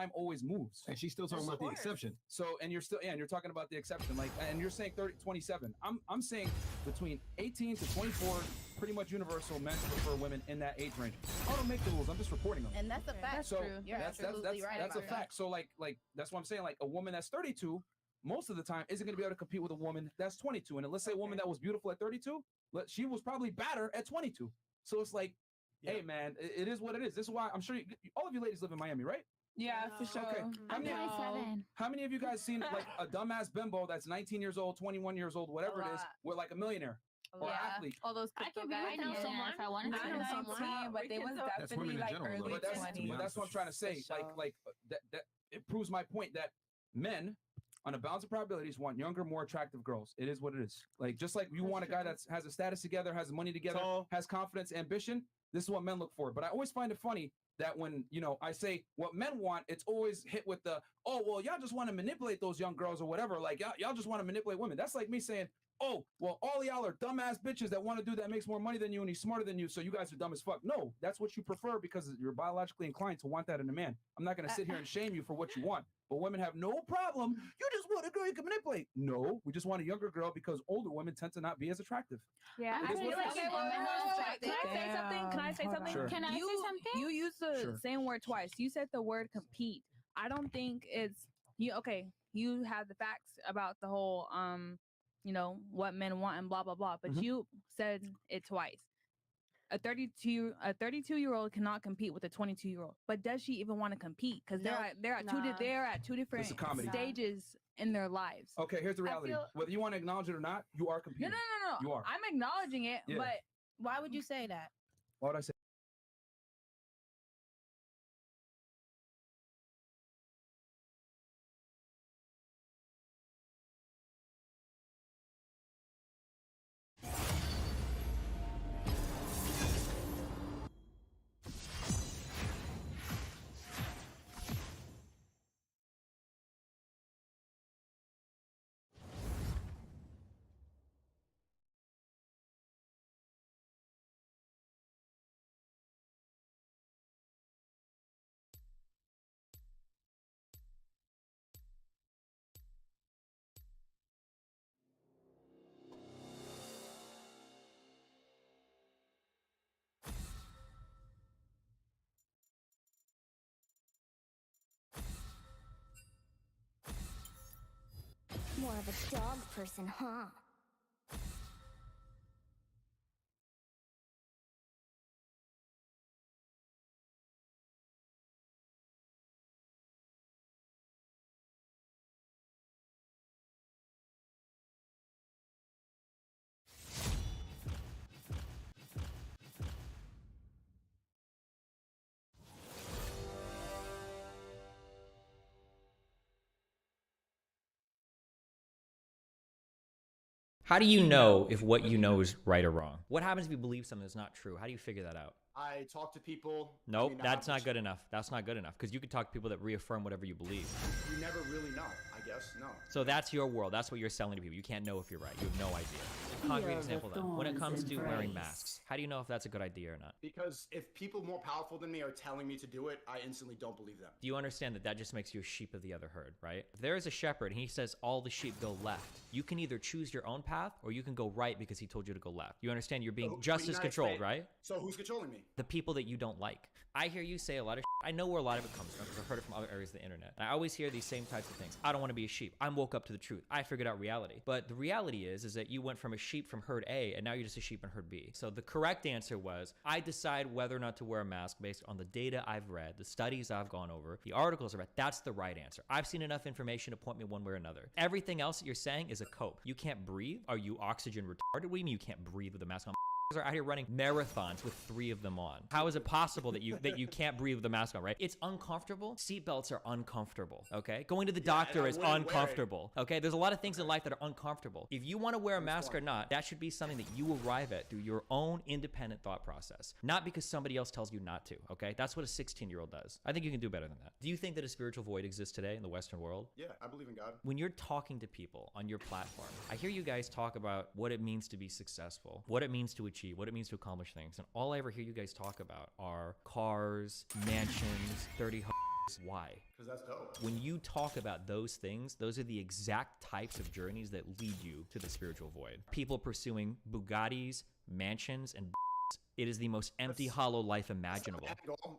time always moves. And she's still talking about the exception. So, and you're still, yeah, and you're talking about the exception, like, and you're saying 27. I'm saying between 18 to 24, pretty much universal. Men prefer women in that age range. I don't make the rules. I'm just reporting them. And that's a fact. That's So true. You're absolutely right. that's a about that. fact. So like that's what I'm saying. Like a woman that's 32, most of the time isn't going to be able to compete with a woman that's 22. And let's say a woman that was beautiful at 32, she was probably better at 22. So it's like, hey man, it is what it is. This is why I'm sure all of you ladies live in Miami, right? Yeah, for sure. Okay. I'm 27. How many of you guys seen like a dumbass bimbo that's 19 years old, 21 years old, whatever it is, with like a millionaire or athlete? All those I crypto can be guys. with someone if I wanted Not to. in 19, but they was That's women definitely in like general, though. early But that's, 20s. but that's what I'm trying to say. Like that it proves my point that men on a balance of probabilities want younger, more attractive girls. It is what it is. Like just like you want a guy that has a status together, has money together, has confidence, ambition. This is what men look for. But I always find it funny that when, I say what men want, it's always hit with the, oh, well, y'all just want to manipulate those young girls or whatever. Like, y'all just want to manipulate women. That's like me saying, oh, well, all y'all are dumbass bitches that want to do that makes more money than you and he's smarter than you, so you guys are dumb as fuck. No, that's what you prefer because you're biologically inclined to want that in a man. I'm not going to sit here and shame you for what you want. But women have no problem. You just want a girl you can manipulate. No, we just want a younger girl because older women tend to not be as attractive. Yeah, I feel like a woman Can I say something? Can I say something? Sure. Can I say something? You used the Sure. same word twice. You said the word compete. I don't think it's you. Okay, you have the facts about the whole what men want and blah blah blah. But you said it twice. A 32-year-old cannot compete with a 22-year-old. But does she even want to compete? Because they're at two different It's a comedy. stages in their lives. Okay, here's the reality. feel- Whether you want to acknowledge it or not, you are No, competing. no. You are. I'm acknowledging it, Yeah. but Why would you say that? Why would I say? More of a dog person, huh? How do you know if what you know is right or wrong? What happens if you believe something that's not true? How do you figure that out? I talk to people. Nope, that's not good enough. That's not good enough because you could talk to people that reaffirm whatever you believe. You never really know, I guess. No. So that's your world. That's what you're selling to people. You can't know if you're right. You have no idea. Concrete example then. When it comes to wearing masks, how do you know if that's a good idea or not? Because if people more powerful than me are telling me to do it, I instantly don't believe them. Do you understand that that just makes you a sheep of the other herd, right? If there is a shepherd and he says all the sheep go left, you can either choose your own path or you can go right because he told you to go left. You understand you're being just as controlled, right? So who's controlling me? The people that you don't like. I hear you say a lot of I know where a lot of it comes from because I've heard it from other areas of the internet. And I always hear these same types of things. I don't want to be a sheep. I'm woke up to the truth. I figured out reality. But the reality is that you went from a sheep from herd A and now you're just a sheep in herd B. So the correct answer was I decide whether or not to wear a mask based on the data I've read, the studies I've gone over, the articles I've read. That's the right answer. I've seen enough information to point me one way or another. Everything else that you're saying is a cope. You can't breathe. Are you oxygen retarded? What do you mean you can't breathe with a mask on? Are out here running marathons with 3 of them on. How is it possible that you can't breathe with the mask on, right? It's uncomfortable. Seatbelts are uncomfortable, okay? Going to the doctor is uncomfortable, okay? There's a lot of things in life that are uncomfortable. If you want to wear a mask or not, that should be something that you arrive at through your own independent thought process, not because somebody else tells you not to, okay? That's what a 16-year-old does. I think you can do better than that. Do you think that a spiritual void exists today in the Western world? Yeah, I believe in God. When you're talking to people on your platform, I hear you guys talk about what it means to be successful, what it means to achieve, what it means to accomplish things. And all I ever hear you guys talk about are cars, mansions, 30 Why? Because that's dope. When you talk about those things, those are the exact types of journeys that lead you to the spiritual void. People pursuing Bugattis, mansions, and it is the most empty, hollow life imaginable.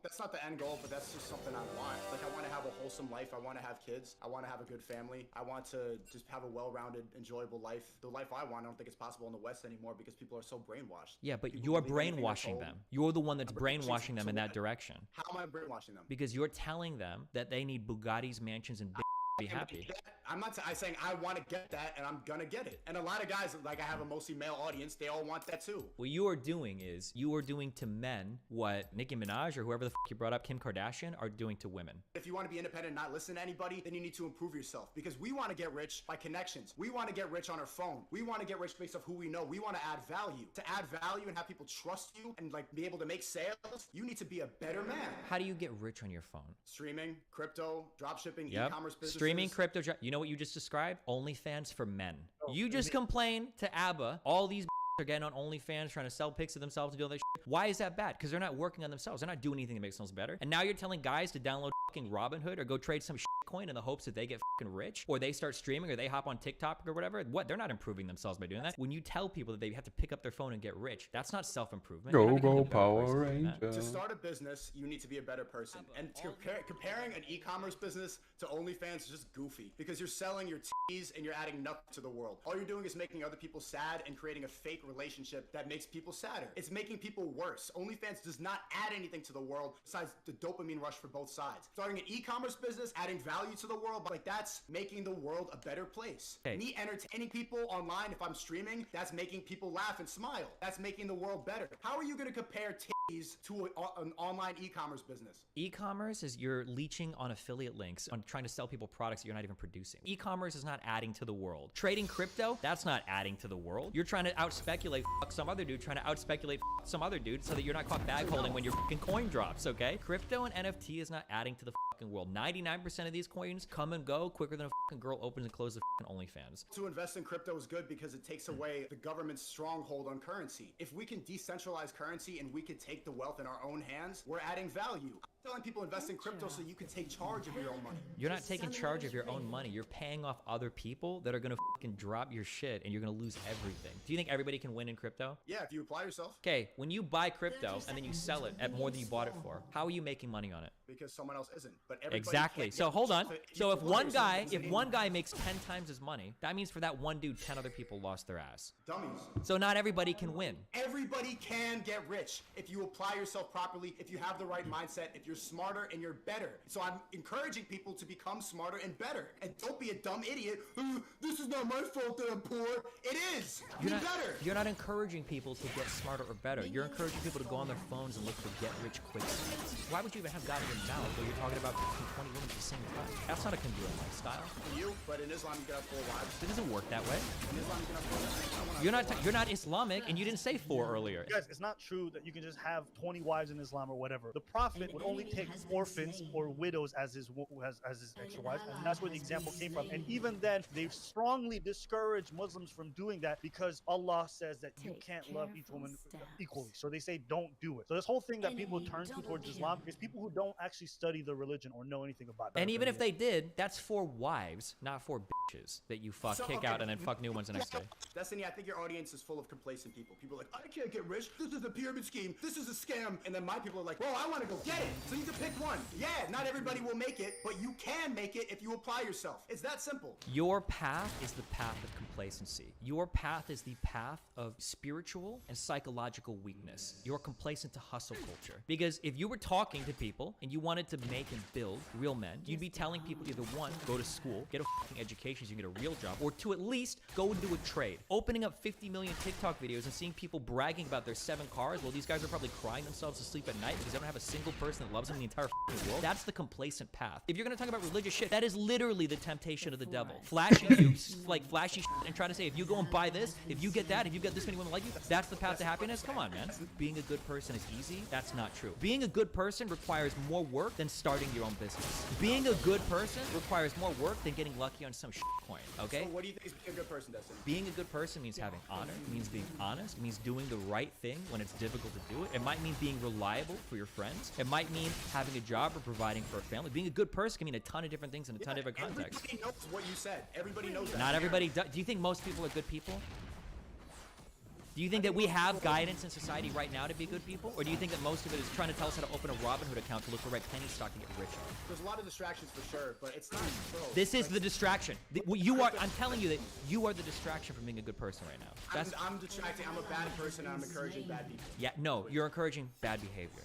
That's not the end goal, but that's just something I want. Like, I want to have a wholesome life. I want to have kids. I want to have a good family. I want to just have a well-rounded, enjoyable life. The life I want, I don't think it's possible in the West anymore because people are so brainwashed. Yeah, but People you're believe anything they're brainwashing told. them. You're the one that's I'm brainwashing them in that so direction. How am I brainwashing them? Because you're telling them that they need Bugattis, mansions, and big to be happy. I'm not I'm saying I want to get that and I'm gonna get it. And a lot of guys, like I have a mostly male audience, they all want that too. What you are doing is you are doing to men what Nicki Minaj or whoever the you brought up, Kim Kardashian, are doing to women. If you want to be independent and not listen to anybody, then you need to improve yourself because we want to get rich by connections. We want to get rich on our phone. We want to get rich based off who we know. We want to add value. To add value and have people trust you and like be able to make sales, you need to be a better man. How do you get rich on your phone? Streaming, crypto, dropshipping, Yep. e-commerce businesses. Streaming, crypto. You know what you just described? OnlyFans for men. You just complained to ABBA. All these are getting on OnlyFans trying to sell pics of themselves and do all that shit. Why is that bad? Because they're not working on themselves. They're not doing anything that makes themselves better. And now you're telling guys to download fucking Robinhood or go trade some coin in the hopes that they get fucking rich, or they start streaming, or they hop on TikTok or whatever. What? They're not improving themselves by doing that. When you tell people that they have to pick up their phone and get rich, that's not self-improvement. You're not becoming a better Power person doing that. Ranger. To start a business, you need to be a better person. And comparing an e-commerce business to OnlyFans is just goofy because you're selling your titties and you're adding nothing to the world. All you're doing is making other people sad and creating a fake relationship that makes people sadder. It's making people worse. OnlyFans does not add anything to the world besides the dopamine rush for both sides. Starting an e-commerce business, adding value to the world, like that's making the world a better place. Hey. Me entertaining people online, if I'm streaming, that's making people laugh and smile. That's making the world better. How are you going to compare titties to an online e-commerce business? E-commerce is you're leeching on affiliate links on trying to sell people products that you're not even producing. E-commerce is not adding to the world. Trading crypto, that's not adding to the world. You're trying to out-speculate some other dude, trying to out-speculate some other dude so that you're not caught bag holding when your fucking coin drops, okay? Crypto and NFT is not adding to the fucking world. 99% of these coins come and go quicker than a fucking girl opens and closes the fucking OnlyFans. To invest in crypto is good because it takes away the government's stronghold on currency. If we can decentralize currency and we can take the wealth in our own hands, we're adding value. I'm telling people invest in crypto so you can take charge of your own money. You're not taking charge of your own money. You're paying off other people that are gonna fucking drop your shit and you're gonna lose everything. Do you think everybody can win in crypto? Yeah, if you apply yourself. Okay, when you buy crypto and then you sell it at more than you bought it for, how are you making money on it? Because someone else isn't. But everybody Exactly. can't So get hold rich. on. you So if apply one yourself, guy, it's if an one guy makes 10 times his money, that means for that one dude, 10 other people lost their ass. dummies. So not everybody can win. Everybody can get rich if you apply yourself properly, if you have the right mindset, if you're smarter and you're better. So I'm encouraging people to become smarter and better. And don't be a dumb idiot. This is not my fault that I'm poor. It is. Be better. You're not encouraging people to get smarter or better. You're encouraging people to go on their phones and look for get rich quick schemes. Why would you even have God in your mouth while you're talking about 15, 20 women at the same time? That's not a congruent lifestyle. You, but in Islam you can have 4 wives. It doesn't work that way. In Islam you can have 4 wives. You're not Islamic, and you didn't say 4 earlier. Guys, it's not true that you can just have 20 wives in Islam or whatever. The Prophet would only take orphans or widows as his extra wives, and that's where the example came from. And even then, they strongly discourage Muslims from doing that because Allah says that you can't love each woman equally. So they say don't do it. So this whole thing that people turn to towards Islam is people who don't actually study the religion or know anything about it. And even if they did, that's 4 wives, not 4 bitches that you fuck, So, kick okay. out, and then fuck new ones the next day. Destiny, I think your audience is full of complacent people. People are like, I can't get rich. This is a pyramid scheme. This is a scam. And then my people are like, well, I want to go get it. So you can pick one. Yeah, not everybody will make it, but you can make it if you apply yourself. It's that simple. Your path is the path of complacency. Your path is the path of spiritual and psychological weakness. You're complacent to hustle culture. Because if you were talking to people and you wanted to make and build real men, you'd be telling people either 1, go to school, get a fucking education so you can get a real job, or 2, at least go and do a trade. Opening up 50 million TikTok videos and seeing people bragging about their 7 cars, well, these guys are probably crying themselves to sleep at night because they don't have a single person that loves them in the entire fucking world. That's the complacent path. If you're gonna talk about religious shit, that is literally the temptation of the devil. Flashing you, like flashy shit and try to say, if you go and buy this, if you get that, if you get this many women like you, that's the path to happiness? Come on, man. Being a good person is easy. That's not true. Being a good person requires more work than starting your own business. Being a good person requires more work than getting lucky on some shit coin, okay? So what do you think is being a good person, Dustin? Being a good person means having honor, it means being honest, it means doing the right thing when it's difficult to do it. It might mean being reliable for your friends. It might mean having a job or providing for a family. Being a good person can mean a ton of different things in a ton of different contexts. Everybody knows what you said. Everybody knows that. Not everybody does. Do you think most people are good people? Do you think that we have guidance in society right now to be good people? Or do you think that most of it is trying to tell us how to open a Robinhood account to look for right penny stock to get richer? There's a lot of distractions for sure, but it's not. Bro, This is the distraction. I'm telling you that you are the distraction from being a good person right now. I'm distracting. I'm a bad person, and I'm encouraging bad people. Yeah, no, you're encouraging bad behavior.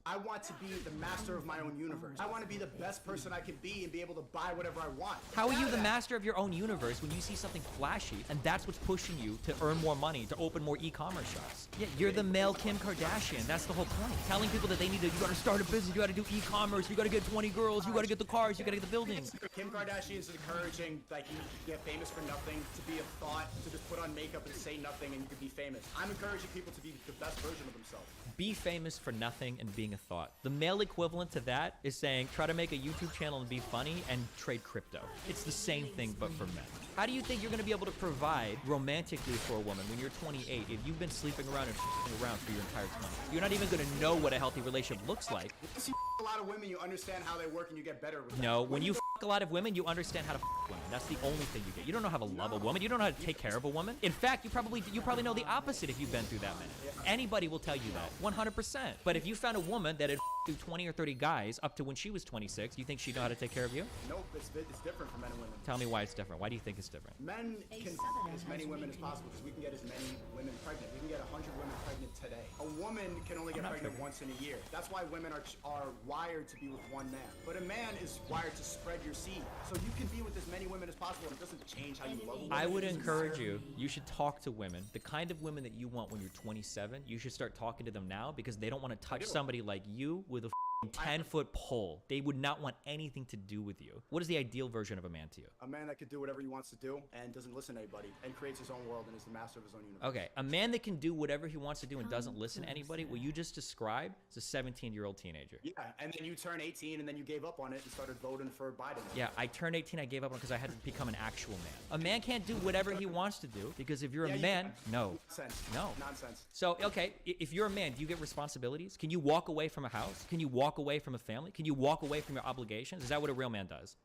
I want to be the master of my own universe. I want to be the best person I can be and be able to buy whatever I want. How are you the master of your own universe when you see something flashy and that's what's pushing you to earn more money, to open more e-commerce shops? Yeah, you're the male Kim Kardashian. That's the whole point. Telling people that you gotta start a business, you gotta do e-commerce, you gotta get 20 girls, you gotta get the cars, you gotta get the buildings. Kim Kardashian is encouraging like you get famous for nothing, to be a thought, to just put on makeup and say nothing and you could be famous. I'm encouraging people to be the best version of themselves. Be famous for nothing and being a thought. The male equivalent to that is saying try to make a YouTube channel and be funny and trade crypto. It's the same thing but for men. How do you think you're going to be able to provide romantically for a woman when you're 28 if you've been sleeping around and around for your entire time? You're not even going to know what a healthy relationship looks like. Once you a lot of women, you understand how they work and you get better with them. No, when you a lot of women, you understand how to women. That's the only thing you get. You don't know how to love a woman. You don't know how to take care of a woman. In fact, you probably know the opposite if you've been through that many. Anybody will tell you that, 100%. But if you found a woman that had through 20 or 30 guys up to when she was 26, you think she'd know how to take care of you? Nope, it's different for men and women. Tell me why it's different. Why do you think it's different? Men can as many women as possible because we can get as many women pregnant. We can get 100 women pregnant today. A woman can only get pregnant once in a year. That's why women are wired to be with one man. But a man is wired to spread your seed. So you can be with as many women as possible. It doesn't change how you love a woman. I would encourage you should talk to women. The kind of women that you want when you're 27, you should start talking to them now because they don't want to touch somebody like you with a 10-foot pole. They would not want anything to do with you. What is the ideal version of a man to you? A man that could do whatever he wants to do and doesn't listen to anybody and creates his own world and is the master of his own universe. Okay, a man that can do whatever he wants to do and doesn't listen to anybody, what you just described is a 17-year-old teenager. Yeah, and then you turn 18 and then you gave up on it and started voting for Biden. Yeah, I turned 18, I gave up on it because I had to become an actual man. A man can't do whatever he wants to do because if you're a man, no. Nonsense. No. Nonsense. So, okay, if you're a man, do you get responsibilities? Can you walk away from a house? Can you walk away from a family? Can you walk away from your obligations? Is that what a real man does?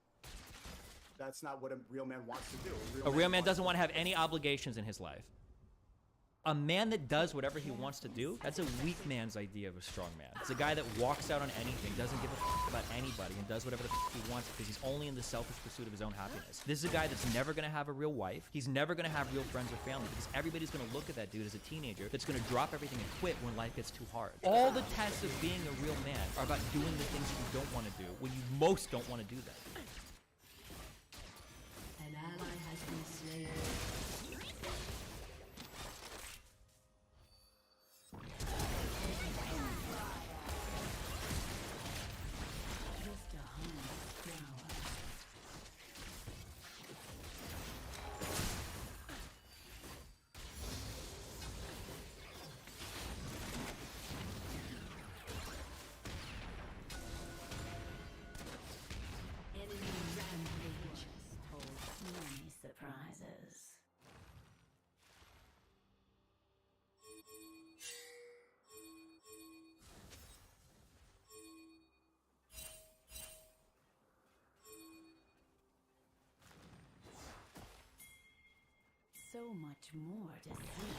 That's not what a real man wants to do. A real man doesn't want to have any obligations in his life. A man that does whatever he wants to do, that's a weak man's idea of a strong man. It's a guy that walks out on anything, doesn't give a about anybody, and does whatever the he wants because he's only in the selfish pursuit of his own happiness. This is a guy that's never going to have a real wife. He's never going to have real friends or family because everybody's going to look at that dude as a teenager that's going to drop everything and quit when life gets too hard. All the tests of being a real man are about doing the things that you don't want to do when you most don't want to do them. An ally has been slain. Surprises. So much more to see.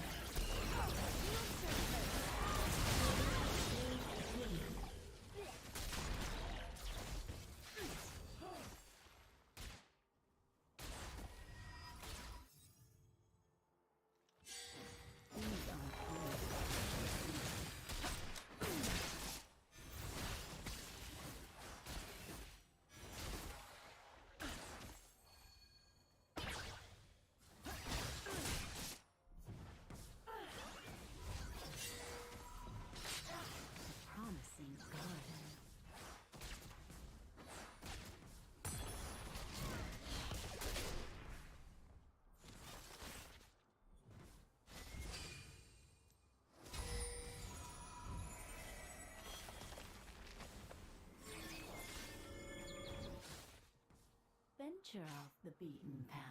Venture off the beaten path.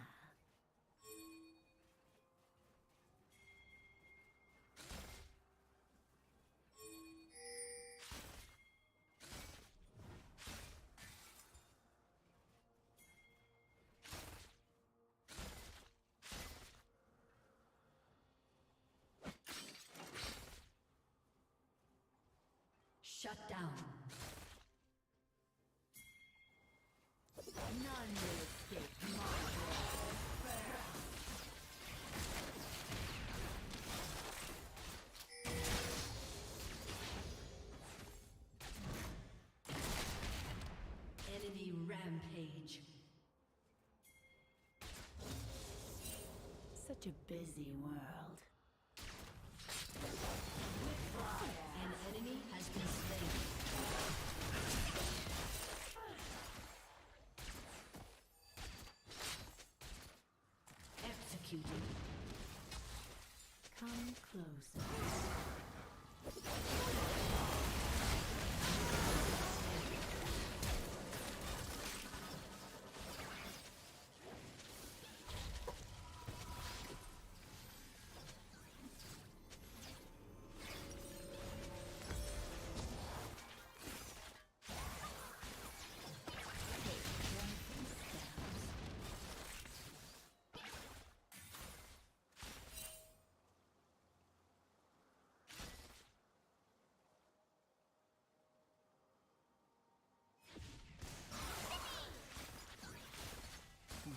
Shut down. None will escape my enemy rampage. Such a busy world. An enemy has been slain. Executed. Come closer.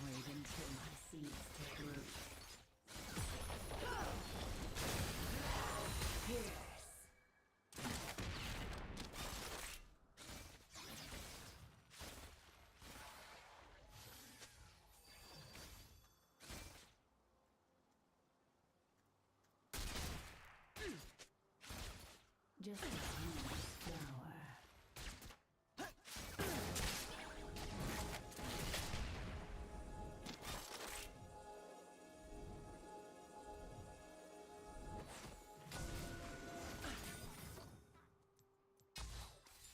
Wait until my seeds take root. Pierce. Just a tiny flower.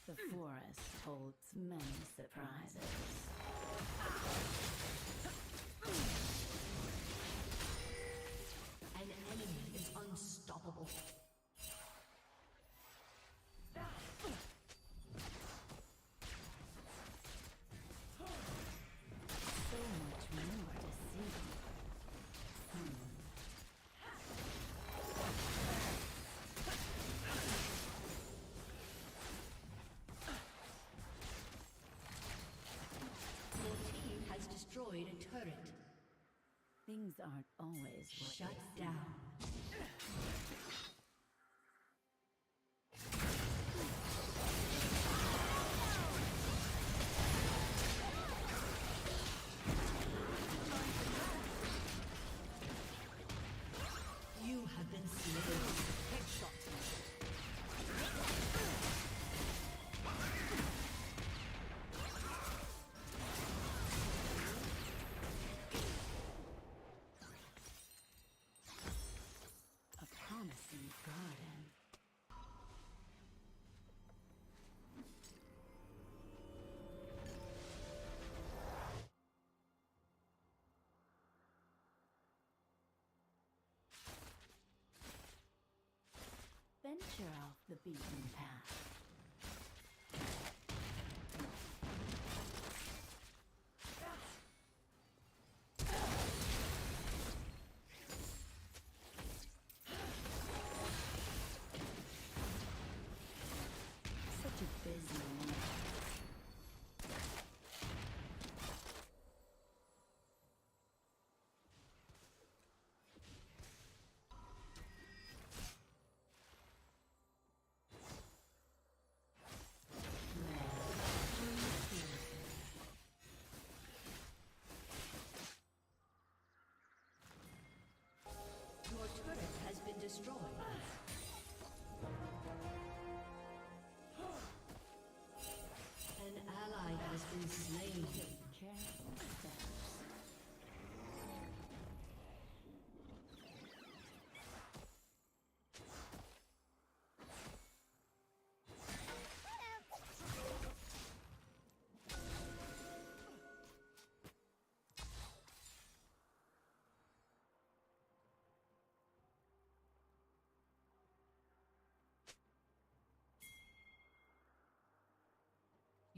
The forest holds many surprises. An enemy is unstoppable. So much more to see. Your team has destroyed a turret. Things aren't always what Shut they down. You have been slain. Headshot. A promising garden. Venture off the beaten path. Such a busy world. Your turret has been destroyed. An ally has been slain. Careful steps.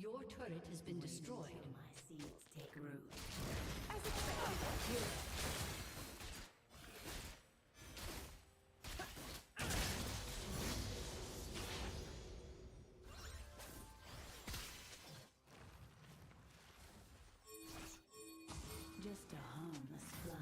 Your turret has been destroyed. My seeds take root. As expected. Just a harmless flower.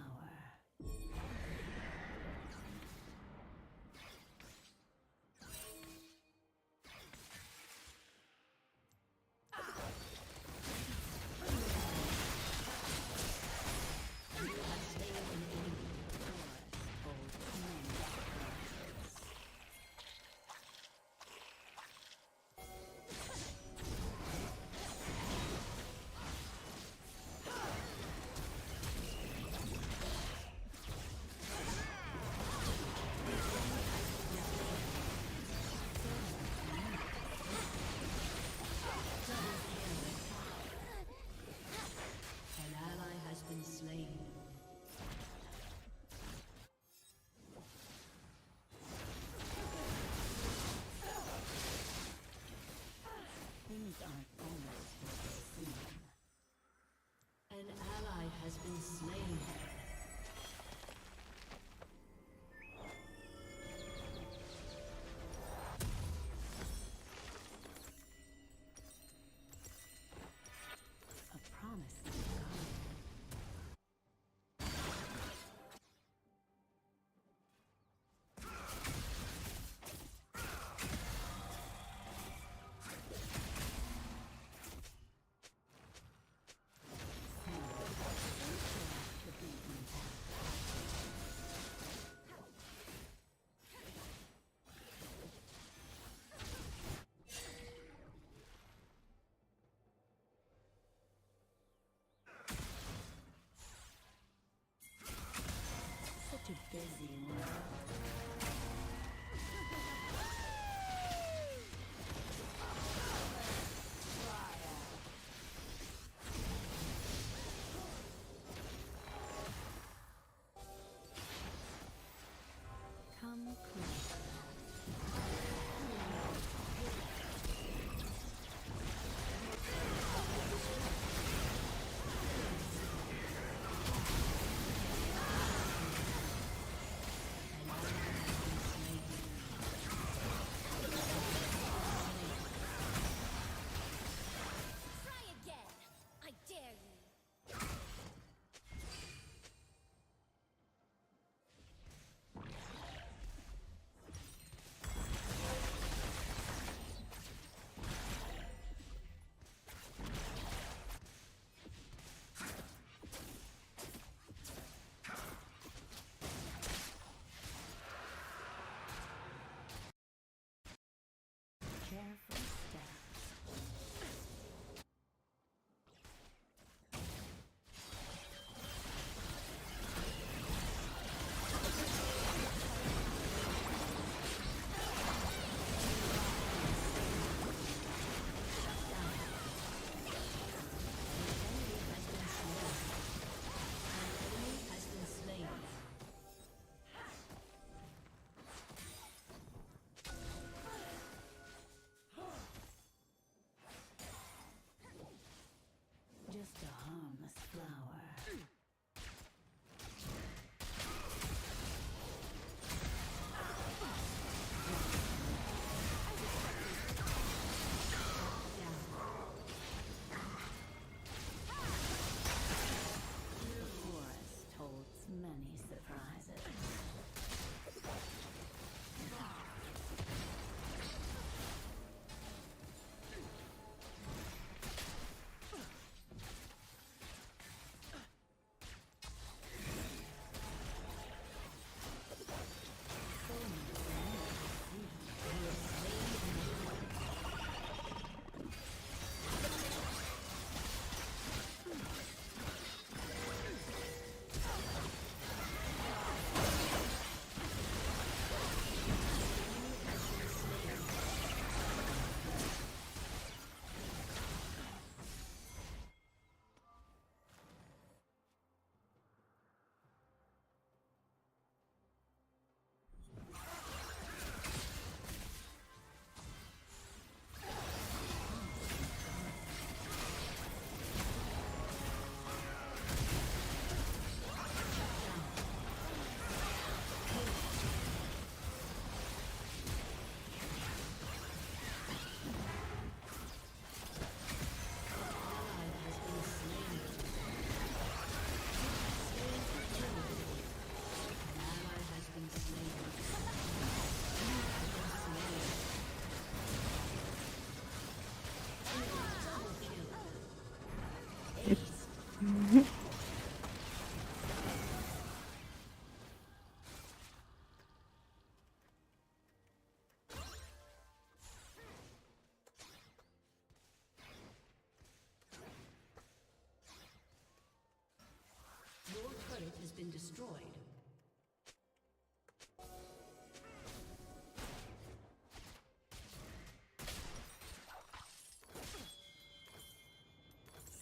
An ally has been slain. Things aren't always what they seem. An ally has been slain. A promising garden. Such a busy world. Come closer. Try again. I dare you. destroyed.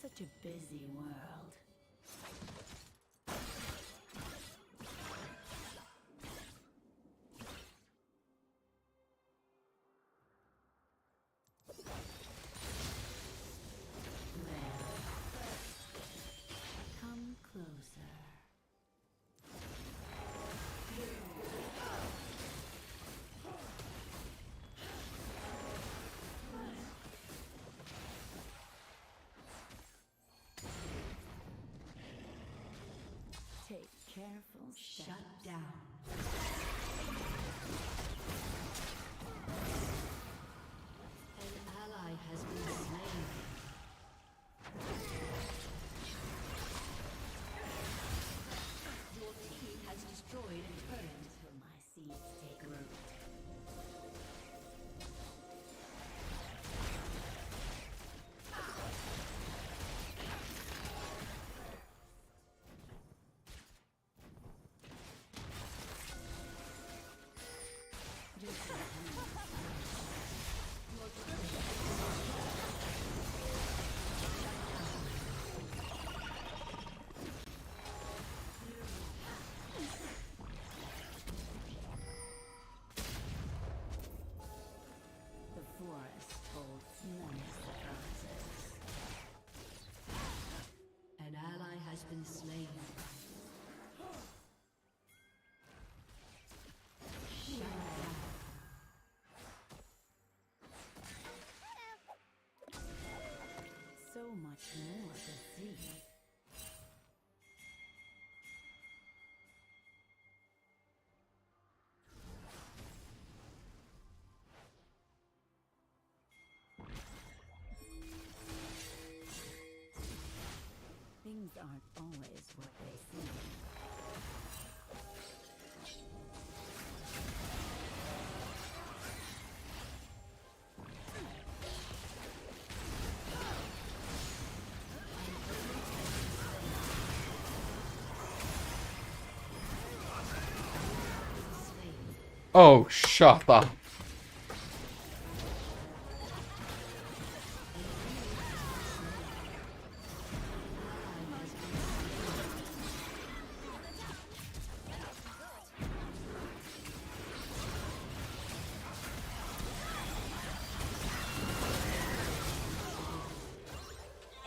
Such a busy world. Come closer. Take careful steps. Shut down. An ally has been slain. Your team has destroyed a turret. Until my seeds take root. The forest holds many surprises. An ally has been slain. Shut down. So much more to see. Things aren't always what they seem. Oh, shut up.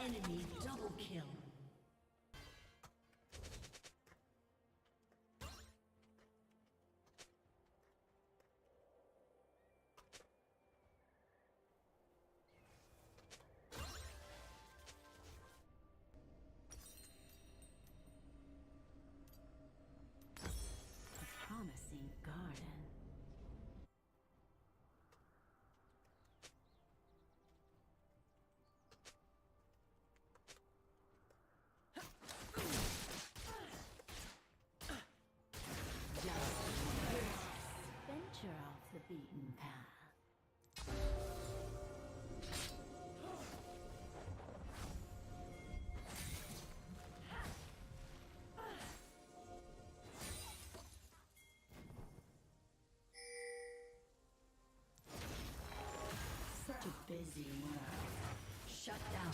Enemy double kill. A promising garden. Venture off the beaten path. Such a busy world. Shut down.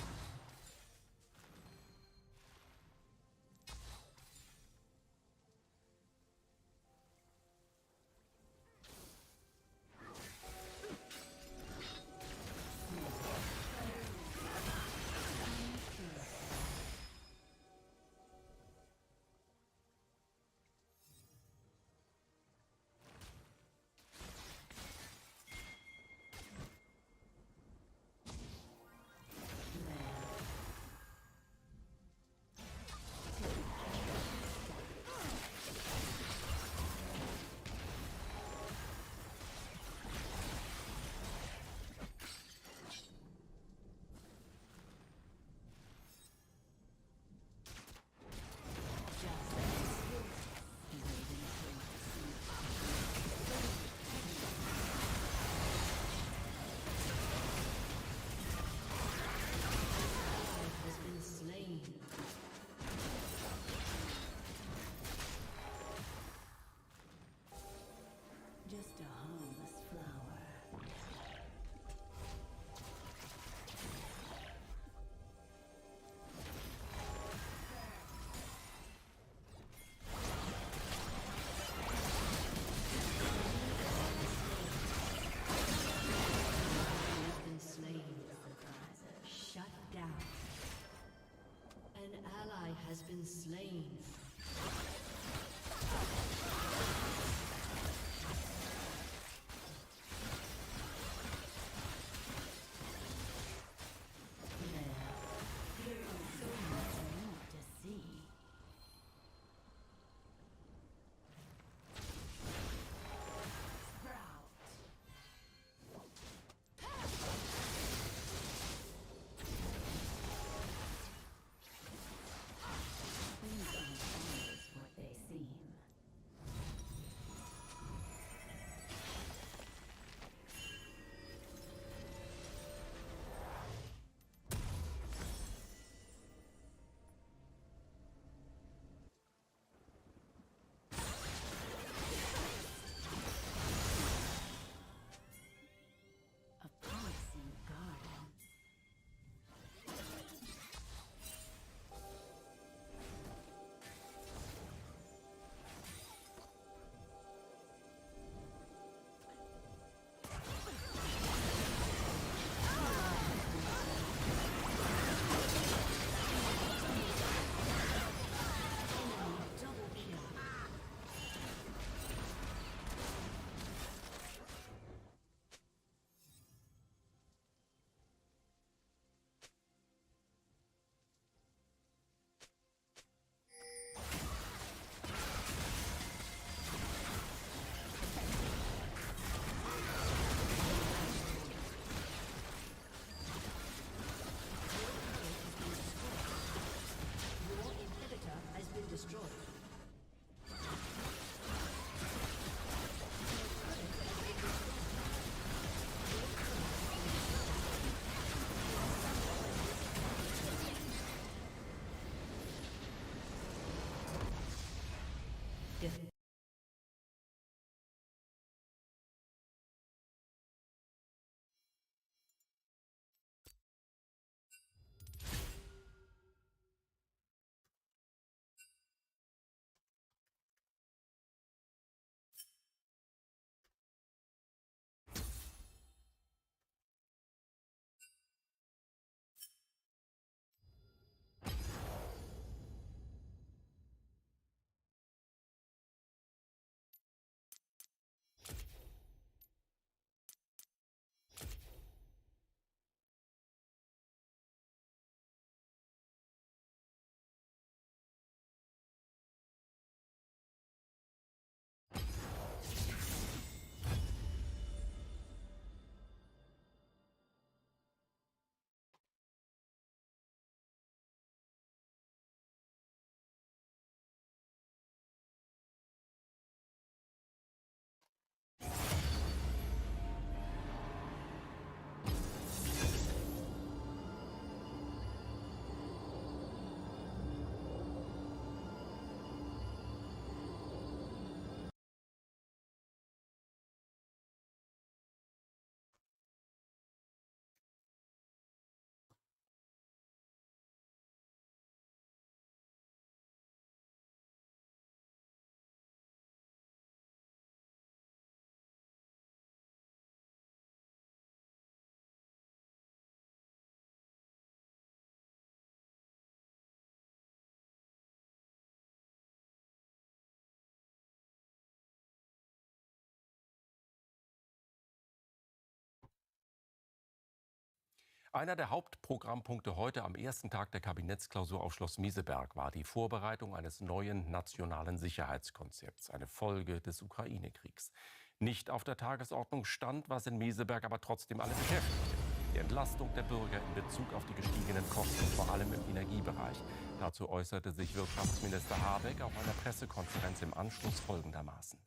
Einer der Hauptprogrammpunkte heute am ersten Tag der Kabinettsklausur auf Schloss Meseberg war die Vorbereitung eines neuen nationalen Sicherheitskonzepts, eine Folge des Ukraine-Kriegs. Nicht auf der Tagesordnung stand, was in Meseberg aber trotzdem alle beschäftigte: die Entlastung der Bürger in Bezug auf die gestiegenen Kosten, vor allem im Energiebereich. Dazu äußerte sich Wirtschaftsminister Habeck auf einer Pressekonferenz im Anschluss folgendermaßen: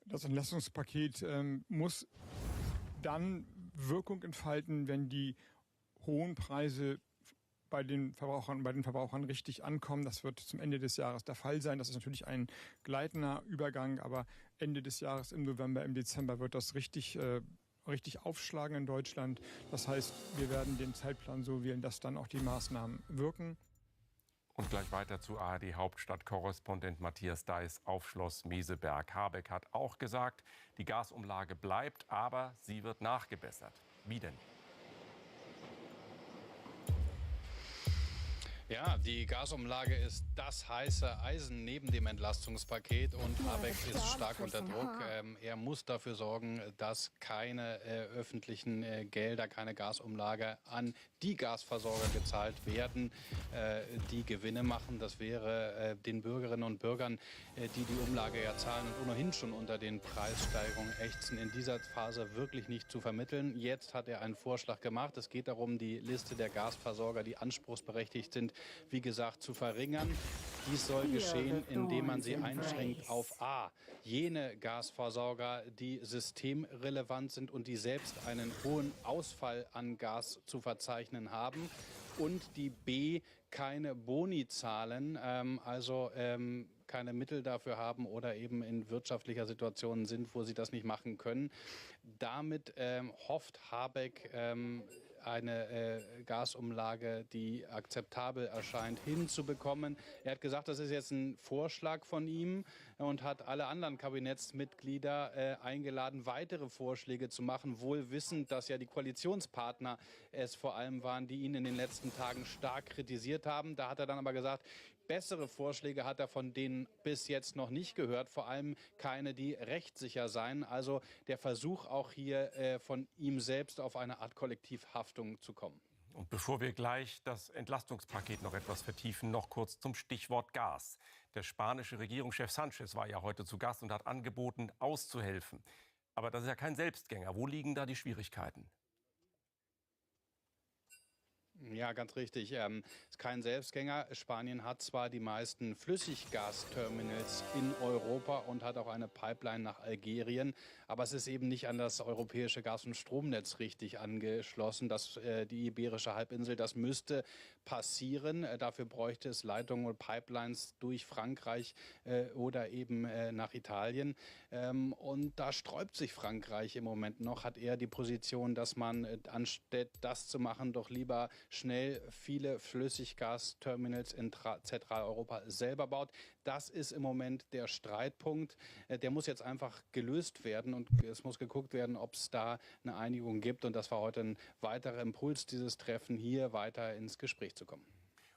Das Entlastungspaket muss dann Wirkung entfalten, wenn die hohen Preise bei den Verbrauchern richtig ankommen. Das wird zum Ende des Jahres der Fall sein. Das ist natürlich ein gleitender Übergang, aber Ende des Jahres, im November, im Dezember wird das richtig aufschlagen in Deutschland. Das heißt, wir werden den Zeitplan so wählen, dass dann auch die Maßnahmen wirken. Und gleich weiter zu ARD-Hauptstadt-Korrespondent Matthias Deiß auf Schloss Meseberg. Habeck hat auch gesagt, die Gasumlage bleibt, aber sie wird nachgebessert. Wie denn? Ja, die Gasumlage ist das heiße Eisen neben dem Entlastungspaket und Habeck ist stark unter Druck. Er muss dafür sorgen, dass keine öffentlichen Gelder, keine Gasumlage an die Gasversorger gezahlt werden, die Gewinne machen. Das wäre den Bürgerinnen und Bürgern, die die Umlage ja zahlen und ohnehin schon unter den Preissteigerungen ächzen, in dieser Phase wirklich nicht zu vermitteln. Jetzt hat er einen Vorschlag gemacht. Es geht darum, die Liste der Gasversorger, die anspruchsberechtigt sind, wie gesagt, zu verringern. Dies soll geschehen, indem man sie einschränkt auf A, jene Gasversorger, die systemrelevant sind und die selbst einen hohen Ausfall an Gas zu verzeichnen haben, und die B, keine Boni zahlen, keine Mittel dafür haben oder eben in wirtschaftlicher Situation sind, wo sie das nicht machen können. Damit hofft Habeck, eine Gasumlage, die akzeptabel erscheint, hinzubekommen. Er hat gesagt, das ist jetzt ein Vorschlag von ihm, und hat alle anderen Kabinettsmitglieder eingeladen, weitere Vorschläge zu machen, wohl wissend, dass ja die Koalitionspartner es vor allem waren, die ihn in den letzten Tagen stark kritisiert haben. Da hat er dann aber gesagt, bessere Vorschläge hat er von denen bis jetzt noch nicht gehört, vor allem keine, die rechtssicher seien. Also der Versuch auch hier von ihm selbst auf eine Art Kollektivhaftung zu kommen. Und bevor wir gleich das Entlastungspaket noch etwas vertiefen, noch kurz zum Stichwort Gas. Der spanische Regierungschef Sánchez war ja heute zu Gast und hat angeboten, auszuhelfen. Aber das ist ja kein Selbstgänger. Wo liegen da die Schwierigkeiten? Ja, ganz richtig. Ist kein Selbstgänger. Spanien hat zwar die meisten Flüssiggasterminals in Europa und hat auch eine Pipeline nach Algerien, aber es ist eben nicht an das europäische Gas- und Stromnetz richtig angeschlossen. Die Iberische Halbinsel, das müsste passieren. Dafür bräuchte es Leitungen und Pipelines durch Frankreich oder eben nach Italien. Und da sträubt sich Frankreich im Moment noch. Hat eher die Position, dass man anstatt das zu machen, doch lieber schnell viele Flüssiggasterminals in Zentraleuropa selber baut. Das ist im Moment der Streitpunkt. Der muss jetzt einfach gelöst werden und es muss geguckt werden, ob es da eine Einigung gibt. Und das war heute ein weiterer Impuls, dieses Treffen, hier weiter ins Gespräch zu kommen.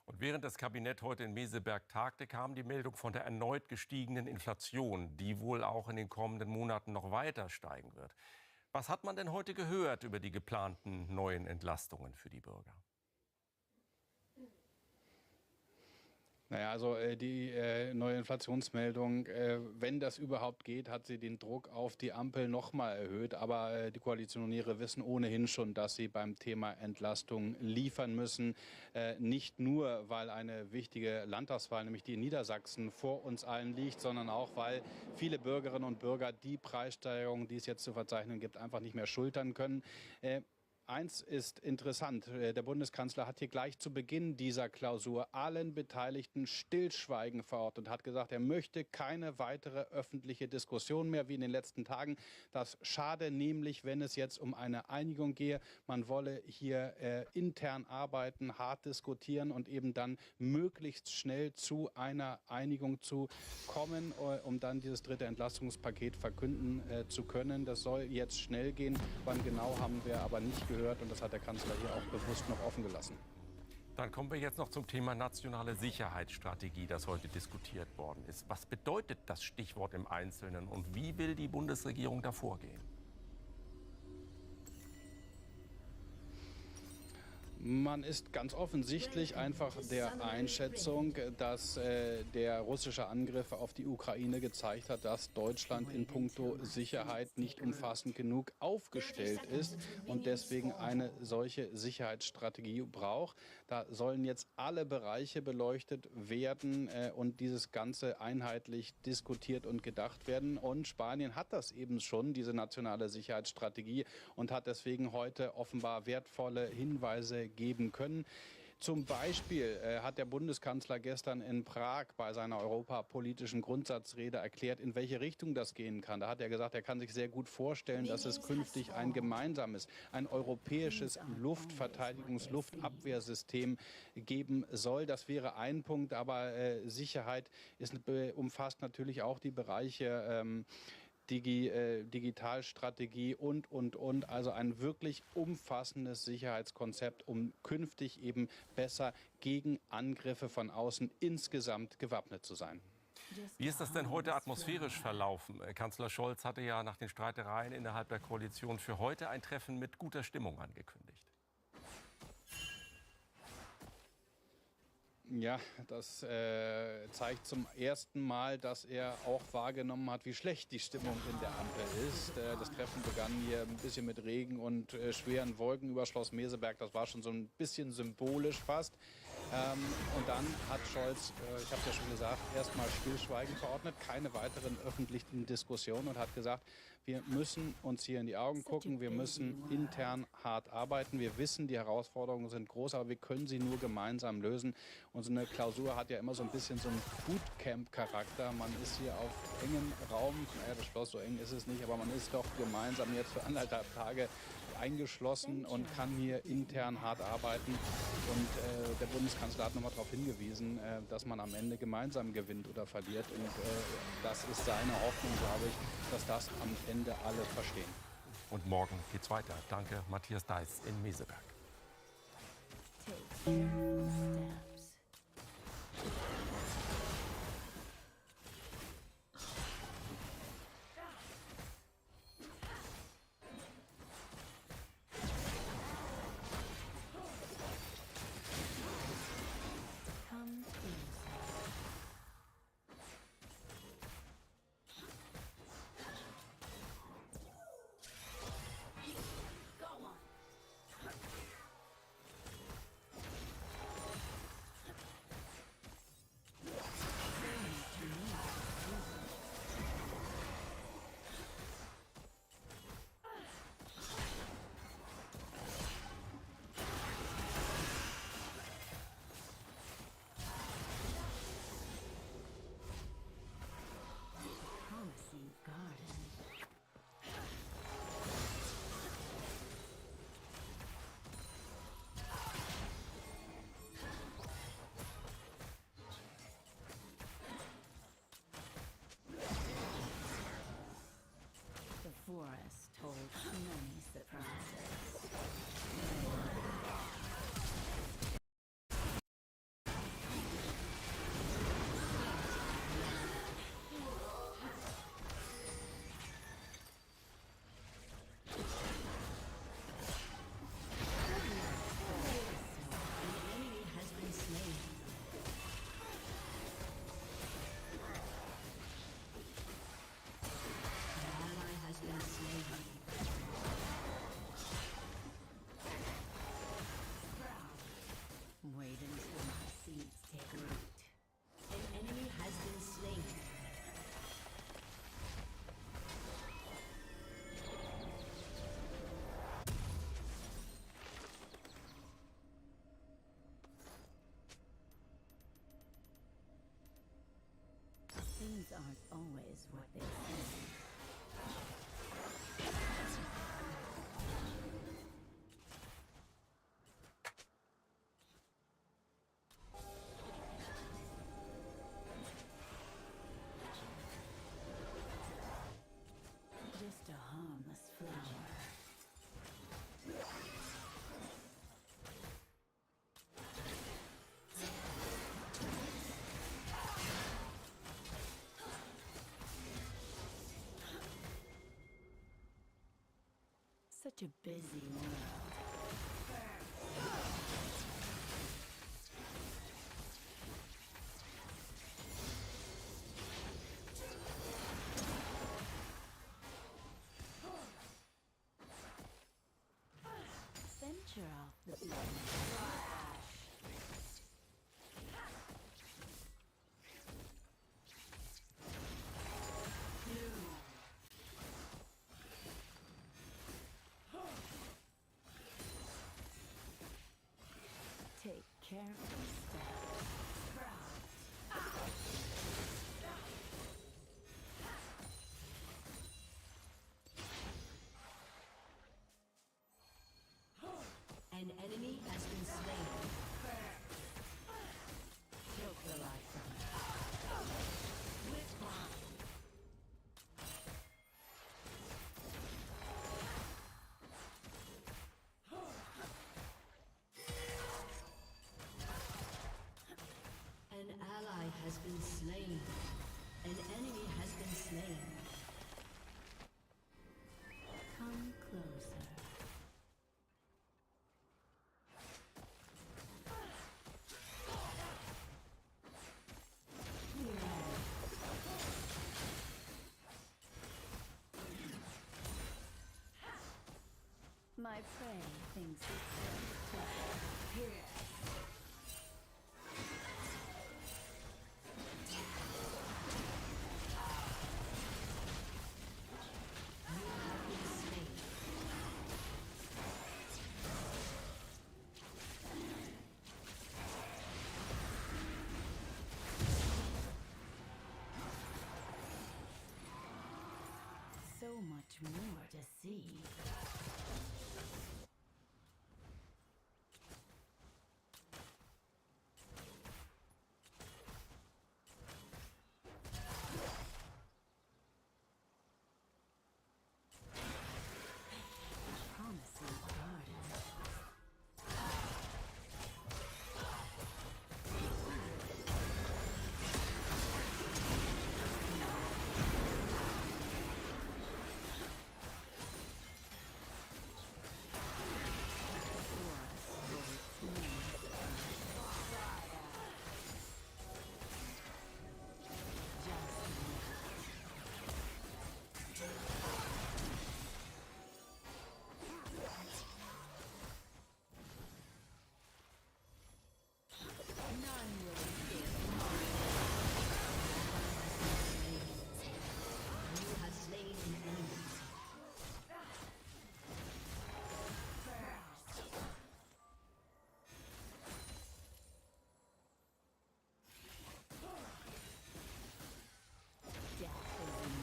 Und während das Kabinett heute in Meseberg tagte, kam die Meldung von der erneut gestiegenen Inflation, die wohl auch in den kommenden Monaten noch weiter steigen wird. Was hat man denn heute gehört über die geplanten neuen Entlastungen für die Bürger? Naja, also die neue Inflationsmeldung, wenn das überhaupt geht, hat sie den Druck auf die Ampel noch mal erhöht. Aber die Koalitionäre wissen ohnehin schon, dass sie beim Thema Entlastung liefern müssen. Nicht nur, weil eine wichtige Landtagswahl, nämlich die in Niedersachsen, vor uns allen liegt, sondern auch, weil viele Bürgerinnen und Bürger die Preissteigerung, die es jetzt zu verzeichnen gibt, einfach nicht mehr schultern können. Eins ist interessant. Der Bundeskanzler hat hier gleich zu Beginn dieser Klausur allen Beteiligten Stillschweigen verordnet und hat gesagt, er möchte keine weitere öffentliche Diskussion mehr wie in den letzten Tagen. Das schade nämlich, wenn es jetzt um eine Einigung gehe. Man wolle hier intern arbeiten, hart diskutieren und eben dann möglichst schnell zu einer Einigung zu kommen, um dann dieses dritte Entlastungspaket verkünden zu können. Das soll jetzt schnell gehen. Wann genau, haben wir aber nicht gehört, und das hat der Kanzler hier auch bewusst noch offen gelassen. Dann kommen wir jetzt noch zum Thema nationale Sicherheitsstrategie, das heute diskutiert worden ist. Was bedeutet das Stichwort im Einzelnen und wie will die Bundesregierung da vorgehen? Man ist ganz offensichtlich einfach der Einschätzung, dass der russische Angriff auf die Ukraine gezeigt hat, dass Deutschland in puncto Sicherheit nicht umfassend genug aufgestellt ist und deswegen eine solche Sicherheitsstrategie braucht. Da sollen jetzt alle Bereiche beleuchtet werden und dieses Ganze einheitlich diskutiert und gedacht werden. Und Spanien hat das eben schon, diese nationale Sicherheitsstrategie, und hat deswegen heute offenbar wertvolle Hinweise geben können. Zum Beispiel hat der Bundeskanzler gestern in Prag bei seiner europapolitischen Grundsatzrede erklärt, in welche Richtung das gehen kann. Da hat er gesagt, er kann sich sehr gut vorstellen, dass es künftig ein gemeinsames, ein europäisches Luftabwehrsystem geben soll. Das wäre ein Punkt, aber Sicherheit umfasst natürlich auch die Bereiche Digitalstrategie und. Also ein wirklich umfassendes Sicherheitskonzept, um künftig eben besser gegen Angriffe von außen insgesamt gewappnet zu sein. Wie ist das denn heute atmosphärisch verlaufen? Kanzler Scholz hatte ja nach den Streitereien innerhalb der Koalition für heute ein Treffen mit guter Stimmung angekündigt. Ja, das zeigt zum ersten Mal, dass er auch wahrgenommen hat, wie schlecht die Stimmung in der Ampel ist. Das Treffen begann hier ein bisschen mit Regen und schweren Wolken über Schloss Meseberg. Das war schon so ein bisschen symbolisch fast. Und dann hat Scholz, ich habe es ja schon gesagt, erstmal Stillschweigen verordnet, keine weiteren öffentlichen Diskussionen, und hat gesagt, wir müssen uns hier in die Augen gucken, wir müssen intern hart arbeiten. Wir wissen, die Herausforderungen sind groß, aber wir können sie nur gemeinsam lösen. Und so eine Klausur hat ja immer so ein bisschen so einen Bootcamp-Charakter. Man ist hier auf engem Raum, naja, das Schloss, so eng ist es nicht, aber man ist doch gemeinsam jetzt für 1,5 Tage eingeschlossen und kann hier intern hart arbeiten. Und der Bundeskanzler hat nochmal darauf hingewiesen, dass man am Ende gemeinsam gewinnt oder verliert. Und das ist seine Hoffnung, glaube ich, dass das am Ende alle verstehen. Und morgen geht's weiter. Danke, Matthias Deiß in Meseberg. Forest told many surprises. Wait until my seeds take root. An enemy has been slain. Things aren't always what they seem. Just a harmless flower. Such a busy world. The blood. Take careful steps. An enemy has been slain. Choke the life from it. An ally has been slain. An enemy has been slain. Come closer. My prey thinks it's very clever. So much more to see. Promising garden. You have slain an enemy. Death is in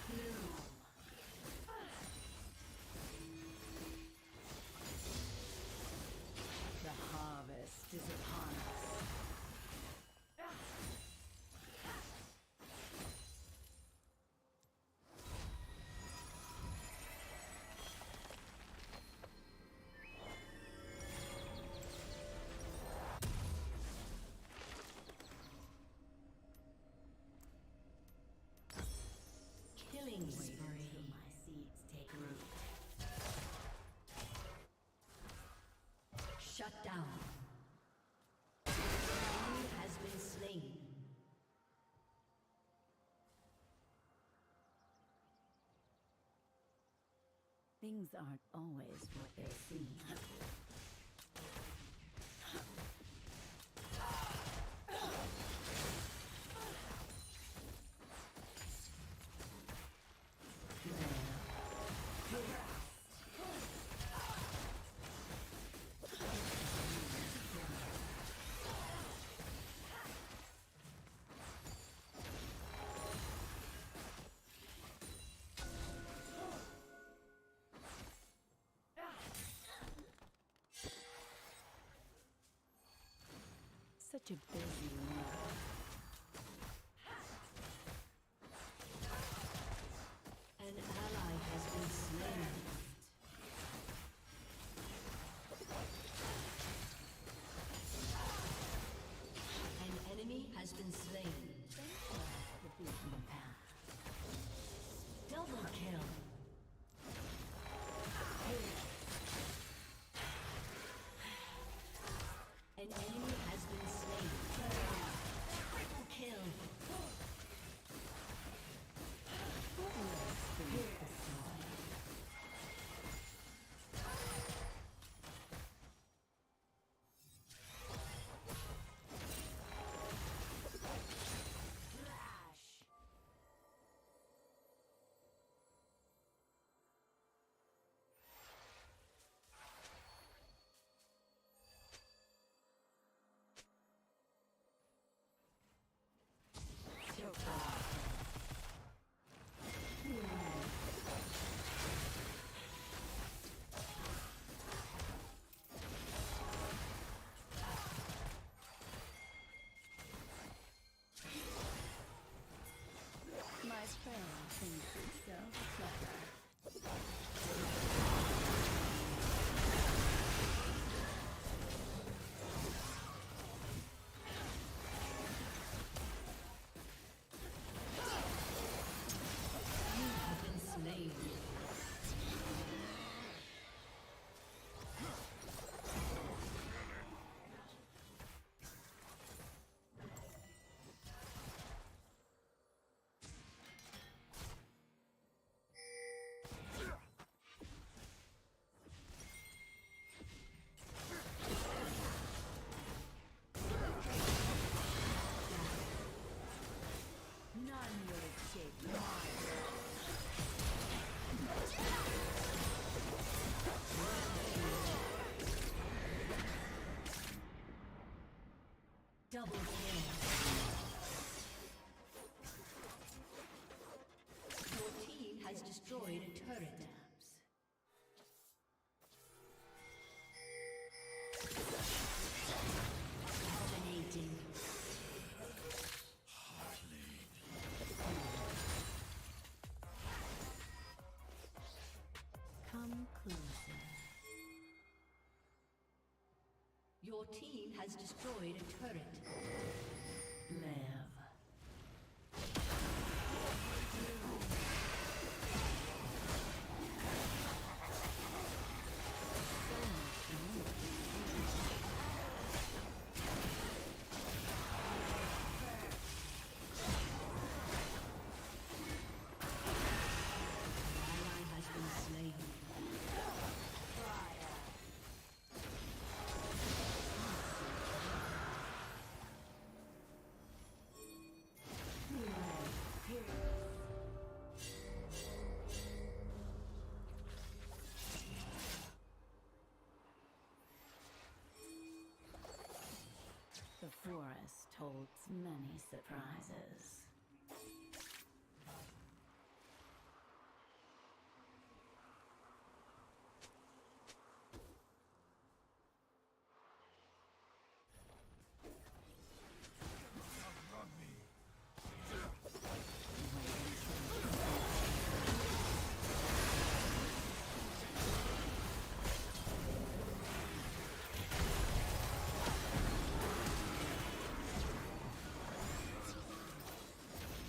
view. The harvest is upon us. Killing Wait spree. until my seeds take root. Shut down. An enemy has been slain. Things aren't always what they seem. Such a busy world. An ally has been slain. An enemy has been slain. The beaten path. Double kill. An enemy has been slain. Double kill. Your team has destroyed a turret. Dominating. Come closer. Your team has destroyed a turret. Live. The forest holds many surprises.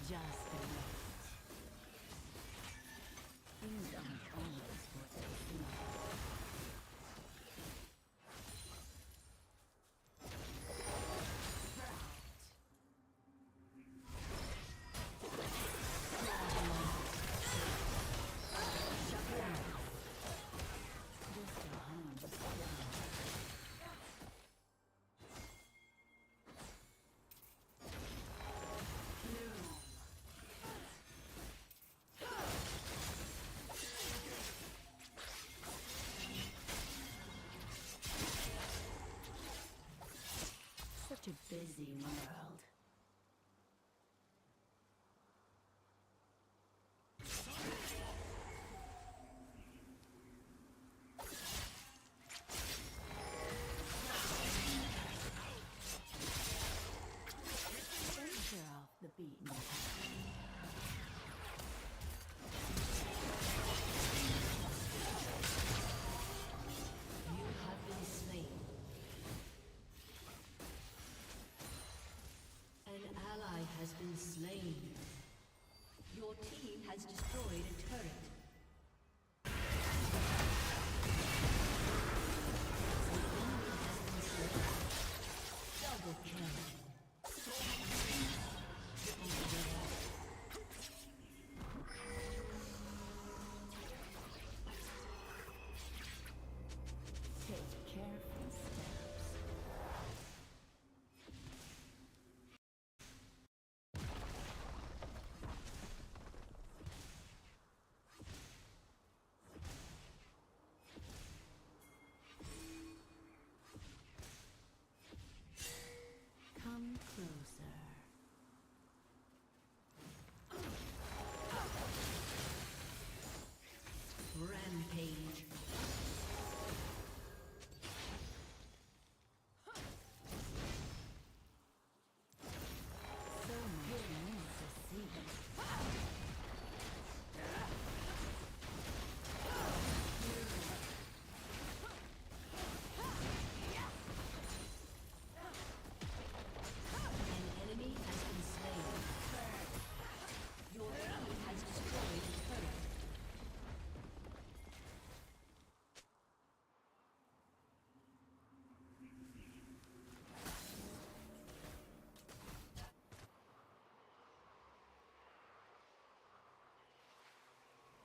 Just enough. Things aren't always what they seem. Such a busy world. Venture off the beaten path. You have been slain. An ally has been slain. Your team has destroyed a turret. An enemy has been slain. Double kill. Triple kill. Take careful steps. Come closer. Rampage. So much more to see. An enemy has been slain. Your team has destroyed a turret.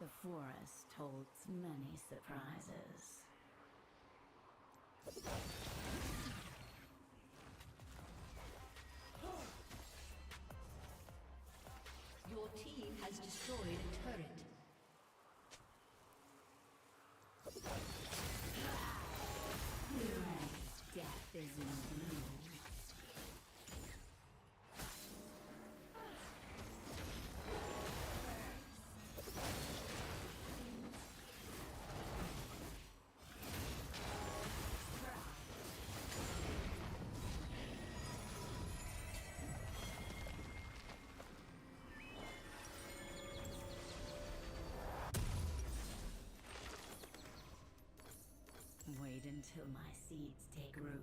The forest holds many surprises. Your team has destroyed a turret. Death is in bloom. until my seeds take root.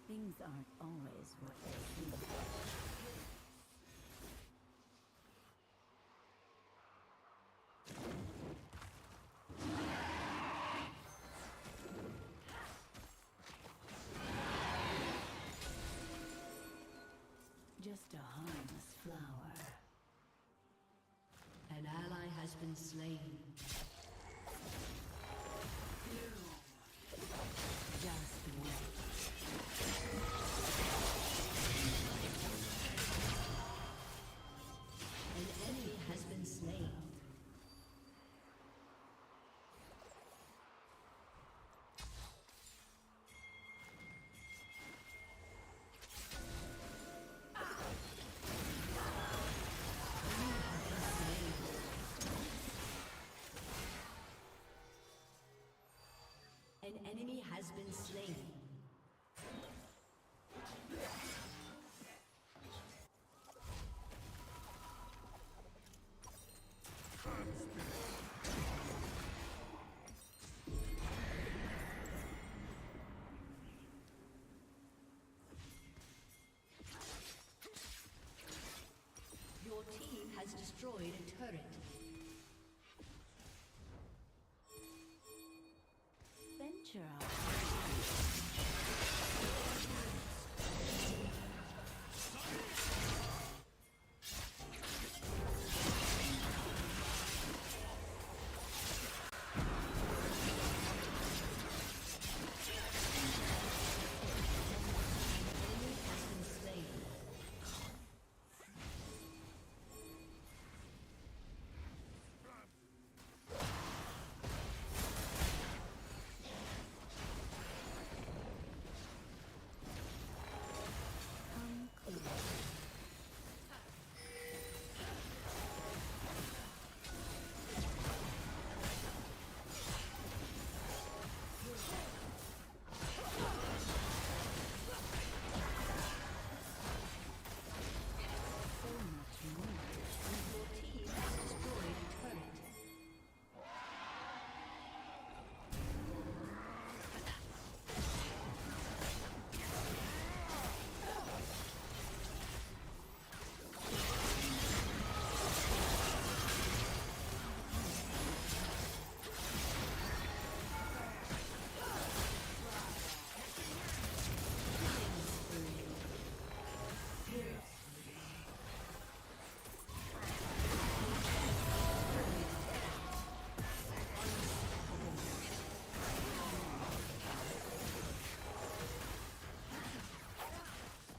Things aren't always what they seem. Just a harmless flower. An ally has been slain. Just wait. An enemy has been slain. An enemy has been slain. Your team has destroyed a turret. Venture out.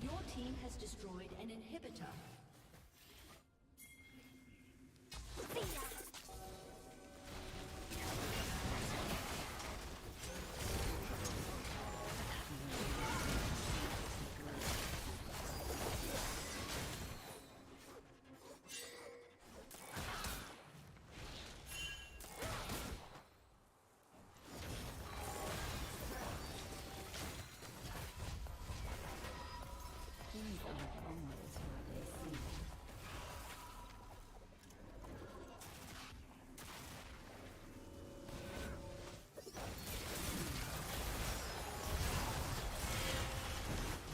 Your team has destroyed an inhibitor. Things aren't always what they seem.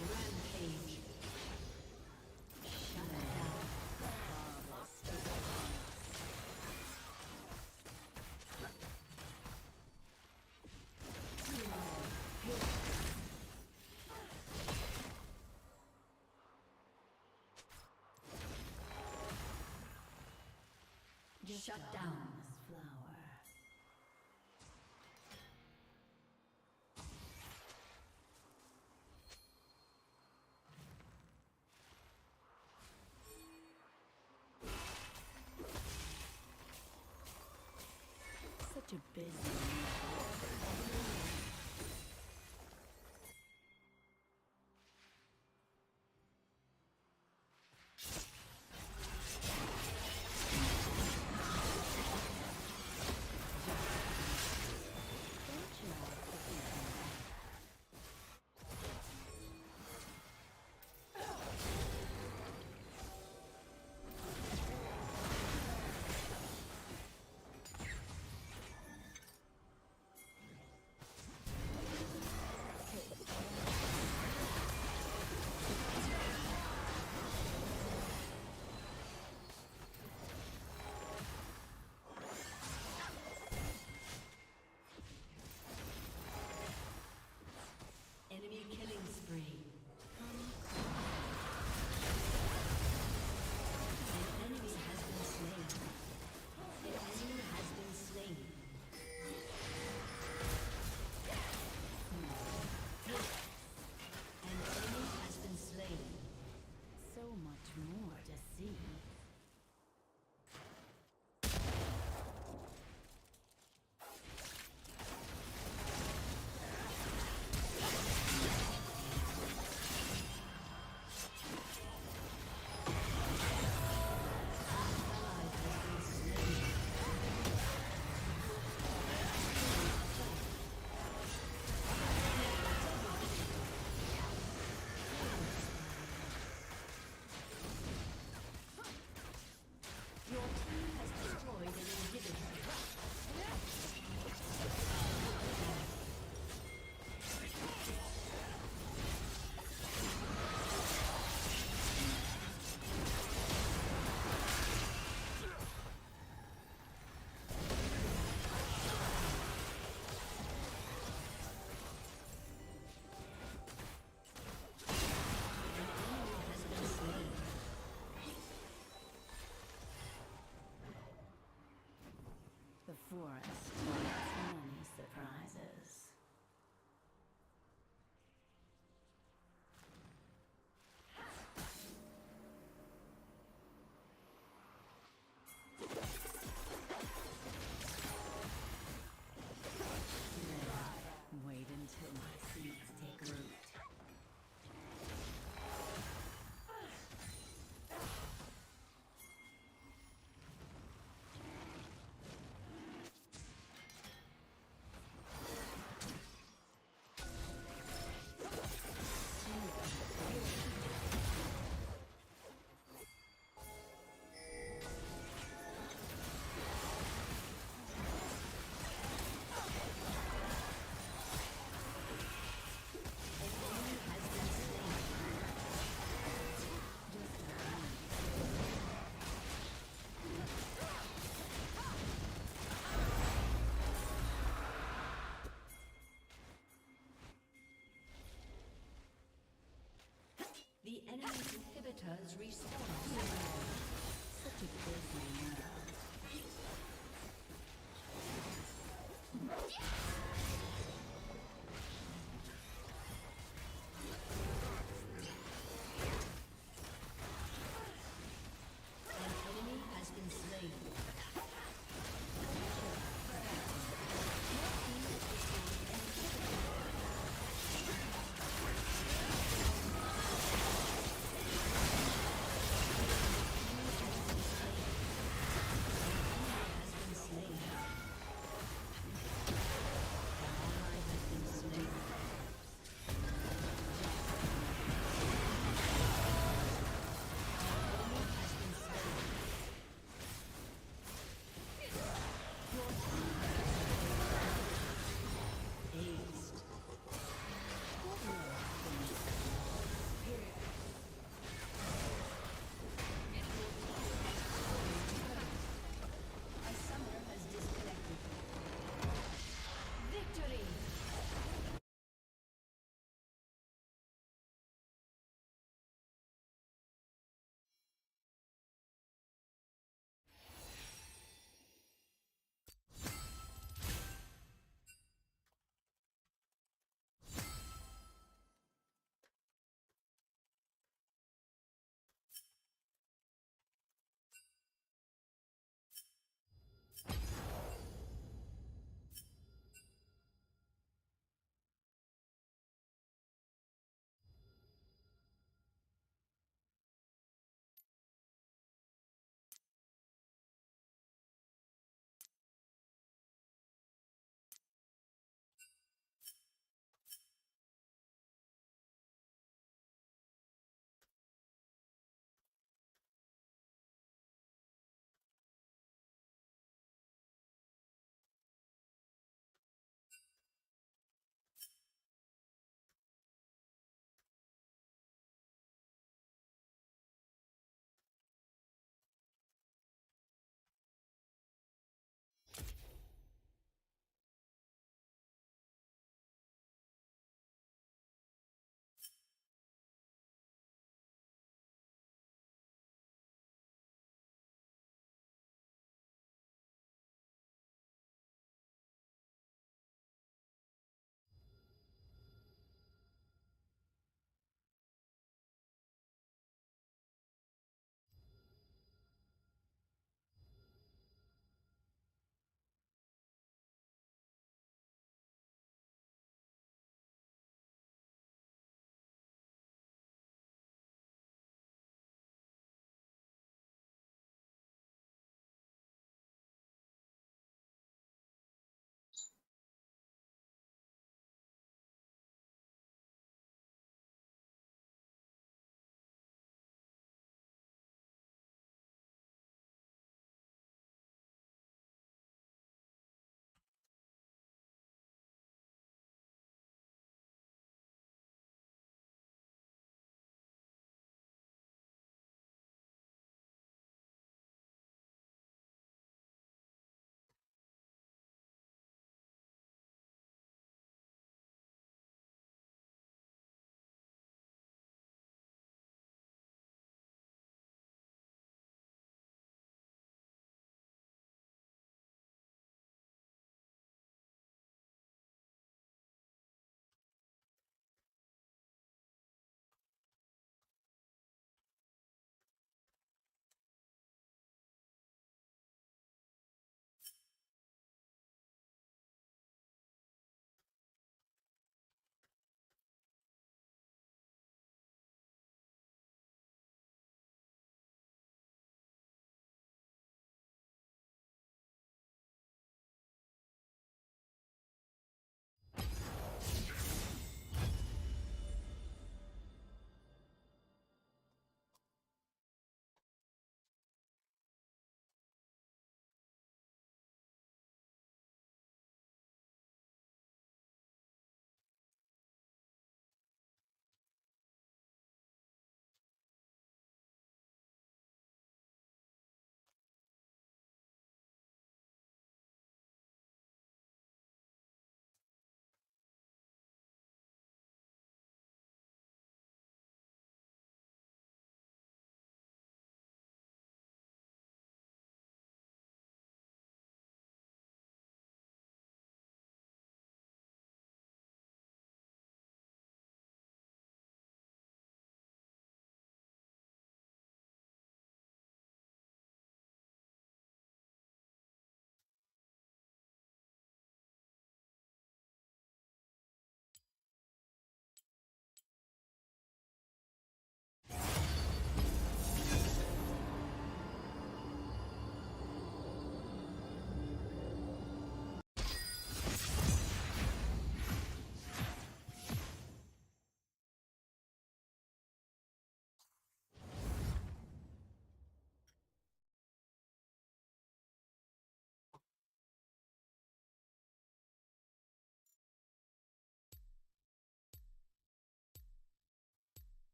Rampage. Shut down. Harvest is upon us. Shut down this flower. Such a busy. forest holds many surprises. Wait until my seeds take root. The enemy's inhibitors respawn. Such a busy world. An enemy has been slain.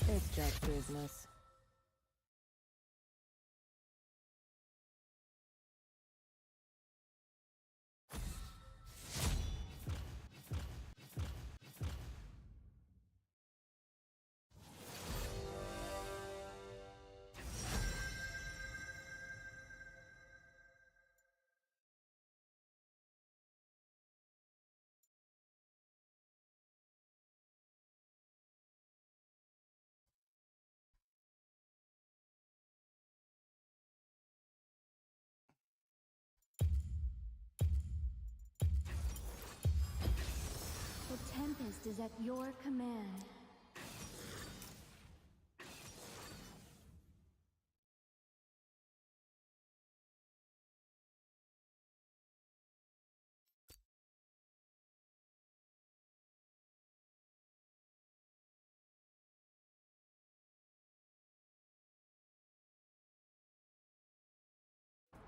It's just business. The Tempest is at your command.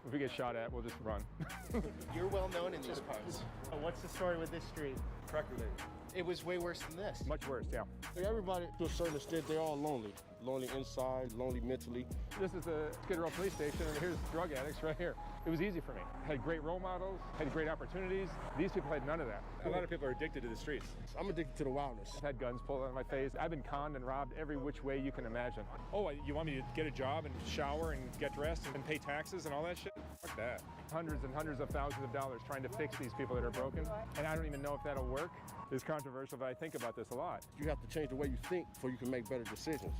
If we get shot at, we'll just run. You're well known in these parts. What's the story with this street? Crack related. It was way worse than this. Much worse, yeah. Everybody, to a certain extent, they're all lonely. Lonely inside, lonely mentally. This is the Skid Row police station, and here's drug addicts right here. It was easy for me. Had great role models, had great opportunities. These people had none of that. A lot of people are addicted to the streets. I'm addicted to the wildness. I've had guns pulled out of my face. I've been conned and robbed every which way you can imagine. Oh, you want me to get a job and shower and get dressed and pay taxes and all that shit? Fuck that. Hundreds and hundreds of thousands of dollars trying to fix these people that are broken. And I don't even know if that'll work. It's controversial, but I think about this a lot. You have to change the way you think before you can make better decisions.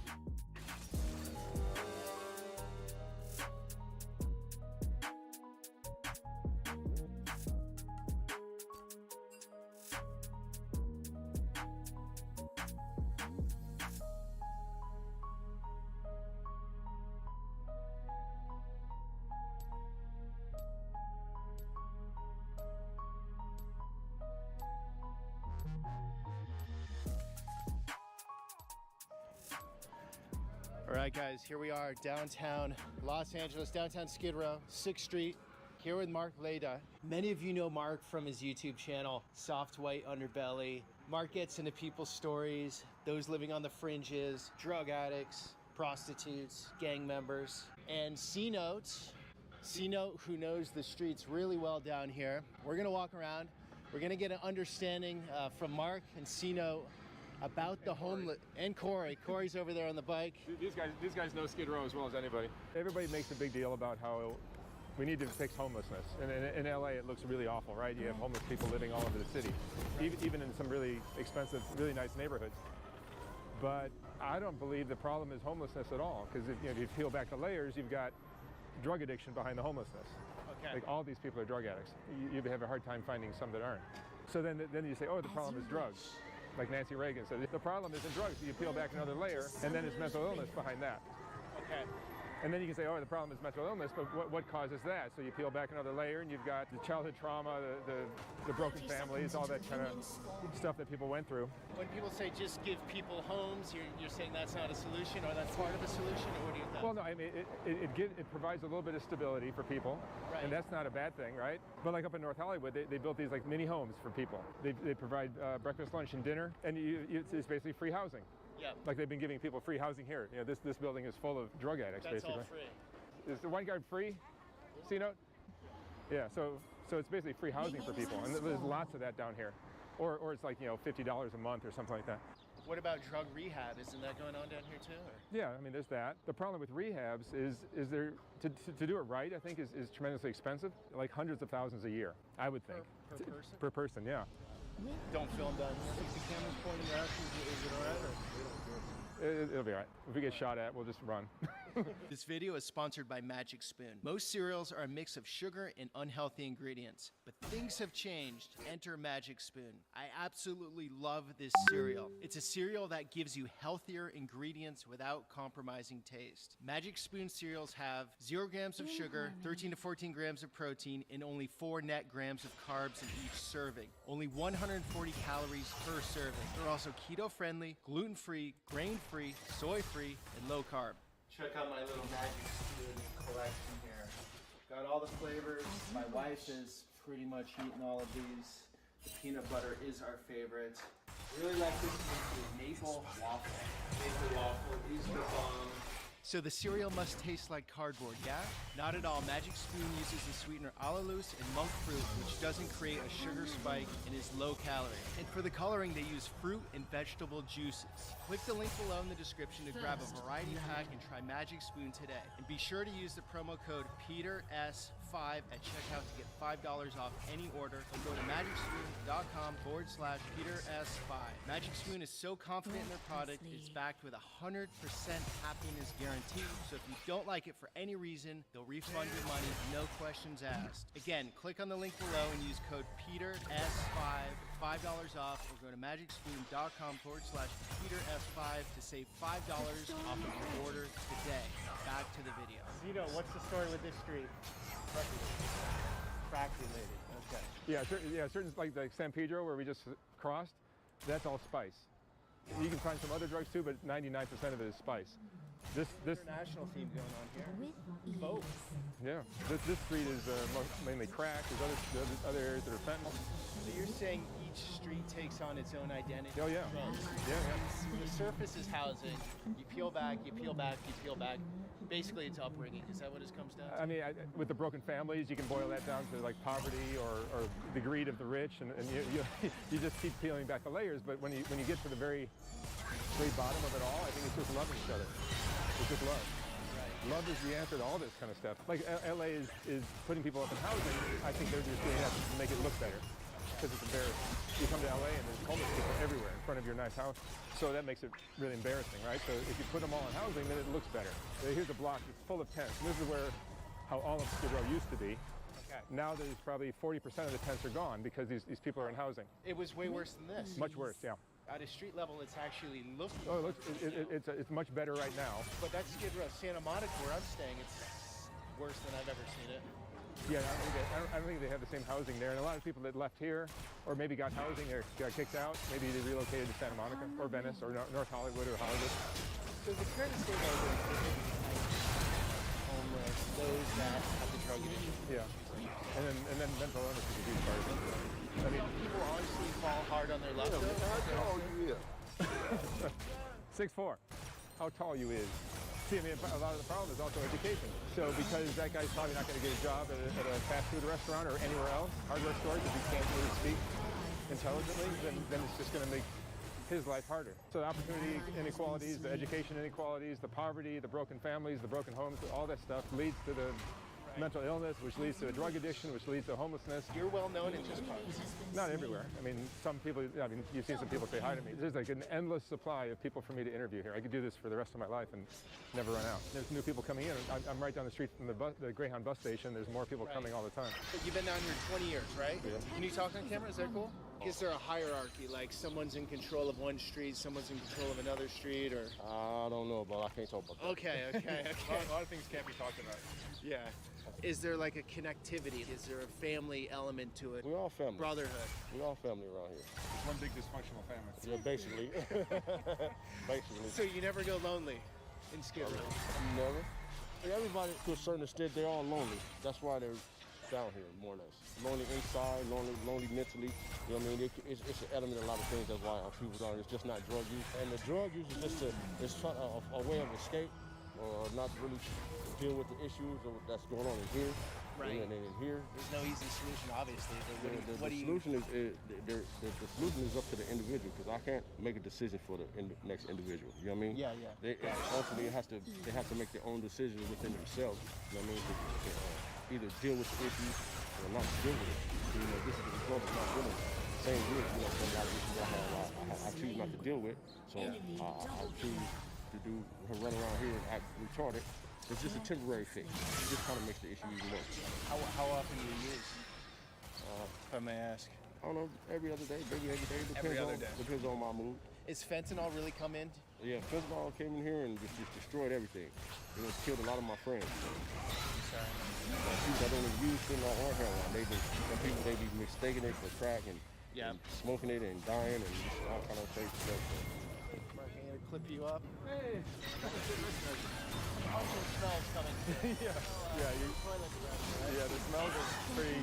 All right, guys, here we are, downtown Los Angeles, downtown Skid Row, 6th Street, here with Mark Leda. Many of you know Mark from his YouTube channel, Soft White Underbelly. Mark gets into people's stories, those living on the fringes, drug addicts, prostitutes, gang members, and C-Note, who knows the streets really well down here. We're gonna walk around, we're gonna get an understanding from Mark and C-Note about the homeless, and Corey's over there on the bike. These guys know Skid Row as well as anybody. Everybody makes a big deal about how we need to fix homelessness. And in LA, it looks really awful, right? You have homeless people living all over the city, even in some really expensive, really nice neighborhoods. But I don't believe the problem is homelessness at all, because if you peel back the layers, you've got drug addiction behind the homelessness. Okay. Like all these people are drug addicts. You have a hard time finding some that aren't. So then you say, oh, the problem is drugs. Like Nancy Reagan said, the problem isn't drugs. You peel back another layer, and then it's mental illness behind that. Okay. And then you can say, oh, the problem is mental illness, but what causes that? So you peel back another layer, and you've got the childhood trauma, the broken families, all that kind of stuff that people went through. When people say just give people homes, you're saying that's not a solution, or that's part of a solution, or what do you think? Well, no, I mean, it provides a little bit of stability for people, right. And that's not a bad thing, right? But like up in North Hollywood, they built these like mini homes for people. They provide breakfast, lunch, and dinner, and it's basically free housing. Yeah. Like they've been giving people free housing here. You know, this building is full of drug addicts, that's basically. All free. Is the Wine Guard free? C-Note? Yeah, so it's basically free housing for people, and there's lots of that down here. Or it's like, $50 a month or something like that. What about drug rehab? Isn't that going on down here too? Or? Yeah, I mean, there's that. The problem with rehabs is there to do it right, I think, is tremendously expensive. Like hundreds of thousands a year, I would think. Per person? Per person, yeah. Don't film down here. If the camera's pointing at us, is it all right? Or? It'll be all right. If we get shot at, we'll just run. This video is sponsored by Magic Spoon. Most cereals are a mix of sugar and unhealthy ingredients, but things have changed. Enter Magic Spoon. I absolutely love this cereal. It's a cereal that gives you healthier ingredients without compromising taste. Magic Spoon cereals have 0 grams of sugar, 13 to 14 grams of protein, and only 4 net grams of carbs in each serving. Only 140 calories per serving. They're also keto-friendly, gluten-free, grain-free, soy-free, and low-carb. Check out my little Magic Spoon collection here. Got all the flavors. My wife is pretty much eating all of these. The peanut butter is our favorite. Really like this one, maple waffle. Maple waffle, these are the bomb. So the cereal must taste like cardboard, yeah? Not at all. Magic Spoon uses the sweetener allulose and monk fruit, which doesn't create a sugar spike and is low calorie. And for the coloring, they use fruit and vegetable juices. Click the link below in the description to grab a variety pack and try Magic Spoon today. And be sure to use the promo code PETERS5 at checkout to get $5 off any order. Or go to magicspoon.com/PeterS5. Magic Spoon is so confident in their product, it's backed with 100% happiness guarantee. So if you don't like it for any reason, they'll refund your money, no questions asked. Again, click on the link below and use code PETERS5 for $5 off, or go to magicspoon.com/PeterS5 to save $5 off of your order today. Back to the video. Zito, what's the story with this street? Crack related. Okay. Yeah, certain like San Pedro where we just crossed, that's all spice. You can find some other drugs too, but 99% of it is spice. This international theme going on here. Both. Yeah, this street is mainly crack. There's other areas that are fentanyl. So you're saying each street takes on its own identity? Oh yeah. Yeah. The surface is housing. You peel back, you peel back, you peel back. Basically, it's upbringing. Is that what it comes down to? I mean, with the broken families, you can boil that down to like poverty or the greed of the rich, and you just keep peeling back the layers. But when you get to the very bottom of it all, I think it's just loving each other. It's just love. Right. Love is the answer to all this kind of stuff. Like LA is putting people up in housing. I think they're just doing that to make it look better, because it's embarrassing. You come to LA and there's homeless people everywhere in front of your nice house. So that makes it really embarrassing, right? So if you put them all in housing, then it looks better. Here's a block that's full of tents. This is how all of Skid Row used to be. Okay. Now there's probably 40% of the tents are gone because these people are in housing. It was way worse than this. Much worse, yeah. At a street level, it's actually looking. Oh, it's much better right now. But that's Skid Row. Santa Monica, where I'm staying, it's worse than I've ever seen it. Yeah, I don't think they have the same housing there. And a lot of people that left here, or maybe got housing or got kicked out, maybe they relocated to Santa Monica or Venice or North Hollywood or Hollywood. So the current state of homeless, those that have the drug addiction. Yeah, and then mental illness is a huge part of it. I mean, people honestly fall hard on their luck. How tall you is? 6'4". How tall you is? See, I mean, a lot of the problem is also education. So because that guy's probably not going to get a job at a fast food restaurant or anywhere else, hardware store, because he can't really speak intelligently, then it's just going to make his life harder. So the opportunity inequalities, the education inequalities, the poverty, the broken families, the broken homes, all that stuff leads to the mental illness, which leads to a drug addiction, which leads to homelessness. You're well known in this part. Not everywhere. I mean, some people, you've seen some people say hi to me. There's like an endless supply of people for me to interview here. I could do this for the rest of my life and never run out. There's new people coming in. I'm right down the street from the Greyhound bus station. There's more people coming all the time. But you've been down here 20 years, right? Yeah. Can you talk on camera? Is that cool? Is there a hierarchy, like someone's in control of one street, someone's in control of another street, or? I don't know, but I can't talk about that. Okay. A lot of things can't be talked about. Yeah. Is there like a connectivity? Is there a family element to it? We're all family. Brotherhood. We're all family around here. It's one big dysfunctional family. Yeah, basically. Basically. So you never go lonely in Skid Row? Never. Everybody, to a certain extent, they're all lonely. That's why they're down here, more or less. Lonely inside, lonely mentally. You know what I mean? It's an element of a lot of things. That's why people down here. It's just not drug use. And the drug use is just a way of escape, or not really deal with the issues that's going on in here. Right. And in here. There's no easy solution, obviously. The solution is up to the individual, because I can't make a decision for the next individual. You know what I mean? Yeah. Ultimately, they have to make their own decisions within themselves. You know what I mean? To either deal with the issues or not deal with it. So, this is the result of not dealing with it. Same with, some lot of issues I choose not to deal with. So I choose to run around here and act retarded. It's just a temporary fix. It just kind of makes the issue even worse. How often do you use? If I may ask. I don't know, every other day, maybe every day. Depends on my mood. Is fentanyl really come in? Yeah, fentanyl came in here and just destroyed everything. It's killed a lot of my friends. People that don't even use fentanyl or heroin, they be mistaking it for crack and smoking it and dying and just all kind of crazy stuff. Mark, I'm gonna clip you up. Hey! Also smells coming. Yeah, the smells are pretty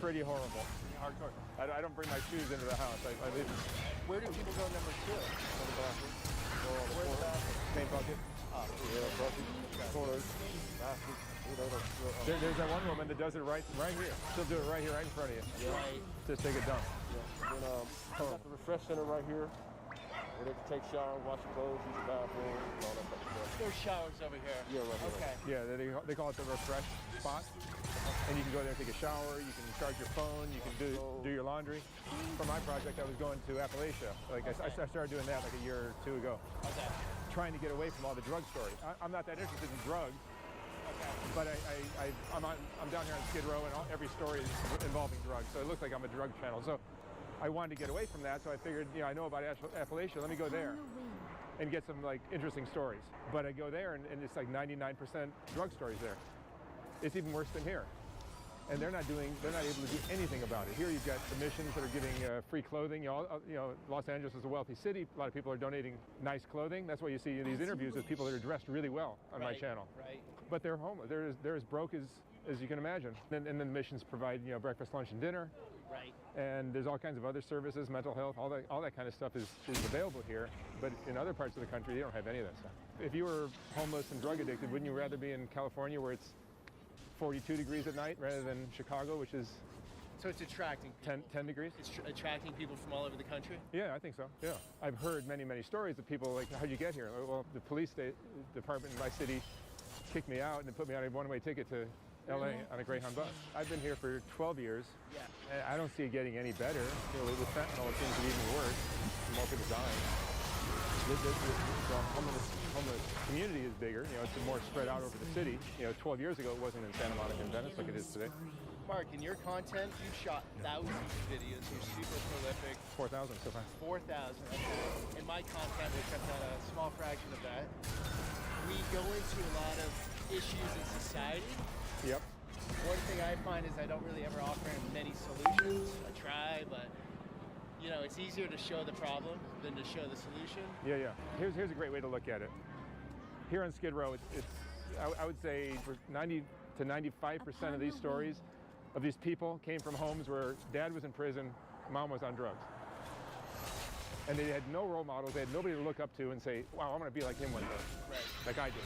pretty horrible. Hardcore. I don't bring my shoes into the house. I leave them. Where do people go number 2? On the bathroom. Where's the bathroom? Main bucket. Oh. Yeah, bucket. Corners. Baskets. There's that one woman that does it right here. She'll do it right here, right in front of you. Yeah. Right. Just take a dump. Yeah. And we got the refresh center right here, where they can take shower, wash your clothes, use the bathroom, and all that type of stuff. There's showers over here. Yeah, right here. Okay. Yeah, they call it the refresh spot. And you can go there and take a shower, you can charge your phone, you can do your laundry. For my project, I was going to Appalachia. Like I started doing that like a year or 2 ago. Okay. Trying to get away from all the drug stories. I'm not that interested in drugs, but I'm down here on Skid Row and every story is involving drugs, so it looks like I'm a drug channel. So I wanted to get away from that, so I figured, I know about Appalachia, let me go there and get some like interesting stories. But I go there and it's like 99% drug stories there. It's even worse than here. And they're not able to do anything about it. Here you've got the missions that are giving free clothing. Los Angeles is a wealthy city. A lot of people are donating nice clothing. That's why you see these interviews with people that are dressed really well on my channel. Right. But they're homeless. They're as broke as you can imagine. And then the missions provide breakfast, lunch, and dinner. Right. And there's all kinds of other services, mental health, all that kind of stuff is available here. But in other parts of the country, they don't have any of that stuff. If you were homeless and drug addicted, wouldn't you rather be in California where it's 42 degrees at night rather than Chicago, which is So it's attracting people. 10 degrees? It's attracting people from all over the country? Yeah, I think so, yeah. I've heard many, many stories of people like, how'd you get here? Well, the police department in my city kicked me out and put me on a one-way ticket to LA on a Greyhound bus. I've been here for 12 years. Yeah. And I don't see it getting any better. With fentanyl, it seems to be even worse. More people dying. The homeless community is bigger. It's more spread out over the city. 12 years ago, it wasn't in Santa Monica and Venice like it is today. Mark, in your content, you've shot thousands of videos. You're super prolific. 4,000 so far. 4,000. In my content, which I've done a small fraction of that, we go into a lot of issues in society. Yep. One thing I find is I don't really ever offer many solutions. I try, but it's easier to show the problem than to show the solution. Yeah. Here's a great way to look at it. Here on Skid Row, I would say for 90 to 95% of these stories of these people came from homes where dad was in prison, mom was on drugs. And they had no role models, they had nobody to look up to and say, wow, I'm gonna be like him one day. Right. Like I did.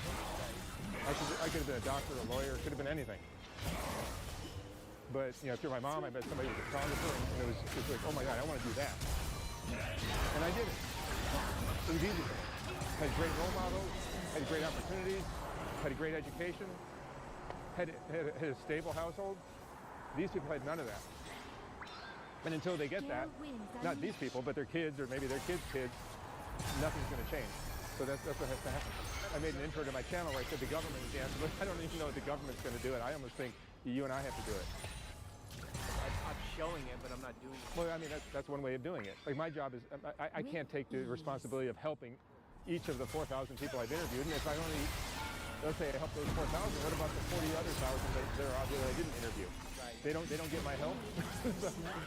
I could have been a doctor, a lawyer, could have been anything. But through my mom, I met somebody who was a photographer, and it was just like, oh my God, I want to do that. And I did it. It was easy for me. Had great role models, had great opportunities, had a great education, had a stable household. These people had none of that. And until they get that, not these people, but their kids or maybe their kids' kids, nothing's going to change. So that's what has to happen. I made an intro to my channel where I said the government is the answer, but I don't even know if the government's going to do it. I almost think you and I have to do it. I'm showing it, but I'm not doing it. Well, I mean, that's one way of doing it. Like my job is, I can't take the responsibility of helping each of the 4,000 people I've interviewed. And if I only, let's say I help those 4,000, what about the 40 other thousand that are out there that I didn't interview? Right. They don't get my help,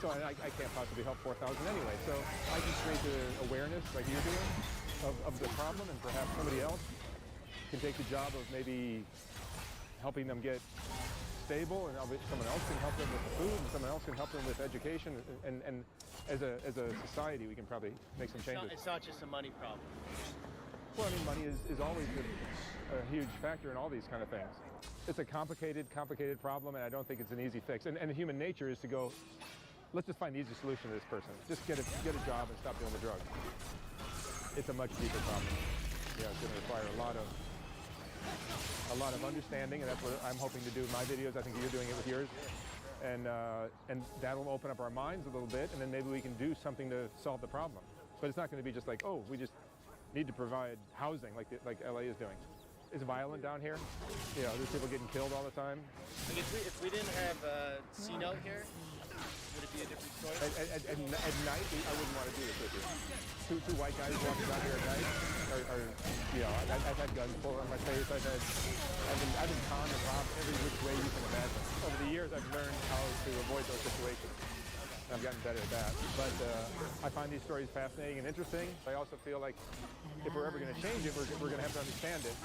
so I can't possibly help 4,000 anyway. So I can create the awareness, like you're doing, of the problem, and perhaps somebody else can take the job of maybe helping them get stable, and someone else can help them with the food, and someone else can help them with education, and as a society, we can probably make some changes. It's not just a money problem. Well, I mean, money is always a huge factor in all these kind of things. It's a complicated problem, and I don't think it's an easy fix. And human nature is to go, let's just find the easy solution to this person. Just get a job and stop doing the drugs. It's a much deeper problem. It's going to require a lot of understanding, and that's what I'm hoping to do in my videos. I think you're doing it with yours. And that'll open up our minds a little bit, and then maybe we can do something to solve the problem. But it's not going to be just like, oh, we just need to provide housing like LA is doing. It's violent down here. There's people getting killed all the time. Like if we didn't have C-Note here, would it be a different story? At night, I wouldn't want to do this with you. Two white guys walking down here at night I've had guns pulled on my face. I've been conned and robbed every which way you can imagine. Over the years, I've learned how to avoid those situations. I've gotten better at that. But I find these stories fascinating and interesting. I also feel like if we're ever going to change it, we're going to have to understand it.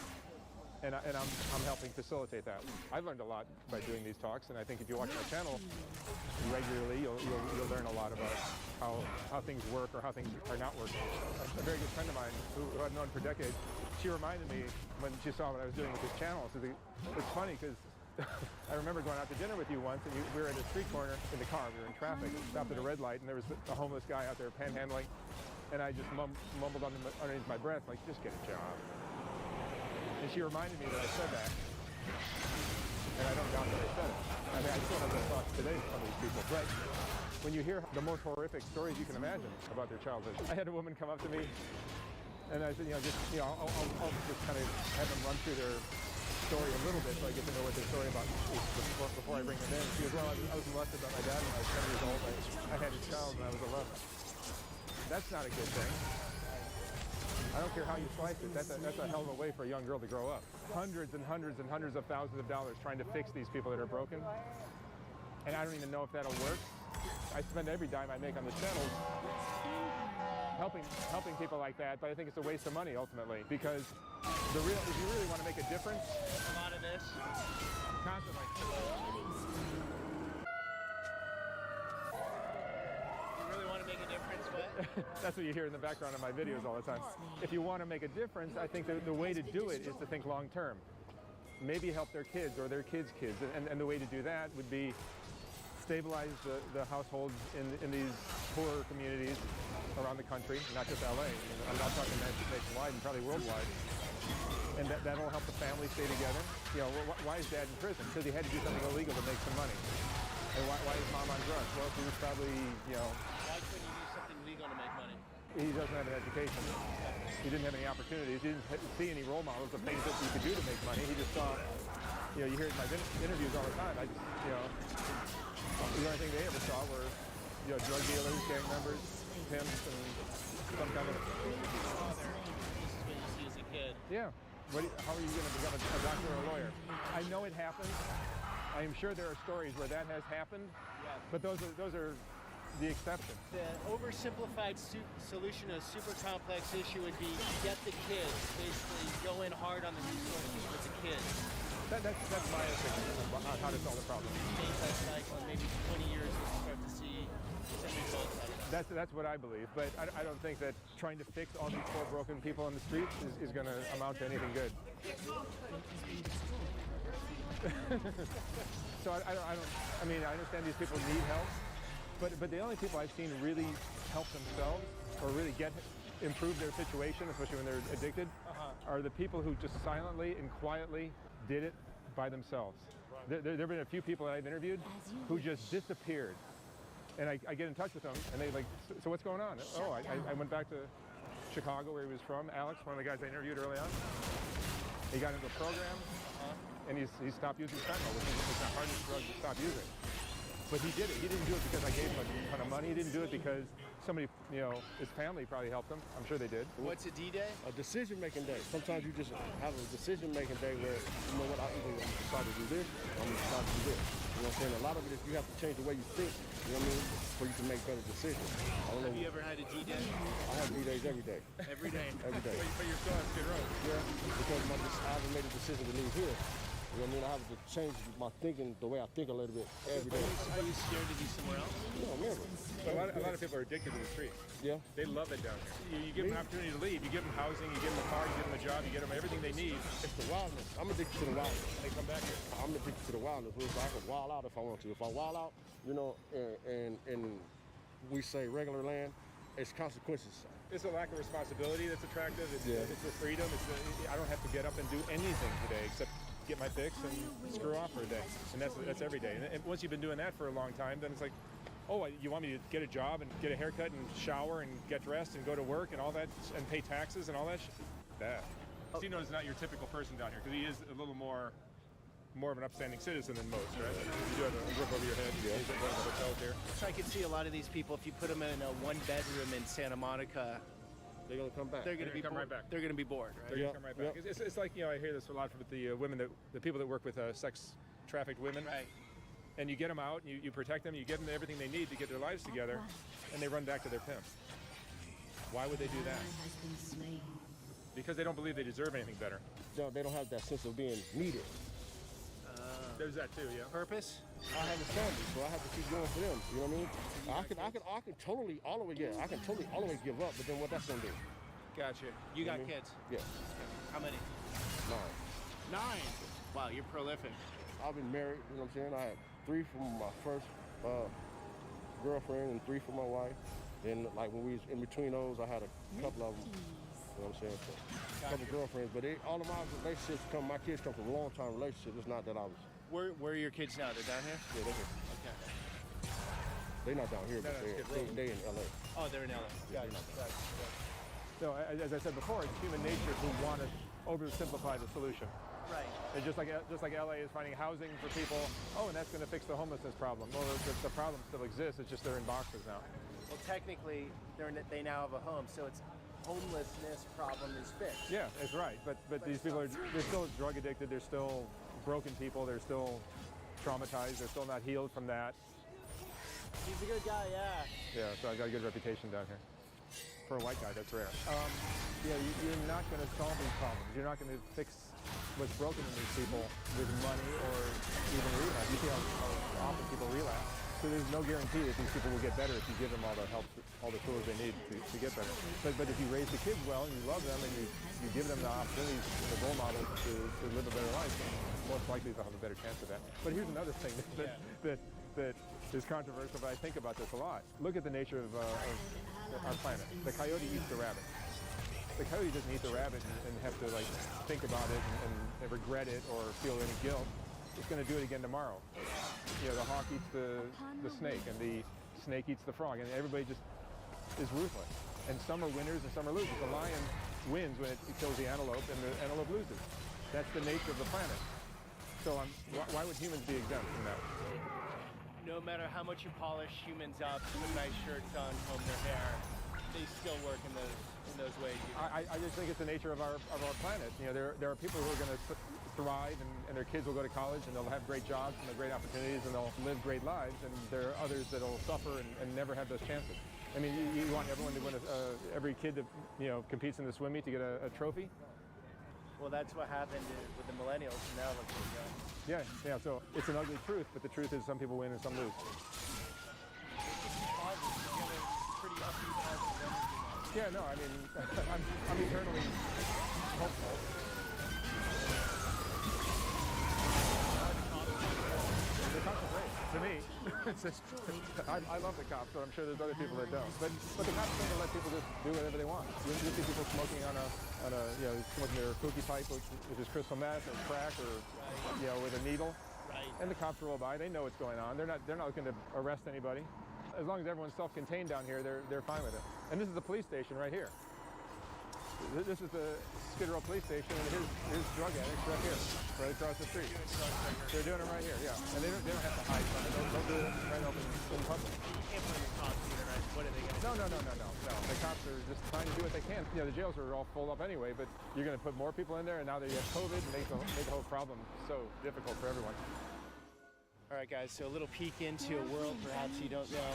and I'm helping facilitate that. I've learned a lot by doing these talks, and I think if you watch my channel regularly, you'll learn a lot about how things work or how things are not working. A very good friend of mine who I've known for decades, she reminded me when she saw what I was doing with this channel. So it's funny because I remember going out to dinner with you once, and we were at a street corner in the car. We were in traffic, stopped at a red light, and there was a homeless guy out there panhandling, and I just mumbled underneath my breath, like, just get a job. And she reminded me that I said that, and I don't doubt that I said it. I mean, I still have those thoughts today with some of these people, but when you hear the most horrific stories you can imagine about their childhood. I had a woman come up to me, and I said, I'll just kind of have them run through their story a little bit so I get to know what their story about is before I bring them in. She goes, well, I was molested by my dad when I was 10 years old. I had a child when I was 11. That's not a good thing. I don't care how you slice it. That's a hell of a way for a young girl to grow up. Hundreds and hundreds and hundreds of thousands of dollars trying to fix these people that are broken. And I don't even know if that'll work. I spend every dime I make on the channel helping people like that, but I think it's a waste of money ultimately, because if you really want to make a difference, A lot of this. constantly. You really want to make a difference, what? That's what you hear in the background of my videos all the time. If you want to make a difference, I think the way to do it is to think long term. Maybe help their kids or their kids' kids, and the way to do that would be stabilize the households in these poorer communities around the country, not just LA. I'm not talking nationwide and probably worldwide. And that'll help the family stay together. Why is Dad in prison? Because he had to do something illegal to make some money. And why is Mom on drugs? Well, he was probably, Why couldn't you do something legal to make money? He doesn't have an education. He didn't have any opportunities. He didn't see any role models of things that you could do to make money. He just saw, you hear it in my interviews all the time. The only thing they ever saw were, drug dealers, gang members, pimps, and some kind of. This is what you see as a kid. Yeah. How are you going to become a doctor or a lawyer? I know it happens. I am sure there are stories where that has happened, but those are the exception. The oversimplified solution to a super complex issue would be get the kids, basically go in hard on the resources with the kids. That's my opinion on how to solve the problem. Change that cycle, and maybe 20 years we'll start to see some results out of it. That's what I believe, but I don't think that trying to fix all these poor broken people on the streets is going to amount to anything good. So I understand these people need help, but the only people I've seen really help themselves or really improve their situation, especially when they're addicted, are the people who just silently and quietly did it by themselves. There have been a few people that I've interviewed who just disappeared. And I get in touch with them, and they like, so what's going on? Oh, I went back to Chicago, where he was from. Alex, one of the guys I interviewed early on. He got into a program, and he stopped using fentanyl, which is the hardest drug to stop using. But he did it. He didn't do it because I gave him a ton of money. He didn't do it because somebody, his family probably helped him. I'm sure they did. What's a D-Day? A decision-making day. Sometimes you just have a decision-making day where, you know what, I either decide to do this, or I'm going to decide to do this. You know what I'm saying? A lot of it is you have to change the way you think, you know what I mean, for you to make better decisions. Have you ever had a D-Day? I have D-Days every day. Every day? Every day. But you're still on Skid Row. Yeah, because I haven't made a decision to leave here. You know what I mean? I have to change my thinking, the way I think a little bit every day. Are you scared to be somewhere else? No, never. But a lot of people are addicted to the street. Yeah. They love it down here. You give them an opportunity to leave. You give them housing, you give them a car, you give them a job, you give them everything they need. It's the wildness. I'm addicted to the wildness. They come back here. I'm addicted to the wildness. I can wild out if I want to. If I wild out, and we say regular land, it's consequences. It's a lack of responsibility that's attractive. It's the freedom. I don't have to get up and do anything today except get my fix and screw off for a day. And that's every day. And once you've been doing that for a long time, then it's like, oh, you want me to get a job and get a haircut and shower and get dressed and go to work and all that and pay taxes and all that shit? That. Tino is not your typical person down here because he is a little more of an upstanding citizen than most, right? You do have a roof over your head. Yeah. He's at one of the hotels here. So I could see a lot of these people, if you put them in a one-bedroom in Santa Monica, they're going to come back. They're going to come right back. They're going to be bored, right? They're going to come right back. It's like, I hear this a lot from the women, the people that work with sex trafficked women. Right. And you get them out, and you protect them, you give them everything they need to get their lives together, and they run back to their pimp. Why would they do that? Because they don't believe they deserve anything better. They don't have that sense of being needed. There's that too, yeah. Purpose? I have a family, so I have to keep going for them. You know what I mean? I can totally all the way give up, but then what that's gonna do? Gotcha. You got kids? Yeah. How many? 9. 9. Wow, you're prolific. I've been married, you know what I'm saying? I had 3 from my first girlfriend and 3 from my wife. Then, like, when we was in between those, I had a couple of them. You know what I'm saying? So, a couple girlfriends. But all of my relationships my kids come from long-time relationships. It's not that I was... Where are your kids now? They're down here? Yeah, they're here. Okay. They're not down here, but they're in L.A. Oh, they're in LA. Yeah, So, as I said before, it's human nature to want to oversimplify the solution. Right. And just like LA is finding housing for people, and that's going to fix the homelessness problem. Well, the problem still exists. It's just they're in boxes now. Well, technically, they now have a home, so it's homelessness problem is fixed. Yeah, that's right. But these people they're still drug addicted. They're still broken people. They're still traumatized. They're still not healed from that. He's a good guy, yeah. Yeah, so I've got a good reputation down here. For a white guy, that's rare. You're not going to solve these problems. You're not going to fix what's broken in these people with money or even rehab. You see how often people relapse. So there's no guarantee that these people will get better if you give them all the help, all the tools they need to get better. But if you raise the kids well and you love them and you give them the opportunities, the role models to live a better life, then most likely they'll have a better chance of that. But here's another thing that is controversial, but I think about this a lot. Look at the nature of our planet. The coyote eats the rabbit. The coyote doesn't eat the rabbit and have to think about it and regret it or feel any guilt. It's going to do it again tomorrow. The hawk eats the snake, and the snake eats the frog, and everybody just is ruthless. And some are winners and some are losers. The lion wins when it kills the antelope, and the antelope loses. That's the nature of the planet. So why would humans be exempt from that? No matter how much you polish humans up, put nice shirts on, comb their hair, they still work in those ways. I just think it's the nature of our planet. There are people who are going to thrive and their kids will go to college and they'll have great jobs and great opportunities and they'll live great lives, and there are others that will suffer and never have those chances. I mean, you want everyone to win, every kid that competes in the swim meet to get a trophy? Well, that's what happened with the millennials. Now look at them going. Yeah, so it's an ugly truth, but the truth is some people win and some lose. Yeah, no, I mean, I'm eternally hopeful. The cops are great, to me. I love the cops, but I'm sure there's other people that don't. But the cops tend to let people just do whatever they want. You see people smoking on a smoking their kooky pipe, which is crystal meth or crack or with a needle. Right. And the cops roll by. They know what's going on. They're not looking to arrest anybody. As long as everyone's self-contained down here, they're fine with it. And this is the police station right here. This is the Skid Row police station, and here's drug addicts right here, right across the street. They're doing it right here, yeah. And they don't have to hide from it. They'll do it right open in public. You can't put them in cops either, right? What are they going to do? No. The cops are just trying to do what they can. The jails are all full up anyway, but you're going to put more people in there, and now that you have COVID, and make the whole problem so difficult for everyone. All right, guys, so a little peek into a world perhaps you don't know.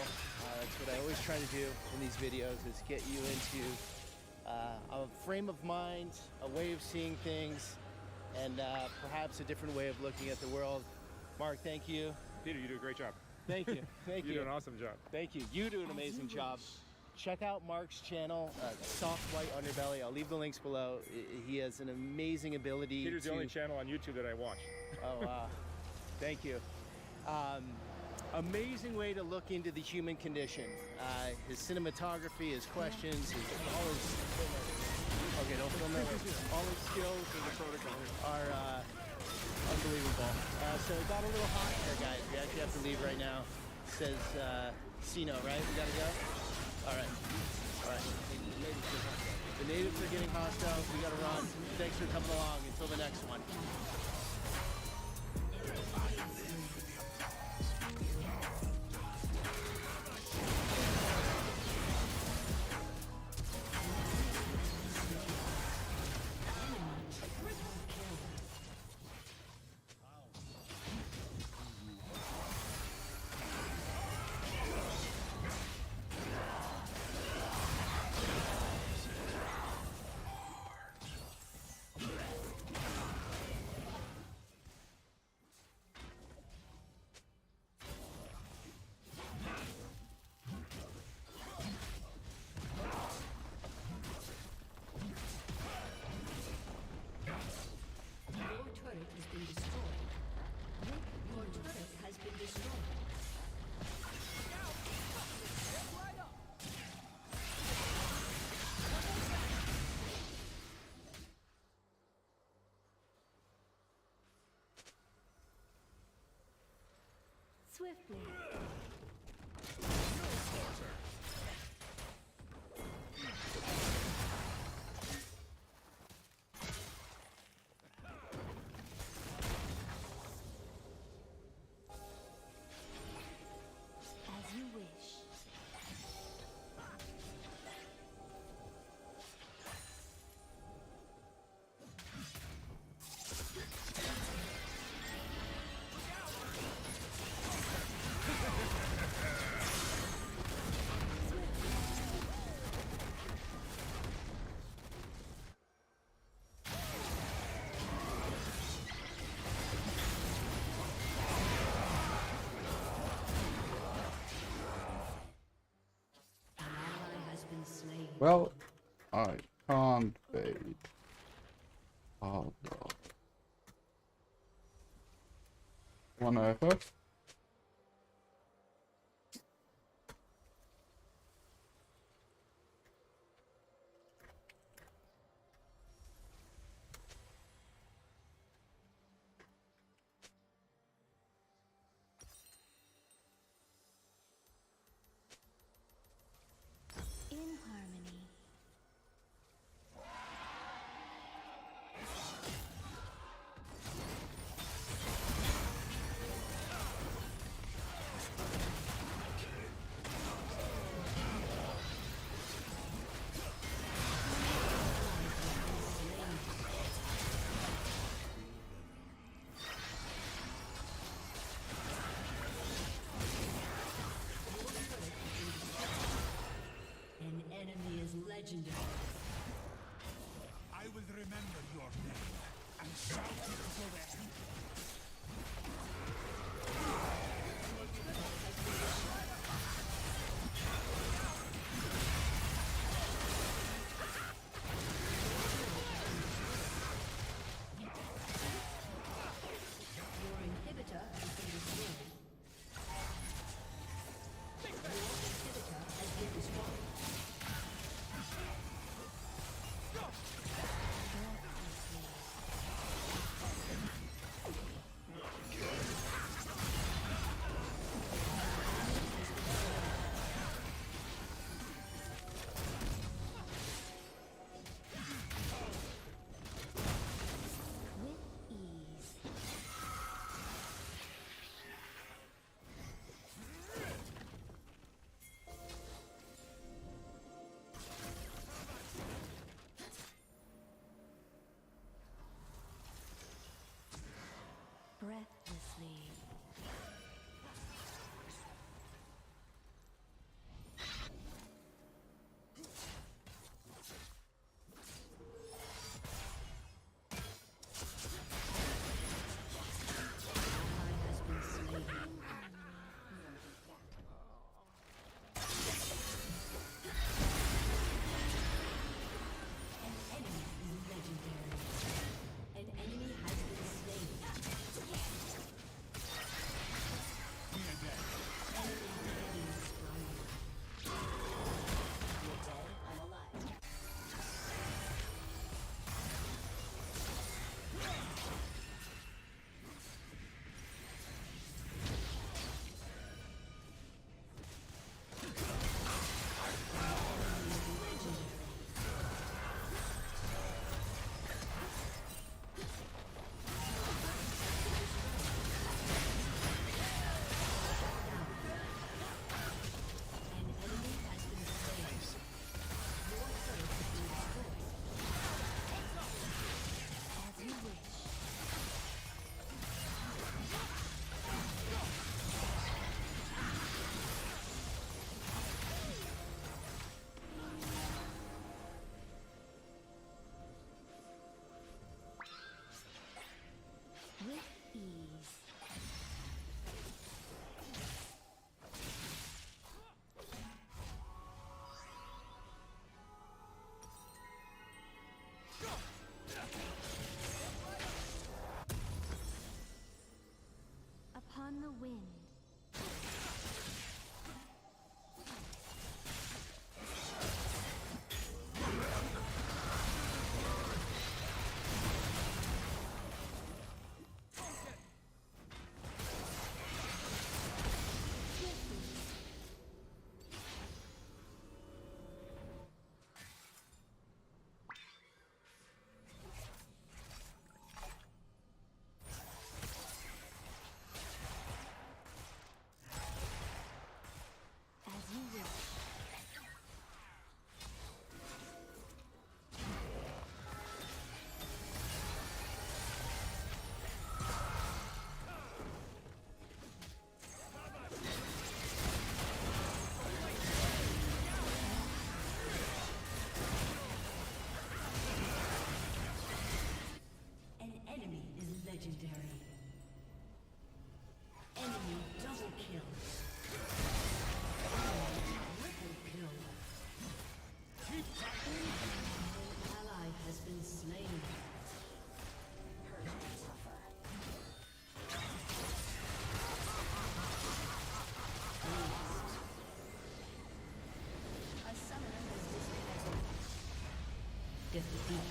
That's what I always try to do in these videos, is get you into a frame of mind, a way of seeing things, and perhaps a different way of looking at the world. Mark, thank you. Peter, you do a great job. Thank you. Thank you. You do an awesome job. Thank you. You do an amazing job. Check out Mark's channel, Soft White Underbelly. I'll leave the links below. He has an amazing ability. Peter's the only channel on YouTube that I watch. Oh, wow. Thank you. Amazing way to look into the human condition. His cinematography, his questions, don't film that. All his skills are unbelievable. So it got a little hot here, guys. We actually have to leave right now. It says Sino, right? We gotta go? All right. The natives are getting hostile. We gotta run. Thanks for coming along. Until the next one. has been destroyed. Your turret has been destroyed. Swiftly. As you wish. Well, I can't wait. Oh god. One over. In harmony. An enemy is legendary. I will remember your name and shout it to them. Your inhibitor has been destroyed. Your inhibitor has been destroyed. With ease. Breathlessly. An enemy has been slain. the wind. Legendary. Enemy double kill. Enemy triple kill. An ally has been slain. A summoner has disconnected. Defeat.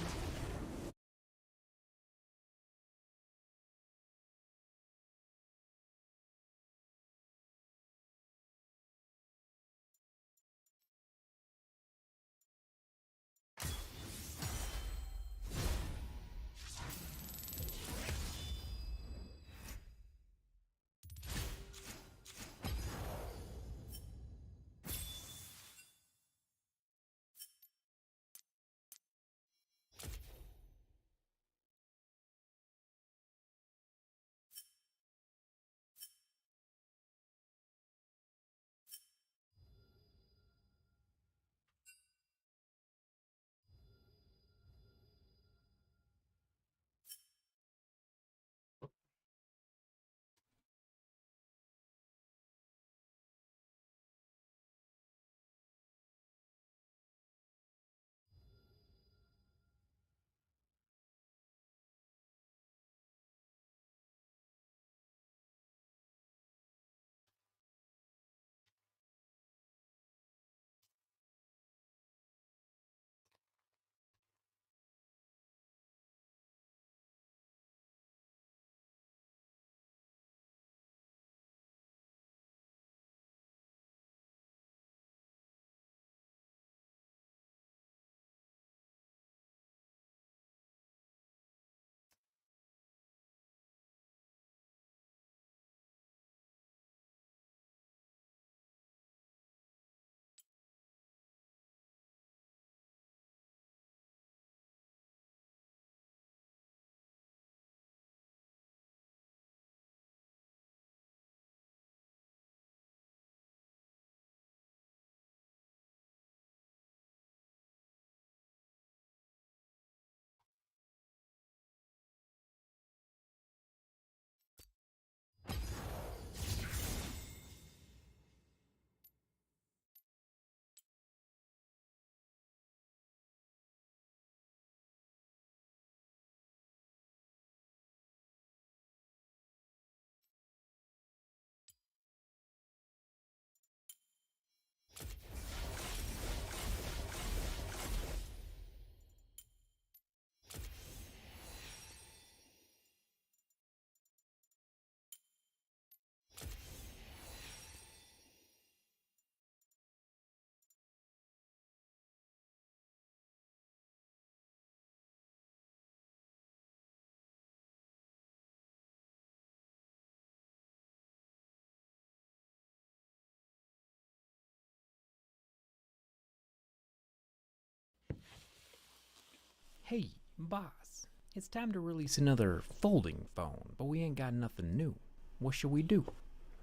Hey, boss, it's time to release another folding phone, but we ain't got nothing new. What should we do?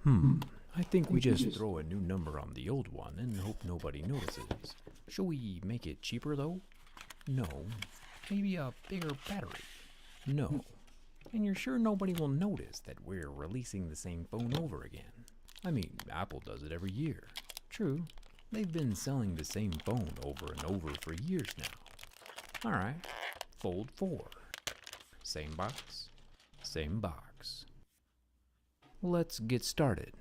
I think we just throw a new number on the old one and hope nobody notices. Should we make it cheaper though? No. Maybe a bigger battery? No. And you're sure nobody will notice that we're releasing the same phone over again? I mean, Apple does it every year. True, they've been selling the same phone over and over for years now. Alright, Fold 4. Same box, same box. let's get started.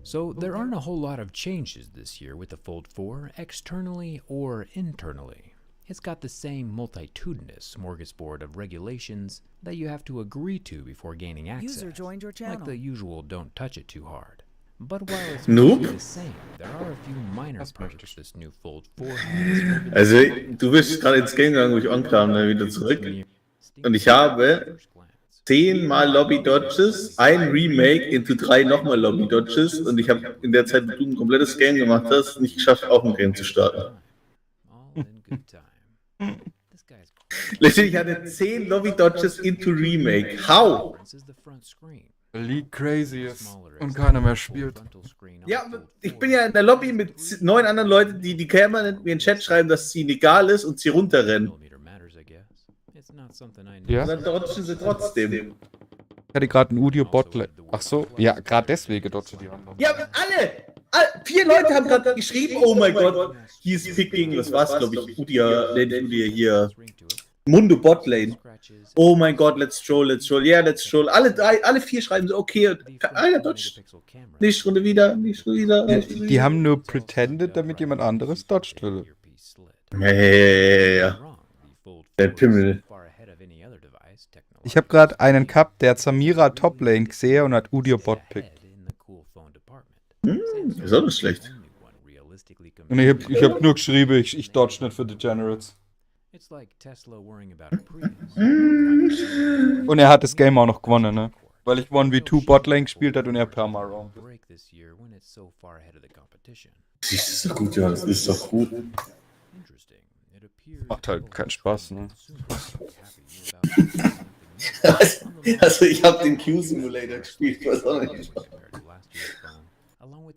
So there aren't a whole lot of changes this year with the Fold 4, externally or internally. It's got the same multitudinous smorgasbord of regulations that you have to agree to before gaining access. User joined your channel. Like the usual don't touch it too hard. But while it's Noob? mostly the same, there are a few minor parts this new Fold 4 has. Also, du bist gerade ins Game gegangen, wo ich on-kam, dann wieder zurück. Und ich habe 10 mal Lobby-Dodges, ein Remake into 3 nochmal Lobby-Dodges und ich habe in der Zeit, wo du ein komplettes Game gemacht hast, nicht geschafft, auch ein Game zu starten. Letztendlich hatte 10 Lobby-Dodges into Remake. How? Weil League crazy ist und keiner mehr spielt. Ja, ich bin ja in der Lobby mit 9 anderen Leuten, die permanent mir in den Chat schreiben, dass sie legal ist und sie runterrennen. Ja? Und dann dodgen sie trotzdem. Ich hatte gerade einen Udio Botlane. Ach so, ja, gerade deswegen dodgen die anderen. Ja, aber alle! 4 Leute haben gerade geschrieben, oh mein Gott, he's picking, was war's, glaube ich, Udia hier, Mundo Botlane. Oh mein Gott, let's troll, yeah, let's troll. Alle 4 schreiben so, okay, einer dodgt. Nicht Runde wieder. Die haben nur pretended, damit jemand anderes dodged will. Ja. Der Pimmel. Ich habe gerade einen gehabt, der hat Samira Toplane gesehen und hat Udio Bot pickt. Ist auch nicht schlecht. Und ich hab nur geschrieben, ich dodge nicht für Degenerates. Und er hat das Game auch noch gewonnen, ne? Weil ich 1v2 Botlane gespielt hat und er Perma-Roam. Siehst du, so gut, ja, das ist doch gut. Macht halt keinen Spaß, ne? Also ich habe den Q-Simulator gespielt, weiß auch nicht.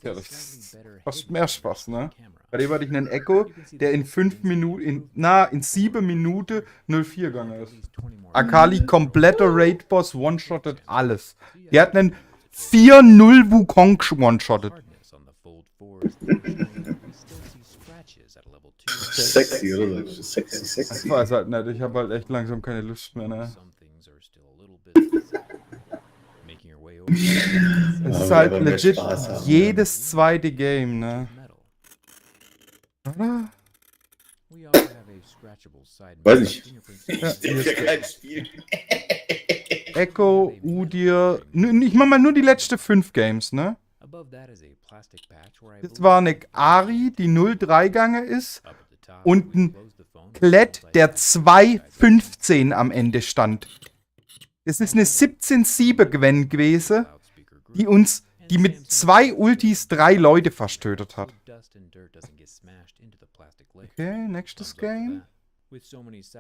Ja, das macht mehr Spaß, ne? Bei dem hatte ich einen Echo, der in 5 Minuten, in 7 Minuten 04 gegangen ist. Akali, kompletter Raid-Boss, one-shottet alles. Der hat einen 4-0 Wukong one-shottet. Sexy, oder? Sexy. Ich weiß halt nicht, ich habe halt echt langsam keine Lust mehr, ne? Es ist halt legit jedes zweite Game, ne? Oder? Weiß nicht. Ja, kein Spiel. Echo, Udir. Ich mach mal nur die letzten 5 Games, ne? Das war eine Ari, die 0-3 gegangen ist. Und ein Klett, der 2-15 am Ende stand. Es ist eine 17-7 gewesen, die mit 2 Ultis 3 Leute fast tötet hat. Okay, nächstes Game.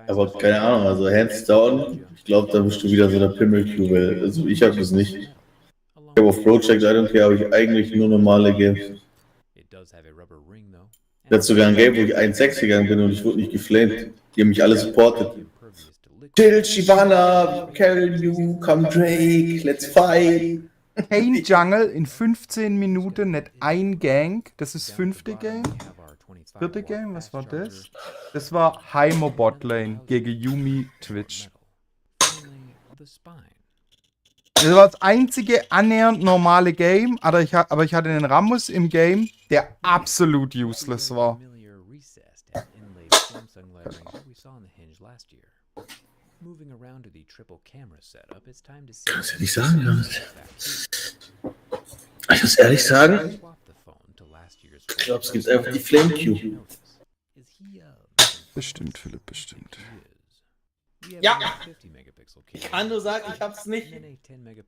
Aber keine Ahnung, also hands down, ich glaube, da bist du wieder so der Pimmel-Q, also ich habe das nicht. Ich habe auf Project, I don't care, habe ich eigentlich nur normale Games. Ich hatte sogar ein Game, wo ich 1-6 gegangen bin und ich wurde nicht geflamed. Die haben mich alle supportet. Chill, Shyvana, carry you, come Drake, let's fight. Kane Jungle in 15 Minuten, nicht ein Gank. Das ist 5. Game. 4. Game, was war das? Das war Heimer Botlane gegen Yumi Twitch. Das war das einzige annähernd normale Game, aber ich hatte einen Rammus im Game, der absolut useless war. Kannst du nicht sagen, Jonas? Ich muss ehrlich sagen, ich glaube, es gibt einfach die Flame Q. Bestimmt, Philipp, bestimmt. Ja! Ich kann nur sagen, ich hab's nicht.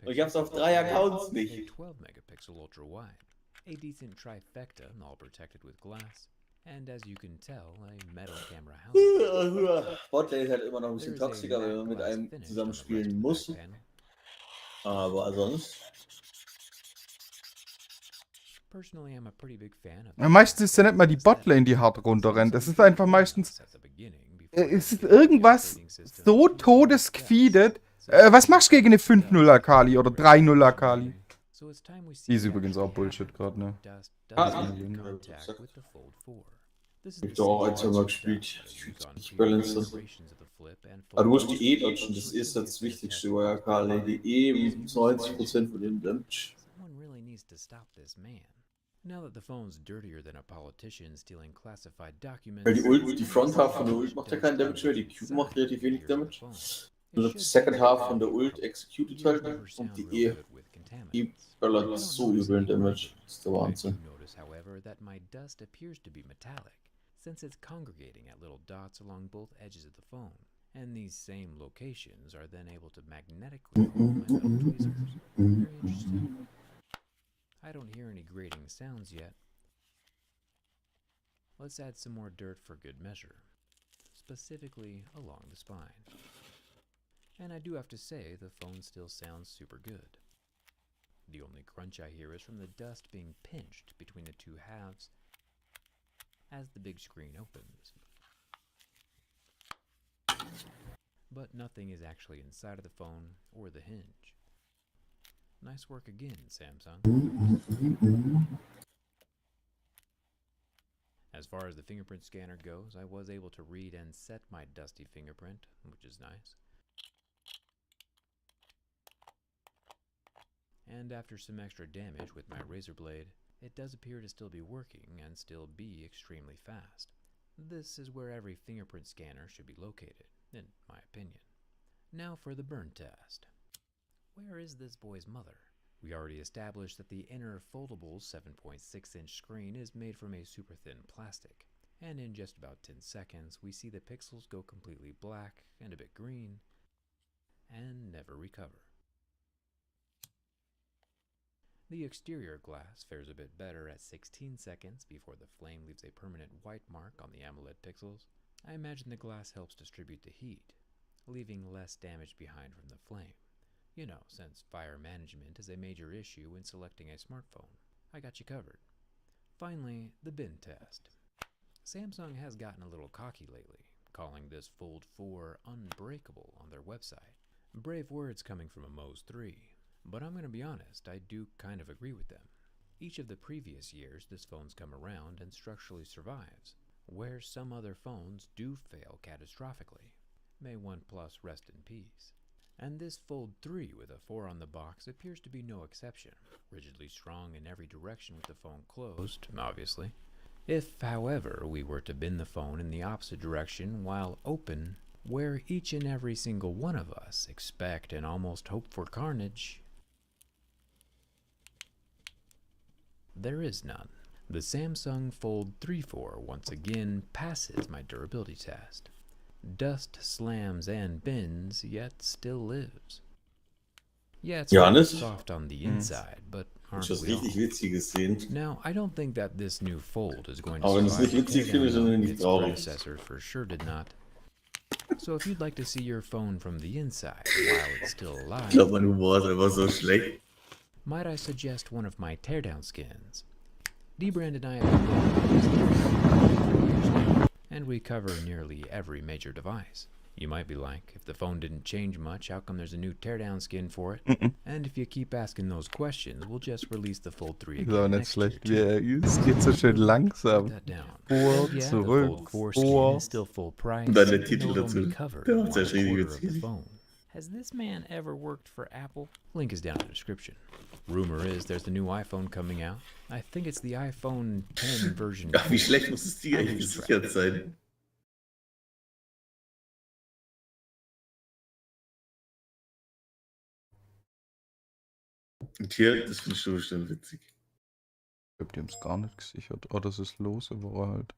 Ich hab's auf 3 Accounts nicht. Botlane ist halt immer noch ein bisschen toxischer, wenn man mit einem zusammenspielen muss. Aber sonst. Meistens ist ja nicht mal die Botlane, die hart runterrennt. Es ist einfach meistens. Es ist irgendwas so todesgefiedert. Was machst du gegen eine 5-0 Akali oder 3-0 Akali? Die ist übrigens auch Bullshit gerade, ne? This is Ich the habe auch same ein, zwei Mal setup gespielt. that Ich I fühle use on mich previous balanced. generations of the flip and Aber du musst fold die E modes, dodgen, das so it ist should be a das Wichtigste, fantastic weil ja Karl, die E Using ist this 90% von dem Damage. Someone really needs to stop this man. Now that the phone's dirtier than a politician stealing classified documents. Weil die Ult, die Front Half von der Ult macht ja keinen Damage mehr, die Q macht relativ wenig Damage. Nur die Second Half von der Ult executed halt und die E ballert so übel Damage. Das ist der Wahnsinn. Notice, however, that my dust appears to be metallic, since it's congregating at little dots along both edges of the phone. And these same locations are then able to magnetically hold my metal tweezers. Very interesting. I don't hear any grating sounds yet. Let's add some more dirt for good measure, specifically along the spine. And I do have to say, the phone still sounds super good. The only crunch I hear is from the dust being pinched between the two halves as the big screen opens. But nothing is actually inside of the phone or the hinge. Nice work again, Samsung. As far as the fingerprint scanner goes, I was able to read and set my dusty fingerprint, which is nice. And after some extra damage with my razor blade, it does appear to still be working and still be extremely fast. This is where every fingerprint scanner should be located, in my opinion. Now for the burn test. Where is this boy's mother? We already established that the inner foldable 7.6-inch screen is made from a super thin plastic, and in just about 10 seconds we see the pixels go completely black and a bit green, and never recover. The exterior glass fares a bit better at 16 seconds before the flame leaves a permanent white mark on the AMOLED pixels. I imagine the glass helps distribute the heat, leaving less damage behind from the flame. You know, since fire management is a major issue when selecting a smartphone. I got you covered. Finally, the bin test. Samsung has gotten a little cocky lately, calling this Fold 4 unbreakable on their website. Brave words coming from a Moz 3, but I'm going to be honest, I do kind of agree with them. Each of the previous years, this phone's come around and structurally survives, where some other phones do fail catastrophically. May OnePlus rest in peace. And this Fold 3 with a 4 on the box appears to be no exception, rigidly strong in every direction with the phone closed, obviously. If, however, we were to bend the phone in the opposite direction while open, where each and every single one of us expect and almost hope for carnage, there is none. The Samsung Fold 3.4 once again passes my durability test. Dust slams and bends, yet still lives. Yeah, it's Johannes? soft on the inside, but aren't Das we all? richtig Witziges sehen. Now, I don't think that this new Fold is going to Aber wenn es survive nicht the witzig finde, teardown sondern nicht its traurig. predecessor for sure did not. So if you'd like to see your phone from the inside while it's still alive, Ich glaube, mein Humor ist einfach so schlecht. might I suggest one of my teardown skins? D-Brand and I have been working on this for years now, and we cover nearly every major device. You might be like, if the phone didn't change much, how come there's a new teardown skin for it? And if you keep asking those questions, we'll just release the Fold 3 Ist aber again nicht next year schlecht. too. Es geht so schön langsam. That down. Vor, And yeah, the zurück, Fold 4 skin vor. is still full price. Und dann der and Titel it'll dazu. be covered Der in macht's ja richtig 1/4 of the witzig. phone. Has this man ever worked for Apple? Link is down in the description. Rumor is there's the new iPhone coming out. I think it's the iPhone 10 version. Ach, wie schlecht muss es dir eigentlich Track. gesichert sein? Und hier, das finde ich schon bestimmt witzig. Ich glaube, die haben es gar nicht gesichert. Oh, das ist los, aber halt.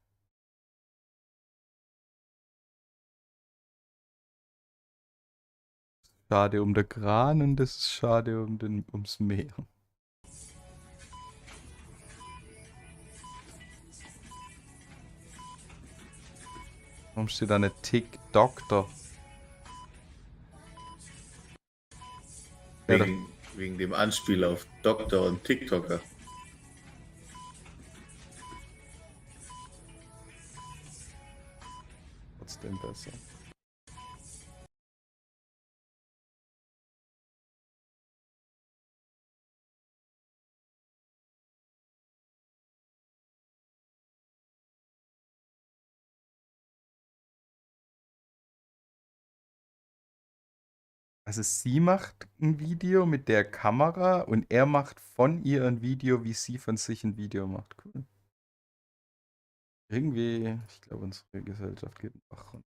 Schade um den Kran und das ist schade ums Meer. Warum steht da eine Tick Doktor? Ja, Wegen dem Anspiel auf Doktor und TikToker. Trotzdem besser. Also sie macht ein Video mit der Kamera und er macht von ihr ein Video, wie sie von sich ein Video macht. Cool. Irgendwie, ich glaube, unsere Gesellschaft geht einfach runter.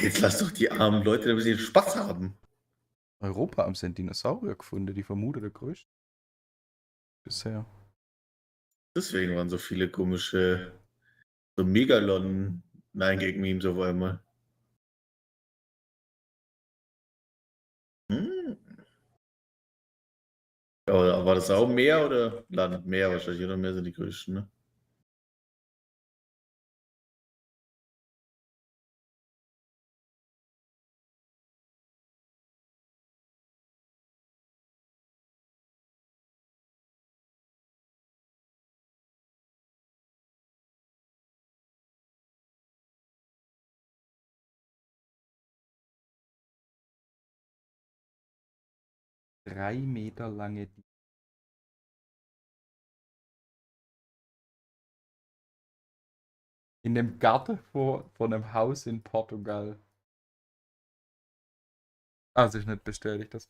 Jetzt lass doch die armen Leute ein bisschen Spaß haben. Europa haben sie einen Dinosaurier gefunden, die vermutet der größte. Bisher. Deswegen waren so viele komische, so Megalon-Nein-Gag-Memes auf einmal. Aber war das auch Meer oder Land? Meer wahrscheinlich, oder? Meer sind die größten, ne? Drei Meter lange. In dem Garten vor einem Haus in Portugal. Ah, es ist nicht bestätigt, das.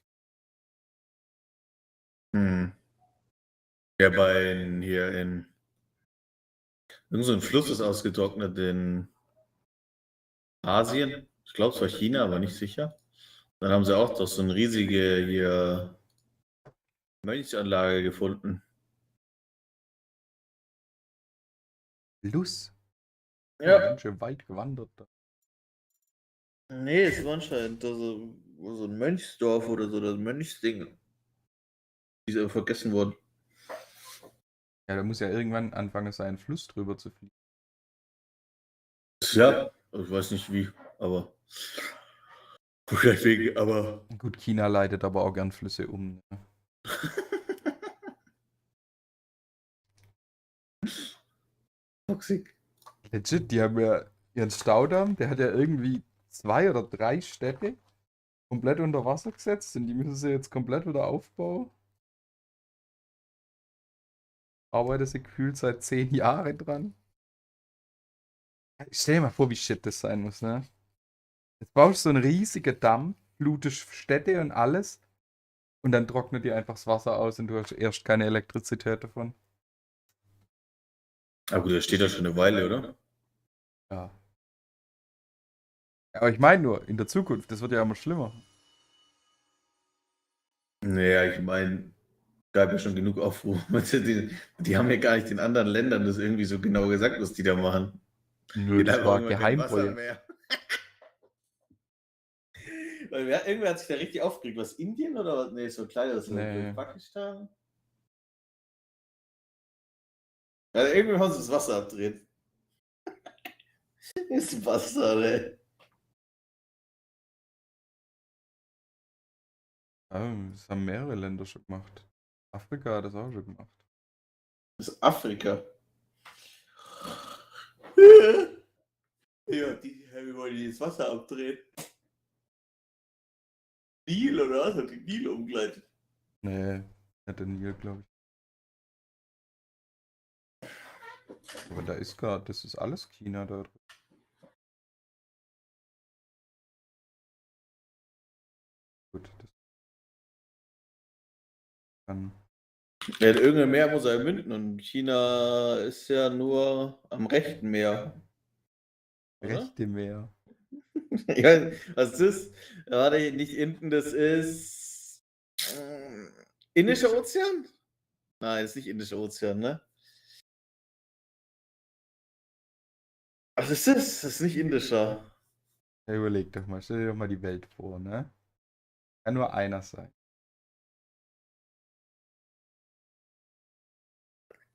Ja, hier in. Irgend so ein Fluss ist ausgetrocknet in Asien. Ich glaube, es war China, aber nicht sicher. Dann haben sie auch doch so eine riesige hier Mönchsanlage gefunden. Fluss? Ja. Ganz schön weit gewandert. Nee, es war anscheinend so ein Mönchsdorf oder so, das Mönchsding. Die ist aber vergessen worden. Ja, da muss ja irgendwann anfangen, seinen Fluss drüber zu fliegen. Ja, ich weiß nicht wie, aber. Vielleicht wegen, aber. Gut, China leitet aber auch gern Flüsse um. Ne? Toxic. Legit, die haben ja ihren Staudamm, der hat ja irgendwie 2 oder 3 Städte komplett unter Wasser gesetzt und die müssen sie jetzt komplett wieder aufbauen. Arbeite sie gefühlt seit 10 Jahren dran. Stell dir mal vor, wie shit das sein muss, ne? Jetzt baust du so einen riesigen Damm, flutest Städte und alles und dann trocknet dir einfach das Wasser aus und du hast erst keine Elektrizität davon. Aber gut, das steht da schon eine Weile, oder? Ja. Aber ich meine nur, in der Zukunft, das wird ja immer schlimmer. Naja, ich meine, gab ja schon genug Aufruhr. Die haben ja gar nicht den anderen Ländern das irgendwie so genau gesagt, was die da machen. Nö, das war ein Geheimprojekt. Weil irgendwer hat sich da richtig aufgeregt. Was, Indien oder was? Nee, so kleiner, das Nee. Pakistan. Ja, irgendwie haben sie das Wasser abdreht. Ist Wasser, ey. Das haben mehrere Länder schon gemacht. Afrika hat das auch schon gemacht. Das ist Afrika. Ja, wie wollen die das Wasser abdrehen? Nil oder was? Hat die Nil umgeleitet? Nee, nicht der Nil, glaube ich. Aber da ist gerade, das ist alles China da drin. Gut, das kann. Ja, irgendein Meer muss er münden und China ist ja nur am rechten Meer. Oder? Rechte Meer. Ja, was ist das? Warte, nicht hinten, das ist Indischer Ozean? Nein, das ist nicht Indischer Ozean, ne? Was ist das? Das ist nicht Indischer. Ja, überleg doch mal, stell dir doch mal die Welt vor, ne? Kann nur einer sein.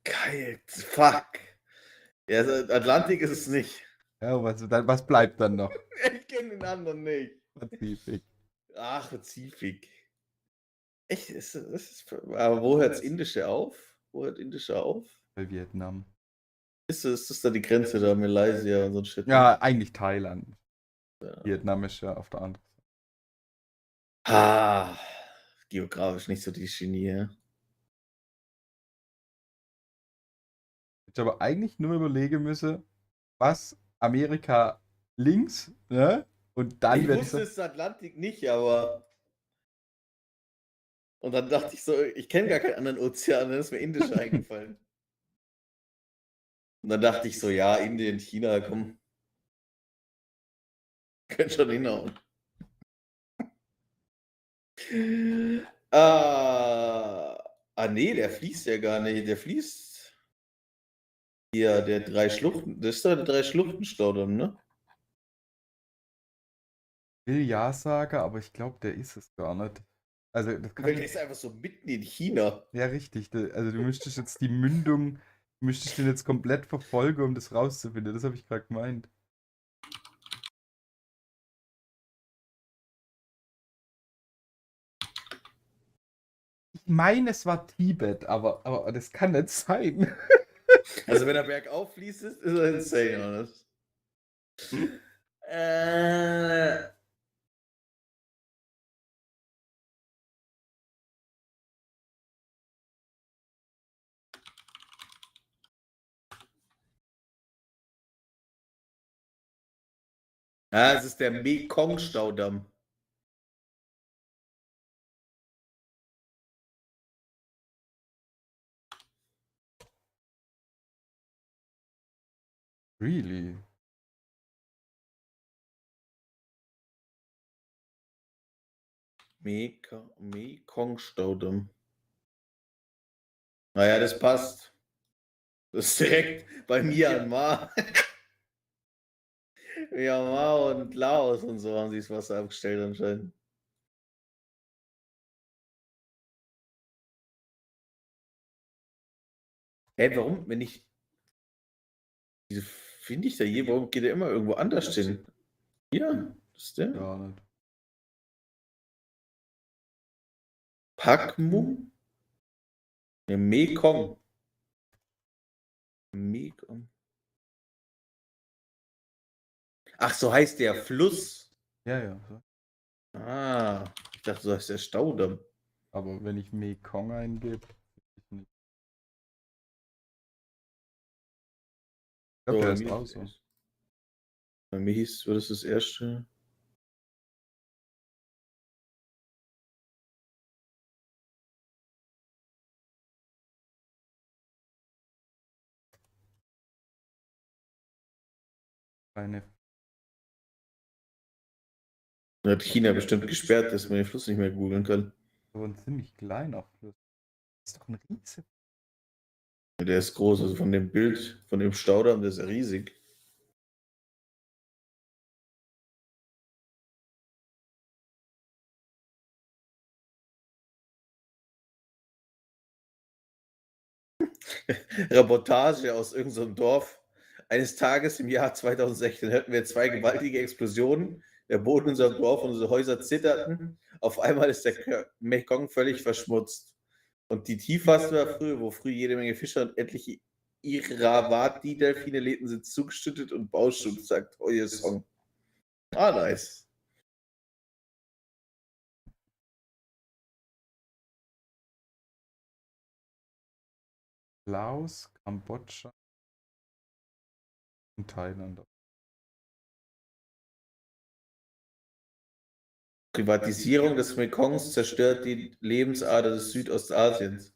Geil, fuck. Ja, also Atlantik ist es nicht. Ja, was bleibt dann noch? Ich kenne den anderen nicht. Pazifik. Ach, Pazifik. Echt? Aber wo hört das Indische auf? Wo hört Indische auf? Bei Vietnam. Ist das da die Grenze da, Malaysia und so ein Shit? Ja, eigentlich Thailand. Ja. Vietnam ist ja auf der anderen Seite. Ah, geografisch nicht so die Genie, ja. Ich aber eigentlich nur überlegen müssen, was Amerika links, ne? Und dann Ich wird wusste, es ist Atlantik nicht, aber. Und dann dachte ich so, ich kenne gar keinen anderen Ozean, dann ist mir Indisch eingefallen. Und dann dachte ich so, ja, Indien, China, komm. Könnte schon hinhauen. Nee, der fließt ja gar nicht. Der fließt. Ja, der drei Schluchten. Das ist doch der Drei-Schluchten-Staudamm, ne? will ja sagen, aber ich glaube, der ist es gar nicht. Also, das kann Der ist einfach so mitten in China. ja, richtig. Also, du müsstest jetzt die Mündung, müsstest den jetzt komplett verfolgen, um das rauszufinden. Das habe ich gerade gemeint. Ich meine, es war Tibet, aber das kann nicht sein. Also, wenn er bergauf fließt, ist er insane, honest. Es ist der Mekong-Staudamm. Really? Mekong-Staudamm. Naja, das passt. Das ist direkt bei Myanmar. Myanmar und Laos und so haben sie das Wasser abgestellt anscheinend. Hey, warum, wenn ich. Wieso finde ich da je? Warum geht er immer irgendwo anders hin? Ja, das ist der. Gar nicht. Pakmu? Der Mekong. Mekong. Ach, so heißt der Fluss. Ja, ja. So. Ich dachte, so heißt der Staudamm. Aber wenn ich Mekong eingebe, ich nicht. Ich glaube, der ist auch so. Bei mir hieß, war das das erste. Eine. Hat China bestimmt gesperrt, dass man den Fluss nicht mehr googeln kann. Aber ein ziemlich kleiner Fluss. Das ist doch ein riesig. Der ist groß, also von dem Bild, von dem Staudamm, der ist ja riesig. Reportage aus irgendeinem Dorf. Eines Tages im Jahr 2016 hörten wir 2 gewaltige Explosionen. Der Boden in unserem Dorf und unsere Häuser zitterten. Auf einmal ist der Mekong völlig verschmutzt. Und die Tiefwasser war früher, wo früher jede Menge Fischer und etliche Irrawaddy-Delfine lebten, sind zugeschüttet und Bauschutt, sagt euer Song. Nice. Laos, Kambodscha und Thailand. Privatisierung des Mekongs zerstört die Lebensader des Südostasiens.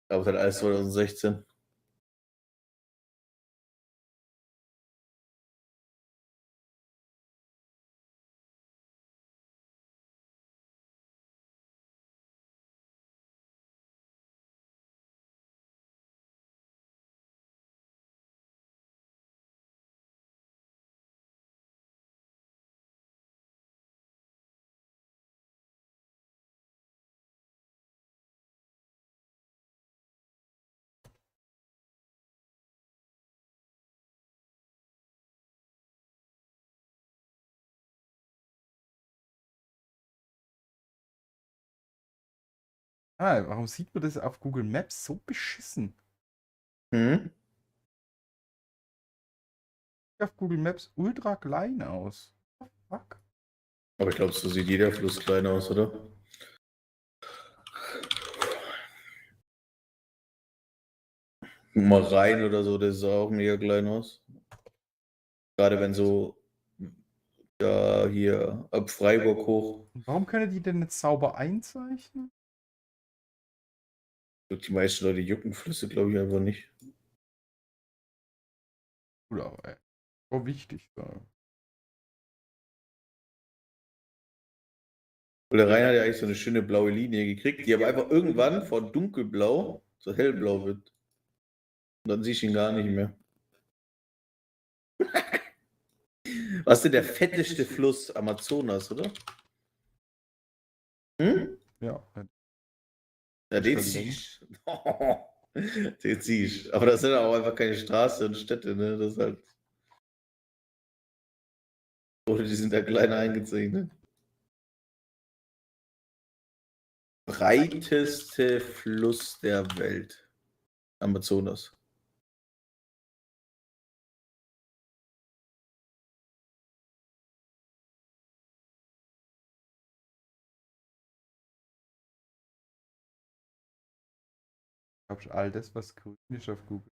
Aber das hat alles 2016. Warum sieht man das auf Google Maps so beschissen? Auf Google Maps ultra klein aus. What the fuck? Aber ich glaube, so sieht jeder Fluss klein aus, oder? Mal rein oder so, das sah auch mega klein aus. Gerade wenn so Ja, hier, ab Freiburg hoch. Warum können die denn nicht sauber einzeichnen? Die meisten Leute jucken Flüsse, glaube ich, einfach nicht. Oder, ey. Oh, wichtig sein. Weil der Rainer hat ja eigentlich so eine schöne blaue Linie gekriegt, die aber einfach irgendwann von dunkelblau so hellblau wird. Und dann siehst du ihn gar nicht mehr. Was ist denn der fetteste Fluss? Amazonas, oder? Hm? Ja. Ja, den ziehst du. Den ziehst du. Aber das sind auch einfach keine Straßen und Städte, ne? Das ist halt. Oder die sind da kleiner eingezeichnet. Breiteste Fluss der Welt. Amazonas. Glaubst du, all das, was grün ist auf Google?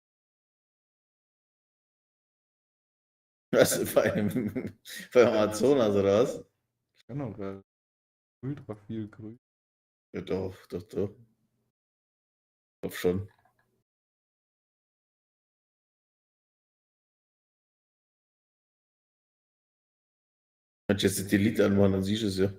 Was? Bei Amazonas oder was? Generell. Ultra viel grün. Ja, doch. Doch schon. Wenn ich jetzt die Delete anmachen, dann siehst du es ja.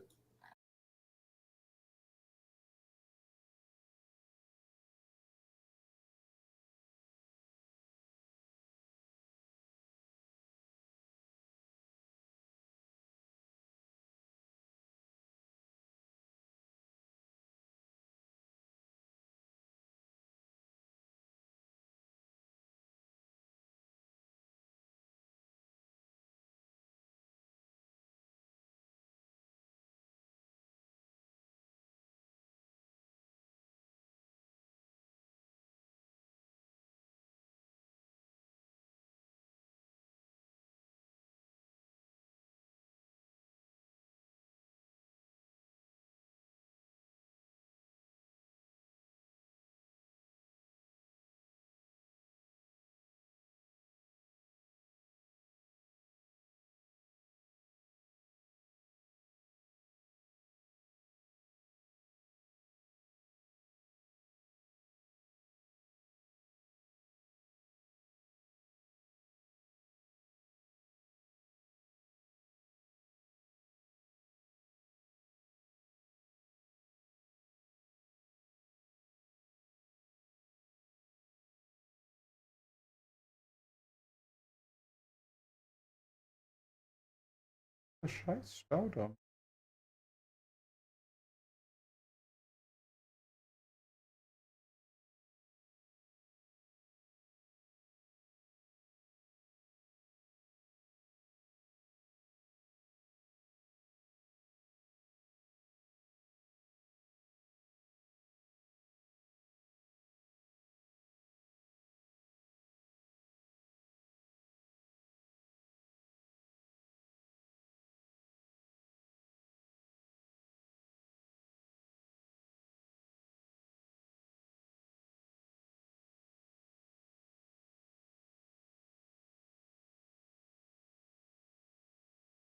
Scheiß Staudamm.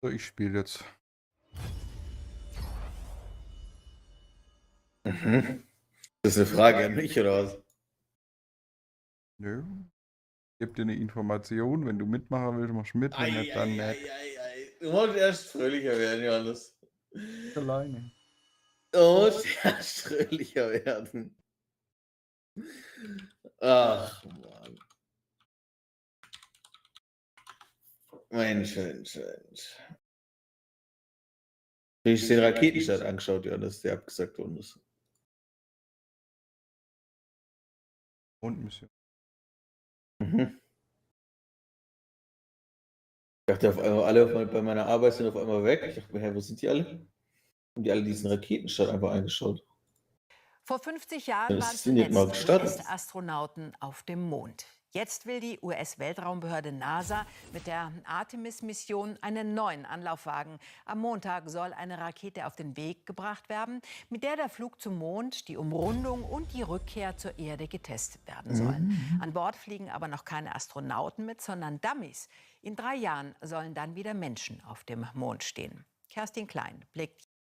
So, ich spiele jetzt. Mhm. Das ist eine Frage an mich, oder was? Nö. Ich gebe dir eine Information, wenn du mitmachen willst, machst du mit, wenn nicht, dann nicht. Du musst erst fröhlicher werden, Johannes. Alleine. Du musst erst fröhlicher werden. Ach, Mann. Mensch. Wenn ich den Raketenstart angeschaut, Johannes, der abgesagt worden ist. Und Mission. Mhm. Ich dachte auf einmal, alle bei meiner Arbeit sind auf einmal weg. Ich dachte mir, hä, wo sind die alle? Haben die alle diesen Raketenstart einfach eingeschaut? Vor 50 Jahren Ja, waren das sind jetzt mal zuletzt gestartet. US-Astronauten auf dem Mond. Jetzt will die US-Weltraumbehörde NASA mit der Artemis-Mission einen neuen Anlauf wagen. Am Montag soll eine Rakete auf den Weg gebracht werden, mit der der Flug zum Mond, die Umrundung und die Rückkehr zur Erde getestet werden sollen. An Bord fliegen aber noch keine Astronauten mit, sondern Dummies. In 3 Jahren sollen dann wieder Menschen auf dem Mond stehen. Kerstin Klein blickt.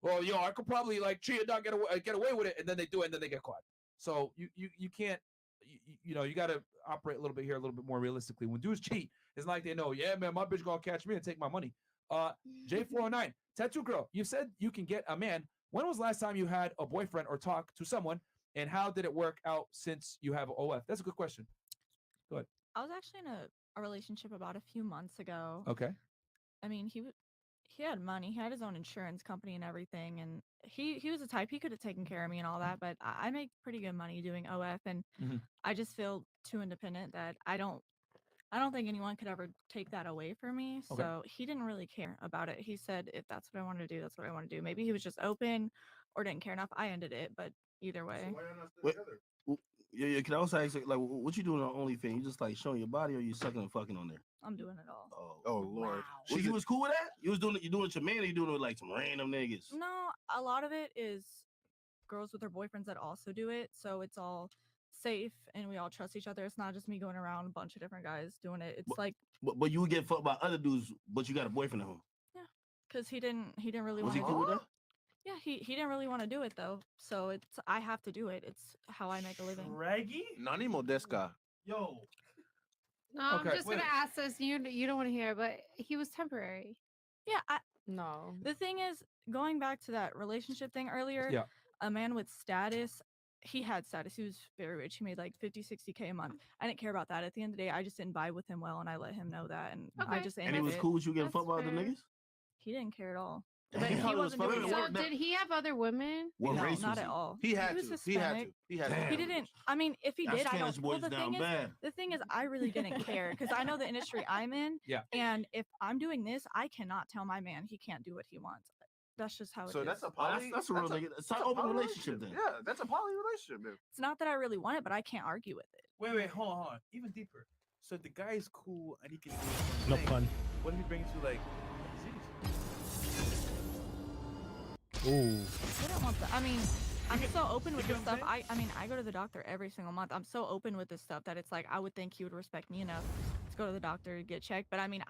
Well, I could probably like cheat and not get away with it, and then they do it, and then they get caught. So you can't, you got to operate a little bit here, a little bit more realistically. When dudes cheat, it's like they know, yeah, man, my bitch gonna catch me and take my money. J409, Tattoo Girl, you said you can get a man. When was the last time you had a boyfriend or talk to someone, and how did it work out since you have OF? That's a good question. Go ahead. I was actually in a relationship about a few months ago. Okay. I mean, he had money. He had his own insurance company and everything, and he was the type, he could have taken care of me and all that, but I make pretty good money doing OF, and I just feel too independent that I don't think anyone could ever take that away from me. Okay. So he didn't really care about it. He said, if that's what I want to do, that's what I want to do. Maybe he was just open or didn't care enough. I ended it, but either way. Yeah, can I also ask, like, what you doing on OnlyFans? You just like showing your body, or you sucking and fucking on there? I'm doing it all. Oh Lord. Well, you was cool with that? You doing it with your man, or you doing it with like some random niggas? No, a lot of it is girls with their boyfriends that also do it. So it's all safe and we all trust each other. It's not just me going around a bunch of different guys doing it. It's But you would get fucked by other dudes, but you got a boyfriend at home. Yeah, because he didn't really Was want he cool with that? Yeah, he didn't really want to do it though. So I have to do it. It's how I make a living. Raggy? Nani Modeska. Yo. No, I'm Okay, just gonna ask this. You don't want to hear, but he was temporary. Yeah, No. The thing is, going back to that relationship thing earlier, Yeah. a man with status, he had status. He was very rich. He made like 50, 60K a month. I didn't care about that. At the end of the day, I just didn't vibe with him well, and I let him know that. And I Okay. just And ended he was it. cool with you getting fucked by other niggas? He didn't care at all. Damn. But he How wasn't does doing fuck- it. So did he have other women? What No, race not was at he? all. He had was to. He had Hispanic. to. He had to. He didn't. I mean, if he That's did, I Spanish don't. Well, boys the down thing bad. is, I really didn't care because I know the industry I'm in. Yeah. And if I'm doing this, I cannot tell my man he can't do what he wants. That's just how it is. So that's a poly. That's a real nigga. It's an open relationship then. Yeah, that's a poly relationship, man. It's not that I really want it, but I can't argue with it. Wait, hold on. Even deeper. So the guy is cool and he can do his No thing. pun. What if he brings you like Ooh. I don't want that. I mean, I'm so open with this stuff. I mean, I go to the doctor every single month. I'm so open with this stuff that it's like I would think he would respect me enough to go to the doctor, get checked. But I mean,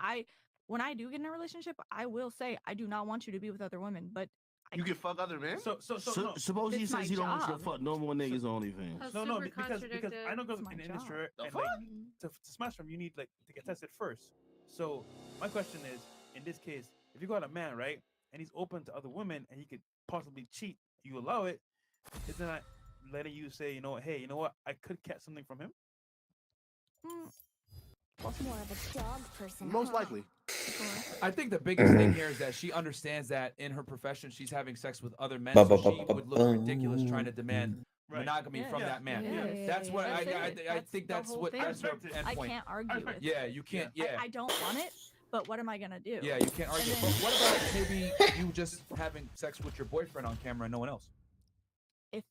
when I do get in a relationship, I will say I do not want you to be with other women, but You can fuck other men? So no. Suppose he It's says my he don't want you to job. fuck no more niggas on OnlyFans. No, because I know girls It's my in the job. industry The and fuck? like to smash them, you need like to get tested first. So my question is, in this case, if you got a man, right, and he's open to other women and he could possibly cheat, you allow it, isn't that letting you say, hey, you know what, I could catch something from him? More of a dog person. Most likely. I think the biggest thing here is that she understands that in her profession she's having sex with other men, Ba, so ba, she ba, would ba, look ridiculous trying to demand Right. monogamy from that man. That's what That's I it. think the that's whole what thing. that's her I endpoint. can't argue with. Yeah, you can't. Yeah, I don't want it, but what am I gonna do? yeah, you can't argue. And But then- what about maybe you just having sex with your boyfriend on camera and no one else? If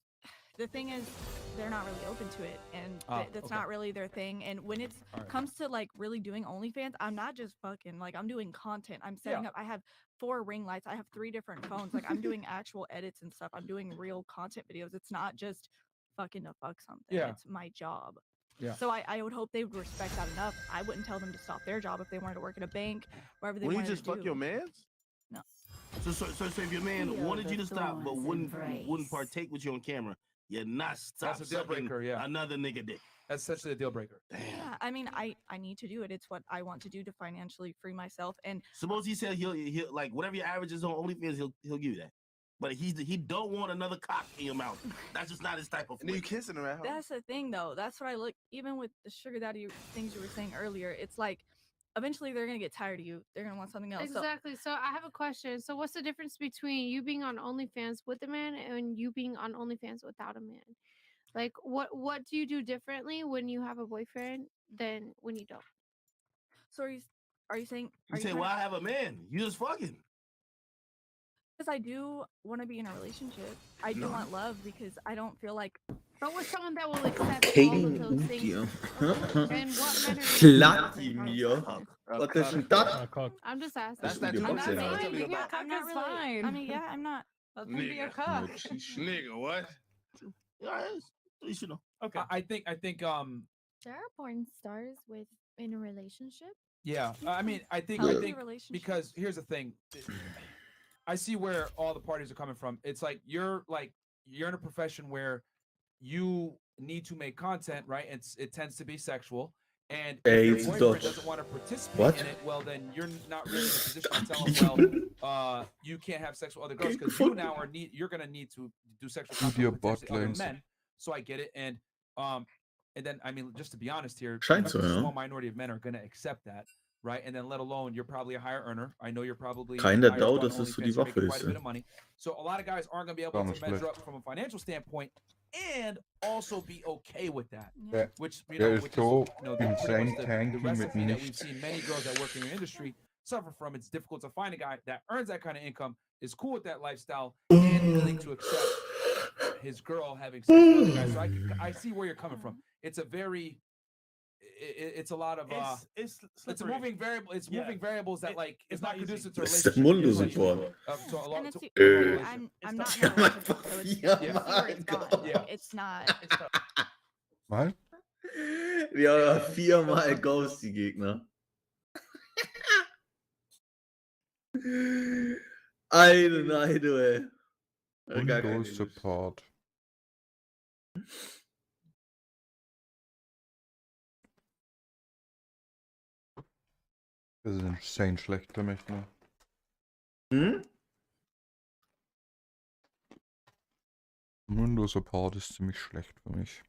the thing is, they're not really open to it, and Oh, that's okay. not really their thing. And when it All right. comes to like really doing OnlyFans, I'm not just fucking like I'm doing content. I'm setting Yeah. up. I have 4 ring lights. I have 3 different phones. Like I'm doing actual edits and stuff. I'm doing real content videos. It's not just fucking to fuck something. Yeah. It's my job. Yeah. So I would hope they would respect that enough. I wouldn't tell them to stop their job if they wanted to work at a bank, wherever they When you wanted just to fuck do. your mans? No. So if your man Feel wanted the you to stop but thorns wouldn't embrace. partake with you on camera, you're not stop That's a deal sucking breaker, yeah. another nigga dick. That's essentially a deal breaker. Yeah, I mean, I need to do it. It's what I want to do to financially free myself. And Suppose he said he'll like whatever your average is on OnlyFans, he'll give you that. But he don't want another cock in your mouth. That's just not his type of. And then you kissing him at home. that's the thing, though. That's what I look. Even with the sugar daddy things you were saying earlier, it's like eventually they're gonna get tired of you. They're gonna want something else. Exactly. So I have a question. So what's the difference between you being on OnlyFans with a man and you being on OnlyFans without a man? Like what do you do differently when you have a boyfriend than when you don't? So are you saying? You say, well, I have a man. You just fucking. Because I do want to be in a relationship. I do want love because I don't feel like. But with someone that will accept all Kaden of those things. Udio. And what men are Vladimir. What is denn das? I'm just asking. That's that I'm not Udio Botlane. saying Yeah, I'm not really. I mean, yeah, I'm not. Nigga. Nigga, what? Yeah, you should know. Okay. I think There are porn stars in a relationship. yeah. I mean, I think because here's the thing. I see where all the parties are coming from. It's like you're in a profession where you need to make content, right? It tends to be sexual. And if your boyfriend doesn't want to participate in it, well, then you're not really in a position to tell him, well, you can't have sex with other girls because you now you're gonna need to do sexual content with potentially other men. So I get it, and then I mean, just to be honest here, Scheint so, a ja. small minority of men are gonna accept that, right? And then let alone you're probably a higher earner. I know you're probably Keiner higher Dau, up on dass es so OnlyFans, die you're making Waffe quite ist. a bit of money. So a lot of guys aren't gonna be able Gar to nicht measure schlecht. up from a financial standpoint and also be okay with that. Der, Which you der know, ist which so is pretty insane much the tanky mit recipe that we've nichts. seen many girls that work in your industry suffer from. It's difficult to find a guy that earns that kind of income, is cool with that lifestyle, and willing to accept his girl having sex with other guys. So I see where you're coming from. It's a very it's a lot of it's a moving variable. It's moving variables that like it's not conducive to a Das ist der relationship. Mundus-Support. And it's I'm not in a relationship, so it's, Ja, I see where it's gone. Yeah. It's not. Mal? Ja, 4-mal Ghost, die Gegner. Eine Neide, ey. Gar keine Windows Lust. Support. Das ist insane schlecht für mich, ne? Hm? Windows Support ist ziemlich schlecht für mich.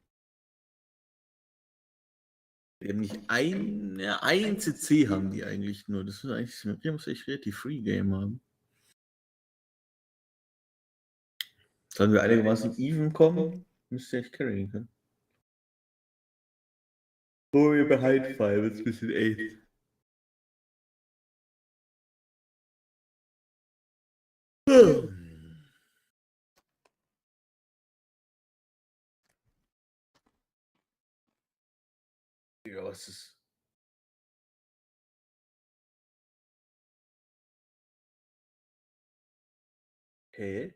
Die haben nicht ein CC haben die eigentlich nur. Das ist eigentlich, die muss echt relativ Free Game haben. Sollen wir einigermaßen even kommen, müsste ich carryen können. Oh, wir behalten Fall, wird's ein bisschen echt. Ja, was ist. Okay.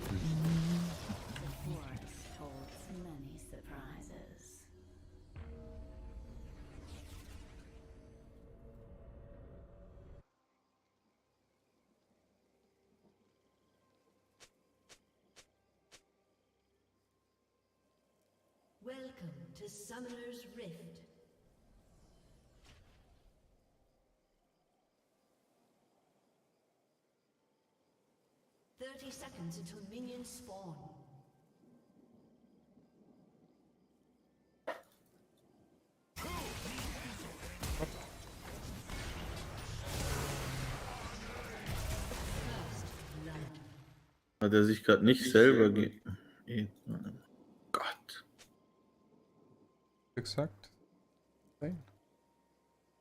The forest holds many surprises. Welcome to Summoner's Rift. Seconds until minions spawn. Hat er sich gerade nicht selber Gott. Exakt. Nein.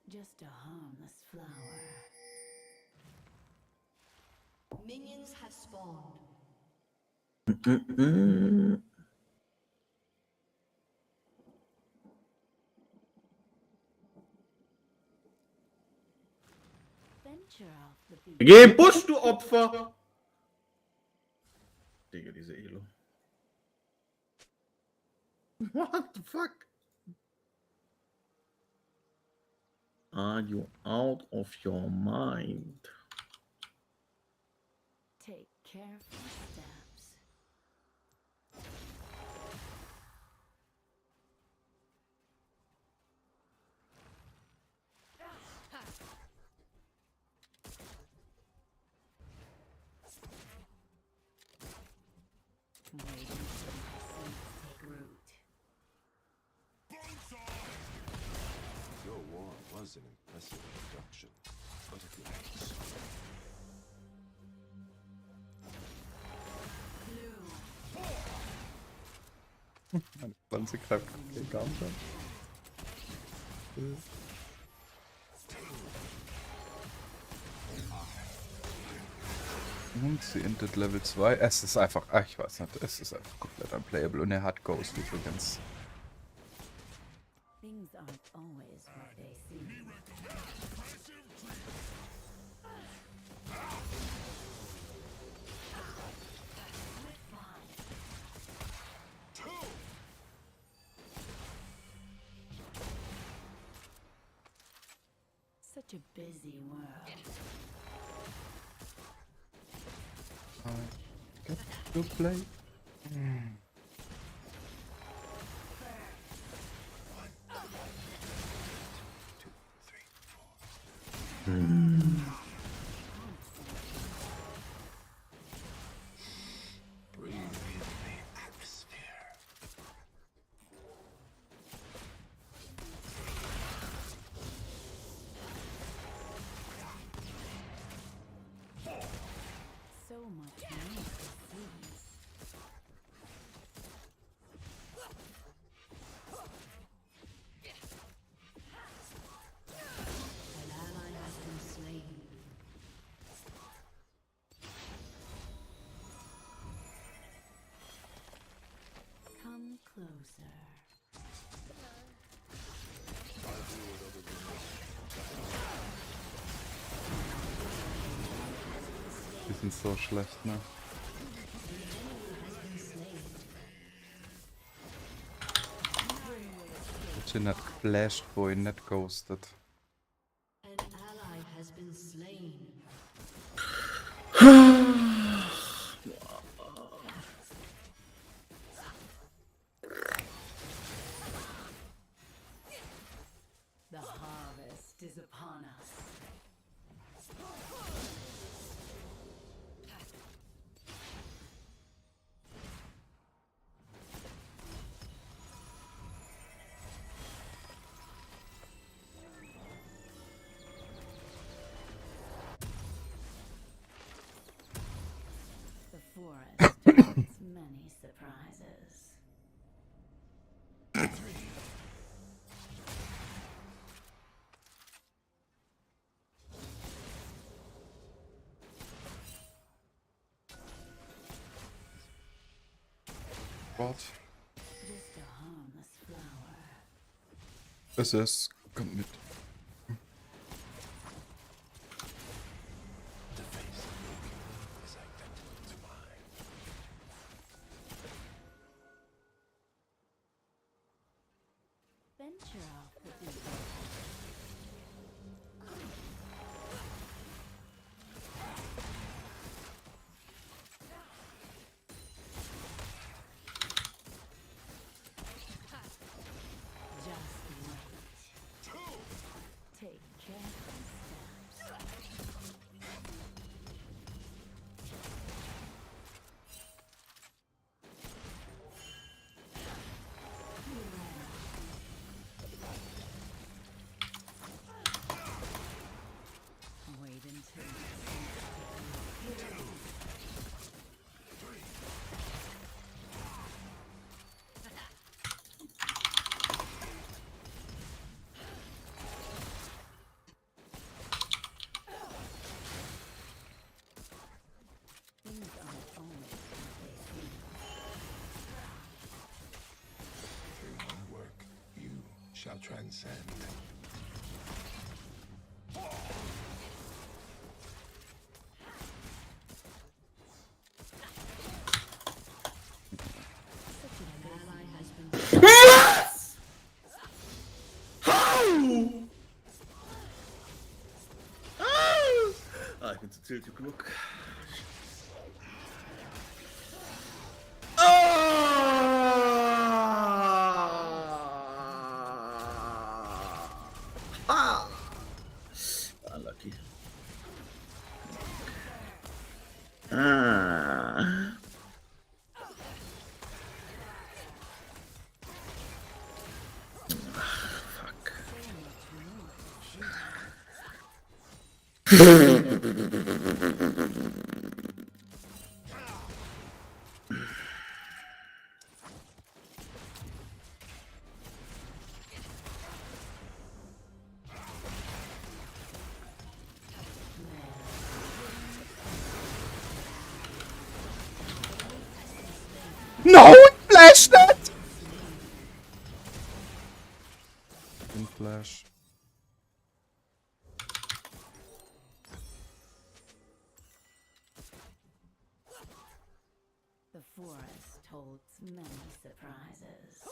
Just a harmless flower. Minions have spawned. Venture off the beach. Geh im Busch, du Opfer! Digga, diese Elo. What the fuck? Are you out of your mind? Take careful steps. Waiting impressive production, but it lacks. Meine Pflanze greift den Kampf an. Und sie entet Level 2. Es ist einfach, ich weiß nicht, es ist einfach komplett unplayable und er hat Ghost übrigens. Things aren't always what they seem. Such a busy world. Get to play. Breathe in the atmosphere. So much more to see. An ally has been slain. Come closer. Die sind so schlecht, ne? Jin hat geflasht, wo ihn nicht ghostet. An ally has been slain. The harvest is upon us. The forest holds many surprises. What? Just a harmless flower. SS kommt mit. The face of Loki is identical to mine. Venture off with this. Just wait. Take careful steps. Wait until things aren't always what they seem. Through my work, you shall transcend. An ally has been Ich bin zu tilted genug. Unlucky. Fuck. No, Flash nicht! In Flash. The forest holds many surprises.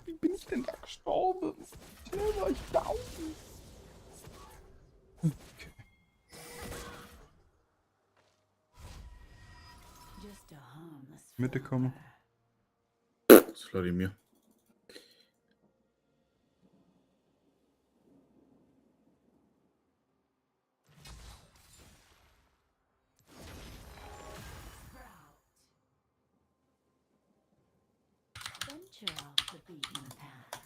Wie bin ich denn da gestorben? Schnell war ich down. Just a harmless Mitte kommen. Das ist Vladimir. venture off the beaten path.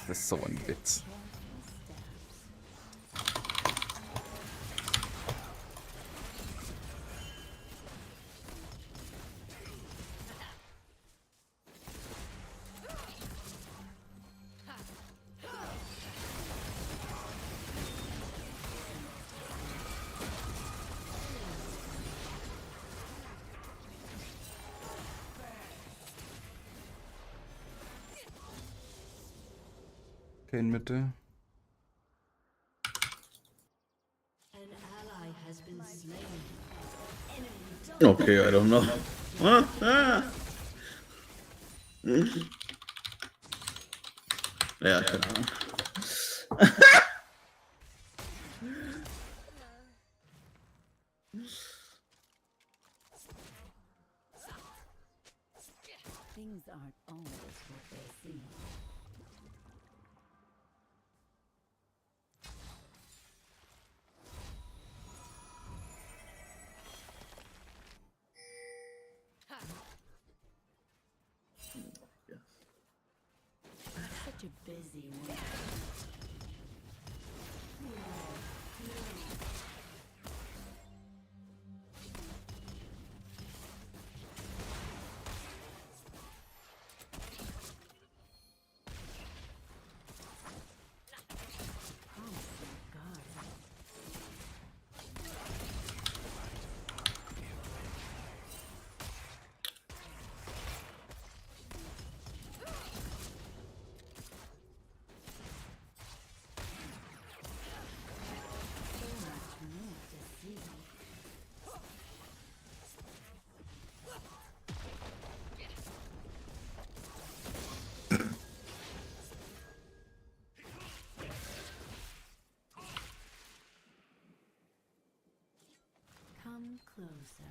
Das ist so ein Witz. Okay, in Mitte. Okay, I don't know. Ja, keine Ahnung. Things aren't always what they seem. Such a busy one. Come closer.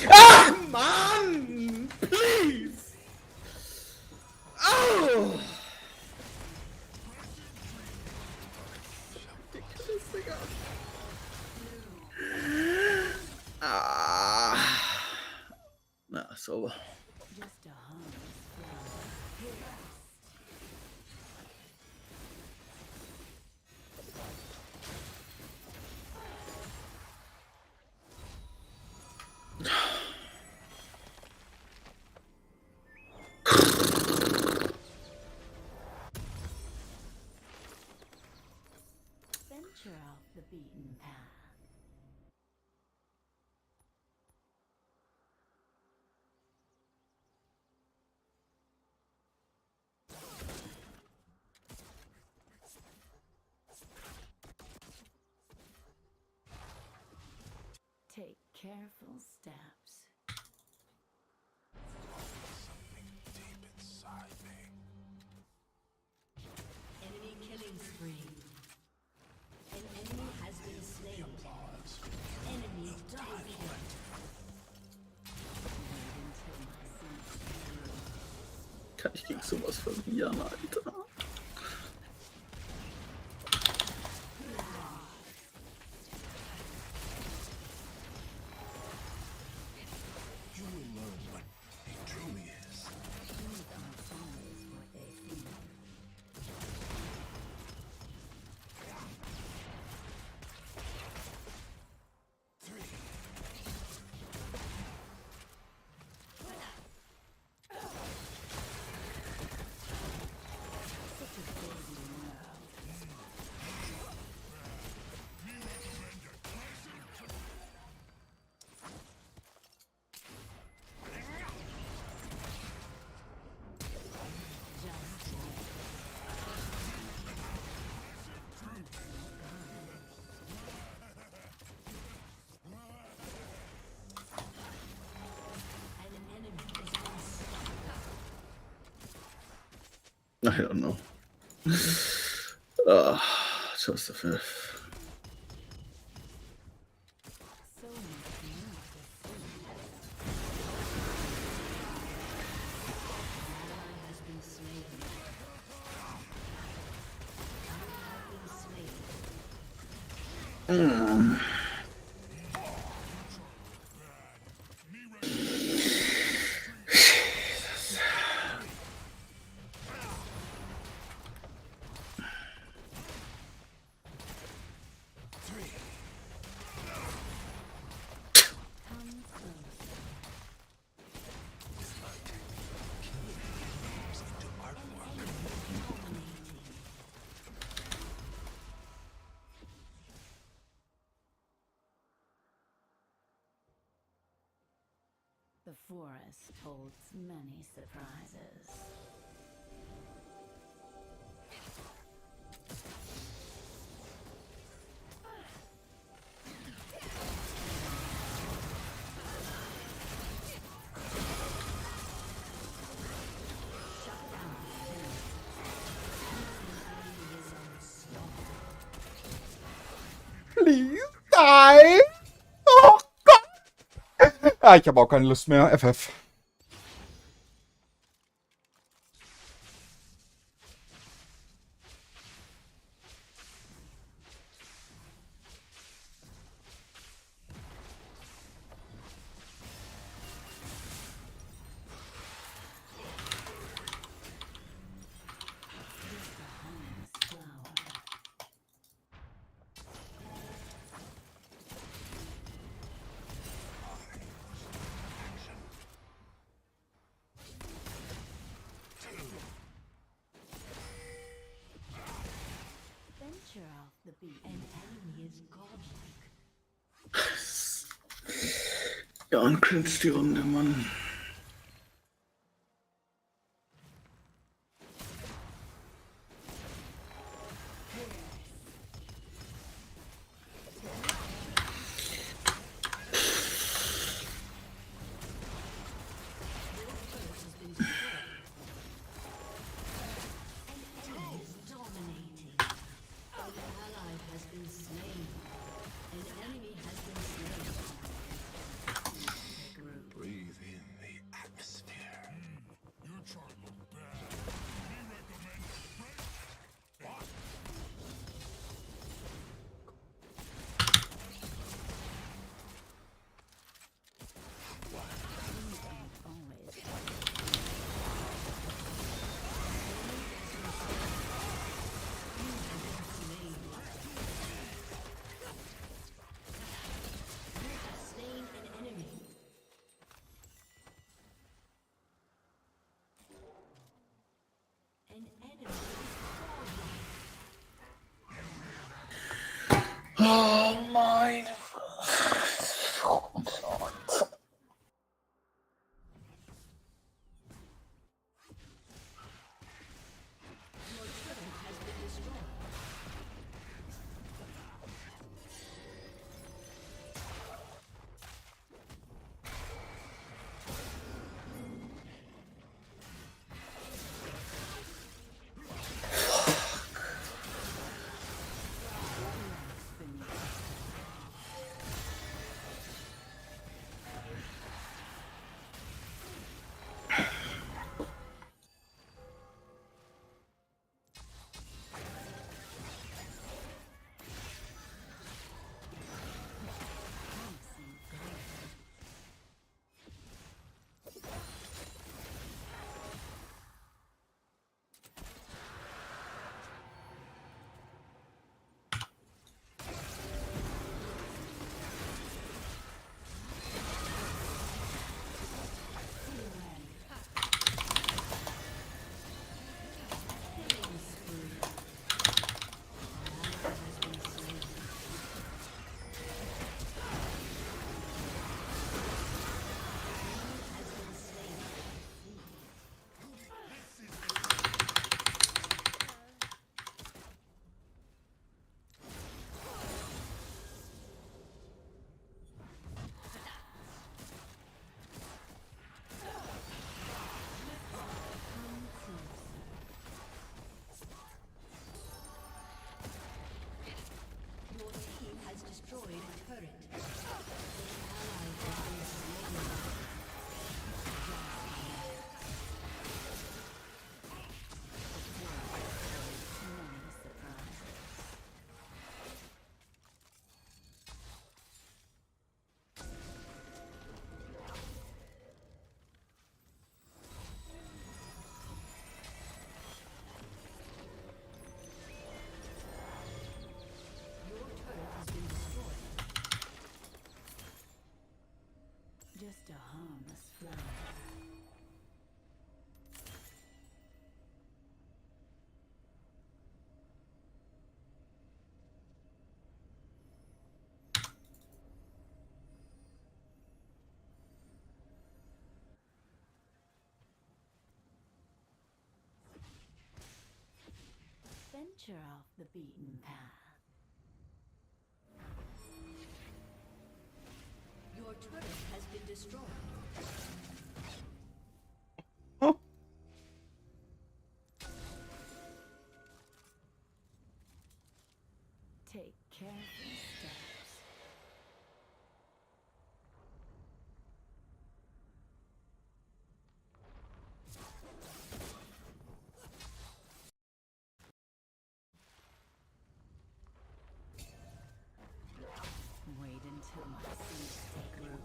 Ah, Mann! Please! Oh! Ah. Na, sauber. Just a harmless venture off the beaten path. Take careful steps. Something deep inside me. spree. An enemy has been slain. Enemy double kill. Kann ich gegen sowas verlieren, Alter? You will learn what it truly is. I don't know. Just a fifth. The forest holds many surprises. Please die! Oh Gott! Ah, ich habe auch keine Lust mehr. FF. Venture off the beat. An enemy is godlike. Ja, und cringe die Runde, Mann. Breathe in the atmosphere. Your chart look bad. We recommend fresh. Slain an enemy. An enemy is godlike. Oh mein. Your turret has been destroyed. venture off the beaten path. Your turret has been destroyed. Take careful steps. Wait until my seeds take root.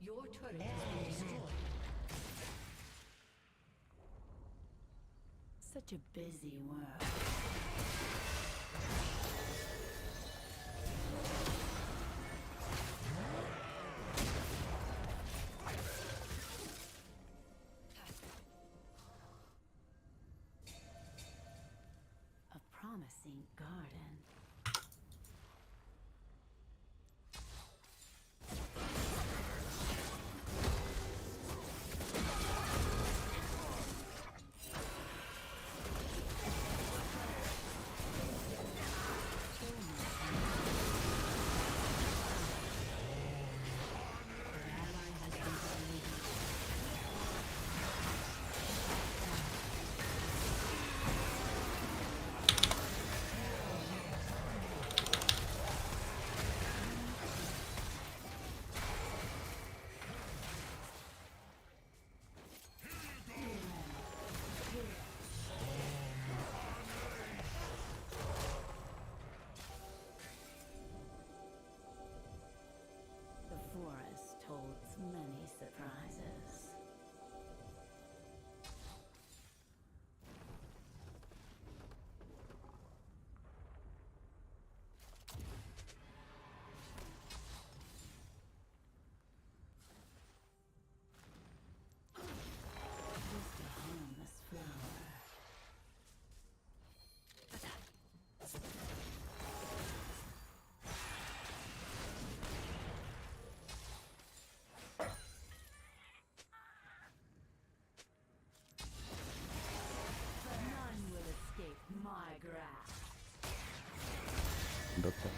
Your turret has been destroyed. Such a busy world. A promising garden. The forest holds many surprises. Just a harmless flower. None will escape my grasp. Doctor.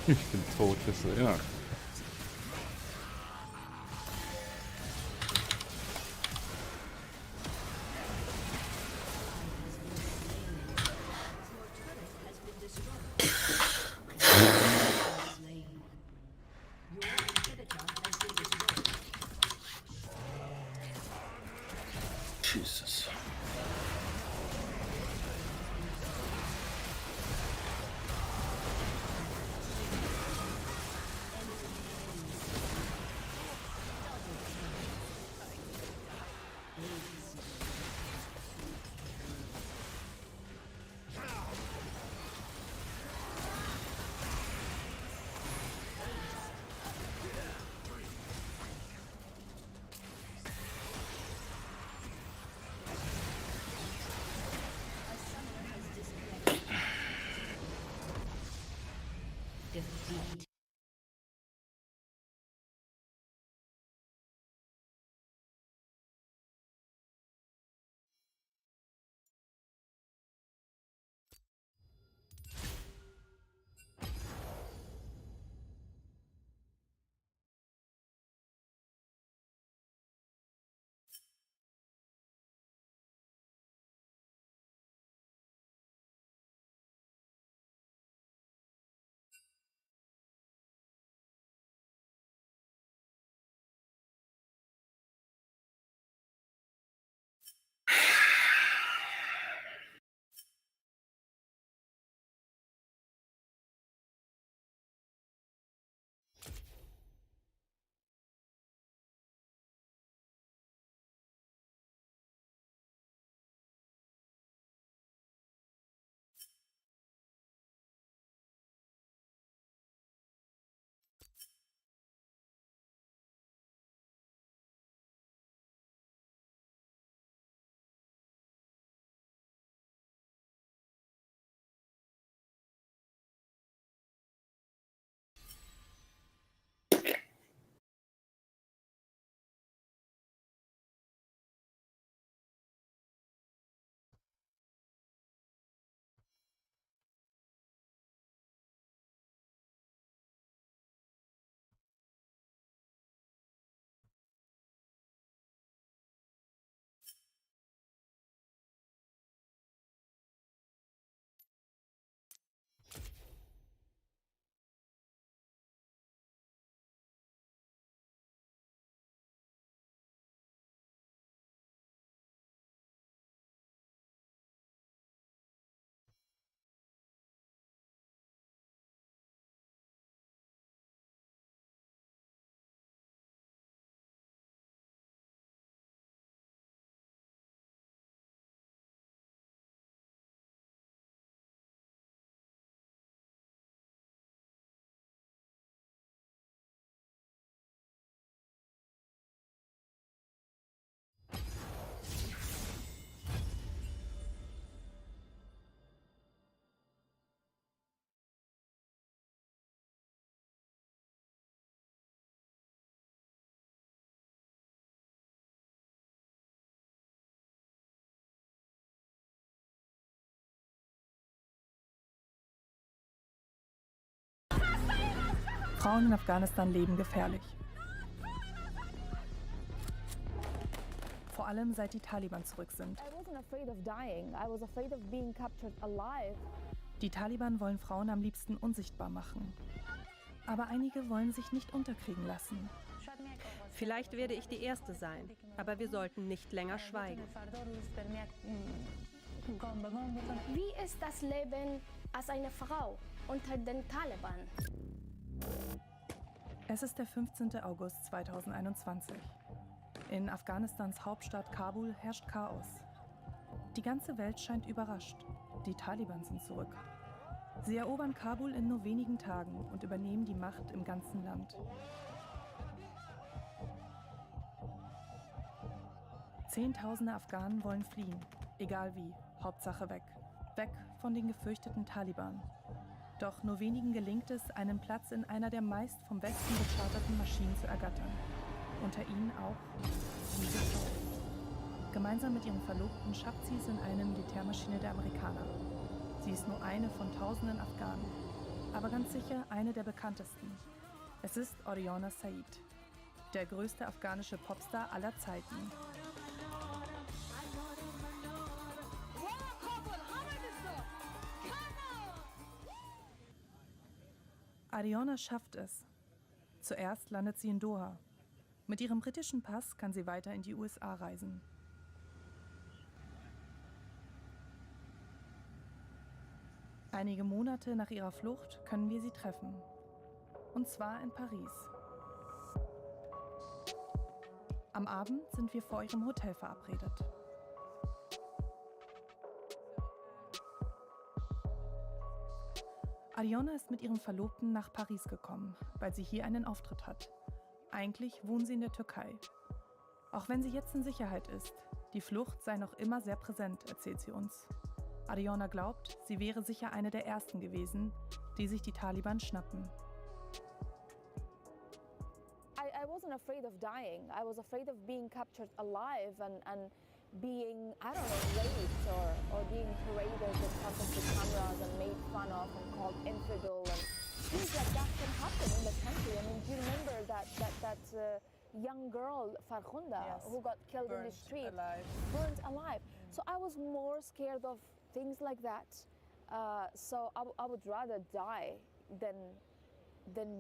Ich bin tot, das ist ja. Jesus. besiegt. Frauen in Afghanistan leben gefährlich. Vor allem seit die Taliban zurück sind. Die Taliban wollen Frauen am liebsten unsichtbar machen. Aber einige wollen sich nicht unterkriegen lassen. Vielleicht werde ich die Erste sein, aber wir sollten nicht länger schweigen. Wie ist das Leben als eine Frau unter den Taliban? Es ist der 15. August 2021. In Afghanistans Hauptstadt Kabul herrscht Chaos. Die ganze Welt scheint überrascht. Die Taliban sind zurück. Sie erobern Kabul in nur wenigen Tagen und übernehmen die Macht im ganzen Land. Zehntausende Afghanen wollen fliehen, egal wie, Hauptsache weg. Weg von den gefürchteten Taliban. Doch nur wenigen gelingt es, einen Platz in einer der meist vom Westen gecharterten Maschinen zu ergattern. Unter ihnen auch diese Frau. Gemeinsam mit ihrem Verlobten schafft sie es in eine Militärmaschine der Amerikaner. Sie ist nur eine von tausenden Afghanen, aber ganz sicher eine der bekanntesten. Es ist Oriana Said, der größte afghanische Popstar aller Zeiten. Ariana schafft es. Zuerst landet sie in Doha. Mit ihrem britischen Pass kann sie weiter in die USA reisen. Einige Monate nach ihrer Flucht können wir sie treffen. Und zwar in Paris. Am Abend sind wir vor ihrem Hotel verabredet. Ariana ist mit ihrem Verlobten nach Paris gekommen, weil sie hier einen Auftritt hat. Eigentlich wohnen sie in der Türkei. Auch wenn sie jetzt in Sicherheit ist, die Flucht sei noch immer sehr präsent, erzählt sie uns. Ariana glaubt, sie wäre sicher eine der ersten gewesen, die sich die Taliban schnappen. wasn't afraid of dying. I was afraid of being captured alive and being, I don't know, raped or being paraded in front of the cameras and made fun of and called infidel, and things like that can happen in the country. I mean, do you remember that young girl, Farkhunda, who got killed in the street, burned alive? So I was more scared of things like that. So I would rather die than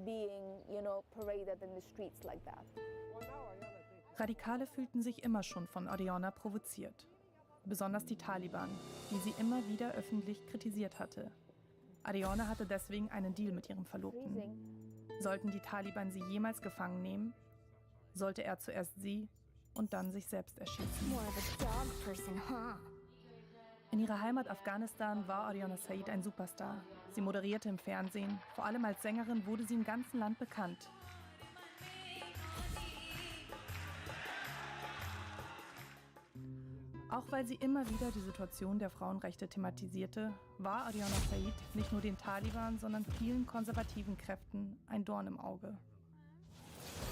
being, paraded in the streets like that. Radikale fühlten sich immer schon von Oriana provoziert. Besonders die Taliban, die sie immer wieder öffentlich kritisiert hatte. Ariana hatte deswegen einen Deal mit ihrem Verlobten. Sollten die Taliban sie jemals gefangen nehmen, sollte er zuerst sie und dann sich selbst erschießen. In ihrer Heimat Afghanistan war Oriana Said ein Superstar. Sie moderierte im Fernsehen, vor allem als Sängerin wurde sie im ganzen Land bekannt. Auch weil sie immer wieder die Situation der Frauenrechte thematisierte, war Oriana Said nicht nur den Taliban, sondern vielen konservativen Kräften ein Dorn im Auge.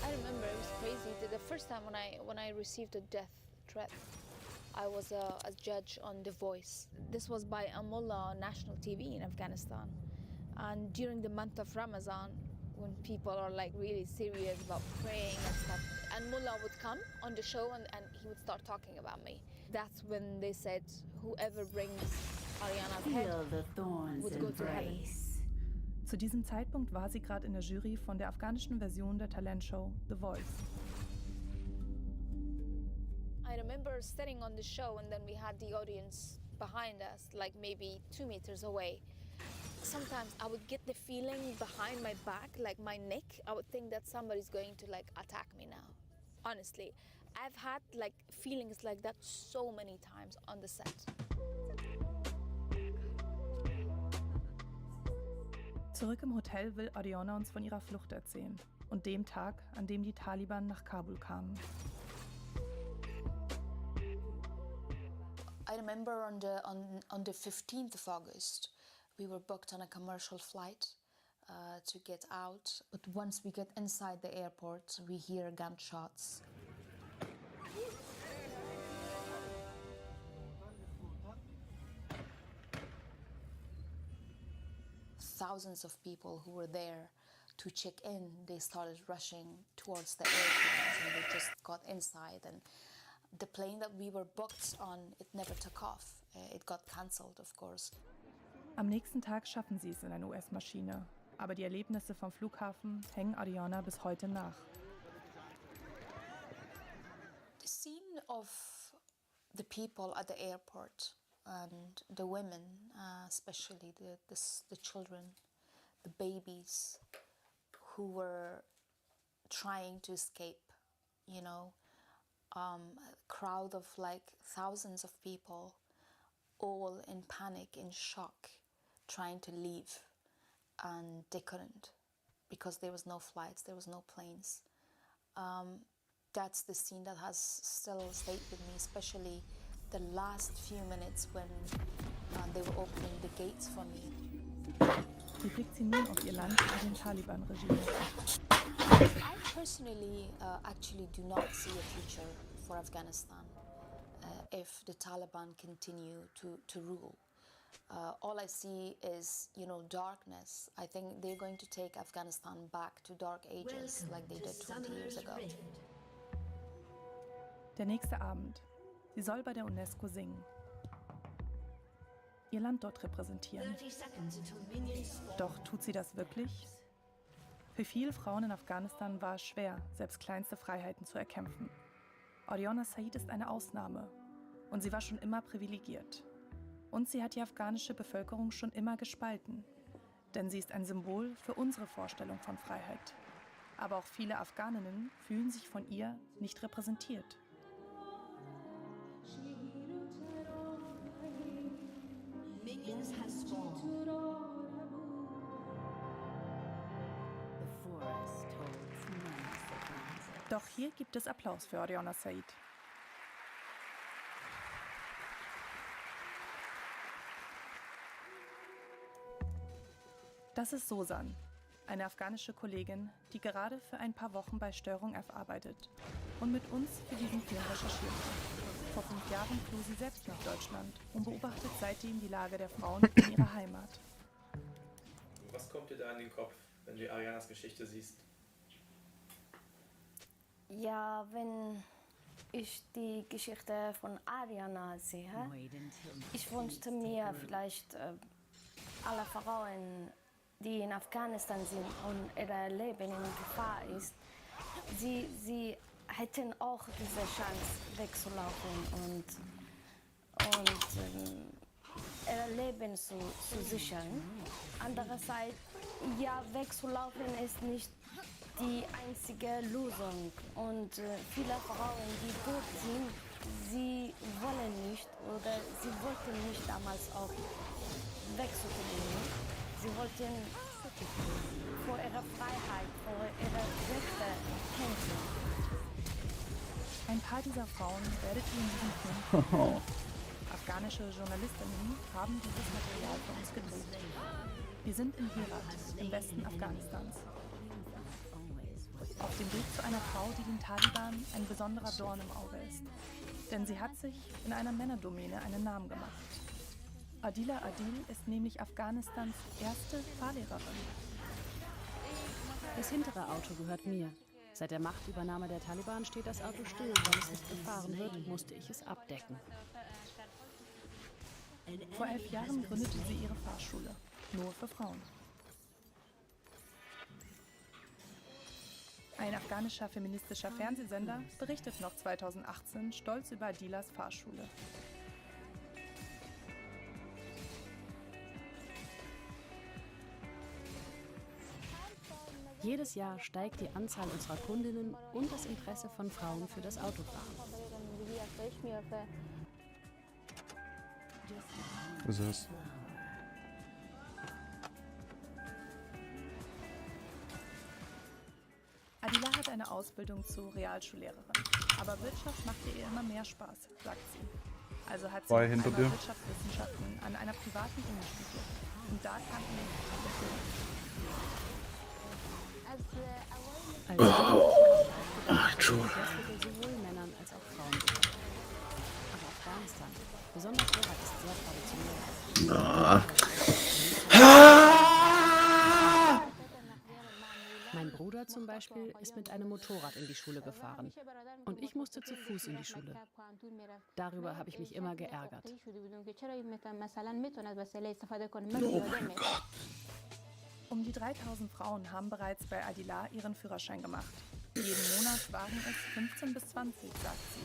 I remember it was crazy. The first time when I received a death threat, I was a judge on The Voice. This was by a mullah on national TV in Afghanistan. And during the month of Ramadan, when people are like really serious about praying and stuff, and mullah would come on the show and he would start talking about me. That's when they said whoever brings Ariana's head would go to heaven. Zu diesem Zeitpunkt war sie gerade in der Jury von der afghanischen Version der Talentshow The Voice. I remember sitting on the show and then we had the audience behind us, like maybe 2 meters away. Sometimes I would get the feeling behind my back, like my neck. I would think that somebody's going to like attack me now. Honestly, I've had like feelings like that so many times on the set. Zurück im Hotel will Oriana uns von ihrer Flucht erzählen und dem Tag, an dem die Taliban nach Kabul kamen. I remember on the 15th of August, we were booked on a commercial flight to get out. But once we get inside the airport, we hear gunshots. Thousands of people who were there to check in, they started rushing towards the airplanes and they just got inside. And the plane that we were booked on, it never took off. It got cancelled, of course. Am nächsten Tag schaffen sie es in eine US-Maschine. Aber die Erlebnisse vom Flughafen hängen Ariana bis heute nach. The scene of the people at the airport and the women, especially the children, the babies who were trying to escape, a crowd of like thousands of people, all in panic, in shock, trying to leave, and they couldn't because there was no flights, there was no planes. That's the scene that has still stayed with me, especially the last few minutes when they were opening the gates for me. Wie blickt sie nun auf ihr Land und den Taliban-Regime? I personally actually do not see a future for Afghanistan if the Taliban continue to rule. All I see is, darkness. I think they're going to take Afghanistan back to dark ages like they did 20 years ago. Der nächste Abend. Sie soll bei der UNESCO singen. Ihr Land dort repräsentieren. Doch tut sie das wirklich? Für viele Frauen in Afghanistan war es schwer, selbst kleinste Freiheiten zu erkämpfen. Oriana Said ist eine Ausnahme und sie war schon immer privilegiert. Und sie hat die afghanische Bevölkerung schon immer gespalten. Denn sie ist ein Symbol für unsere Vorstellung von Freiheit. Aber auch viele Afghaninnen fühlen sich von ihr nicht repräsentiert. Minions has spawned. The forest holds nice advantage. Doch hier gibt es Applaus für Oriana Said. Das ist Sosan. eine afghanische Kollegin, die gerade für ein paar Wochen bei Steuerung F arbeitet und mit uns für diesen Film recherchiert hat. Vor 5 Jahren floh sie selbst nach Deutschland und beobachtet seitdem die Lage der Frauen in ihrer Heimat. Was kommt dir da in den Kopf, wenn du Arianas Geschichte siehst? Ja, wenn ich die Geschichte von Ariana sehe, ich wünschte mir vielleicht alle Frauen, die in Afghanistan sind und ihr Leben in Gefahr ist, sie hätten auch diese Chance wegzulaufen und ihr Leben zu sichern. Andererseits, ja, wegzulaufen ist nicht die einzige Lösung. Und viele Frauen, die dort sind, sie wollen nicht oder sie wollten nicht damals auch wegzugehen. Sie wollten vor ihrer Freiheit, vor ihrer Rechte kämpfen. Ein paar dieser Frauen werdet ihr in diesem Film finden. Afghanische Journalistinnen haben dieses Material für uns gedreht. Wir sind in Herat, im Westen Afghanistans. Auf dem Weg zu einer Frau, die den Taliban ein besonderer Dorn im Auge ist. Denn sie hat sich in einer Männerdomäne einen Namen gemacht. Adila Adil ist nämlich Afghanistans erste Fahrlehrerin. Das hintere Auto gehört mir. Seit der Machtübernahme der Taliban steht das Auto still. Weil es nicht gefahren wird, musste ich es abdecken. Vor 11 Jahren gründete sie ihre Fahrschule. Nur für Frauen. Ein afghanischer feministischer Fernsehsender berichtet noch 2018 stolz über Adilas Fahrschule. Jedes Jahr steigt die Anzahl unserer Kundinnen und das Interesse von Frauen für das Autofahren. Was ist das? Adila hat eine Ausbildung zur Realschullehrerin. Aber Wirtschaft macht ihr immer mehr Spaß, sagt sie. Also hat sie Hinter einmal dir. Wirtschaftswissenschaften an einer privaten Uni studiert. Und da kam ihr der Film. Sowohl Männern als auch Frauen bekannt. Aber Afghanistan, besonders Herat, ist sehr traditionell. Mein Bruder zum Beispiel ist mit einem Motorrad in die Schule gefahren. Und ich musste zu Fuß in die Schule. Darüber habe ich mich immer geärgert. Oh mein Gott. Um die 3000 Frauen haben bereits bei Adila ihren Führerschein gemacht. Jeden Monat waren es 15 bis 20, sagt sie.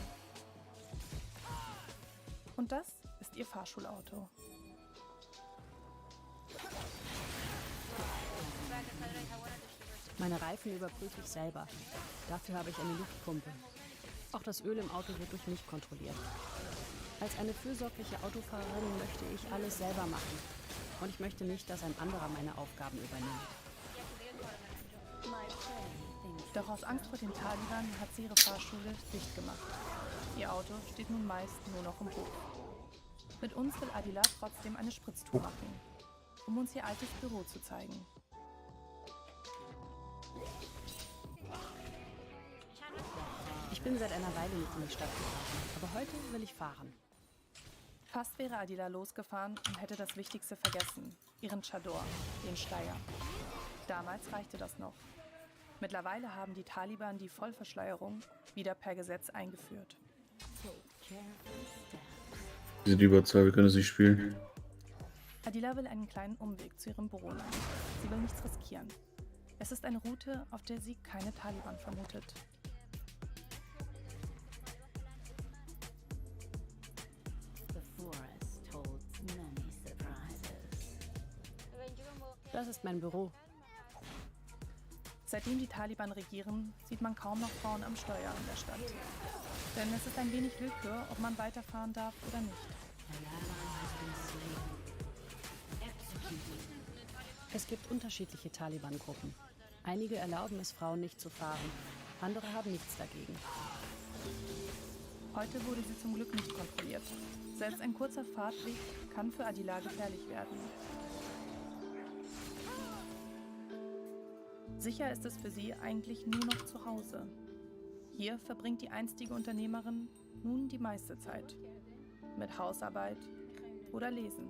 Und das ist ihr Fahrschulauto. Meine Reifen überprüfe ich selber. Dafür habe ich eine Luftpumpe. Auch das Öl im Auto wird durch mich kontrolliert. Als eine fürsorgliche Autofahrerin möchte ich alles selber machen. Und ich möchte nicht, dass ein anderer meine Aufgaben übernimmt. Doch aus Angst vor den Taliban hat sie ihre Fahrschule dicht gemacht. Ihr Auto steht nun meist nur noch im Hof. Mit uns will Adila trotzdem eine Spritztour machen, um uns ihr altes Büro zu zeigen. Ich bin seit einer Weile nicht in die Stadt gefahren, aber heute will ich fahren. Fast wäre Adila losgefahren und hätte das Wichtigste vergessen, ihren Chador, den Schleier. Damals reichte das noch. Mittlerweile haben die Taliban die Vollverschleierung wieder per Gesetz eingeführt. Wir sind über 2, wir können es nicht spielen. Adila will einen kleinen Umweg zu ihrem Büro nehmen. Sie will nichts riskieren. Es ist eine Route, auf der sie keine Taliban vermutet. Das ist mein Büro. Seitdem die Taliban regieren, sieht man kaum noch Frauen am Steuer in der Stadt. Denn es ist ein wenig Willkür, ob man weiterfahren darf oder nicht. Es gibt unterschiedliche Taliban-Gruppen. Einige erlauben es Frauen nicht zu fahren, andere haben nichts dagegen. Heute wurde sie zum Glück nicht kontrolliert. Selbst ein kurzer Fahrtweg kann für Adila gefährlich werden. Sicher ist es für sie eigentlich nur noch zu Hause. Hier verbringt die einstige Unternehmerin nun die meiste Zeit. Mit Hausarbeit oder Lesen.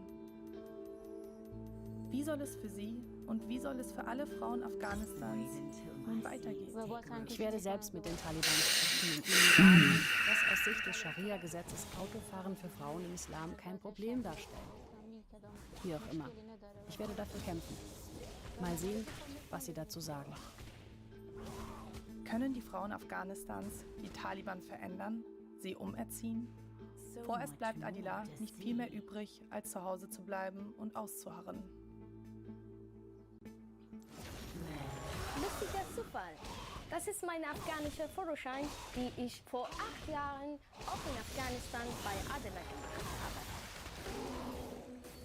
Wie soll es für sie und wie soll es für alle Frauen Afghanistans nun weitergehen? Ich werde selbst mit den Taliban sprechen und ihnen sagen, dass aus Sicht des Scharia-Gesetzes Autofahren für Frauen im Islam kein Problem darstellt. Wie auch immer. Ich werde dafür kämpfen. Mal sehen, was sie dazu sagen. Können die Frauen Afghanistans die Taliban verändern, sie umerziehen? Vorerst bleibt Adila nicht viel mehr übrig, als zu Hause zu bleiben und auszuharren. Lustiger Zufall. Das ist mein afghanischer Führerschein, die ich vor 8 Jahren auch in Afghanistan bei Adela gemacht habe.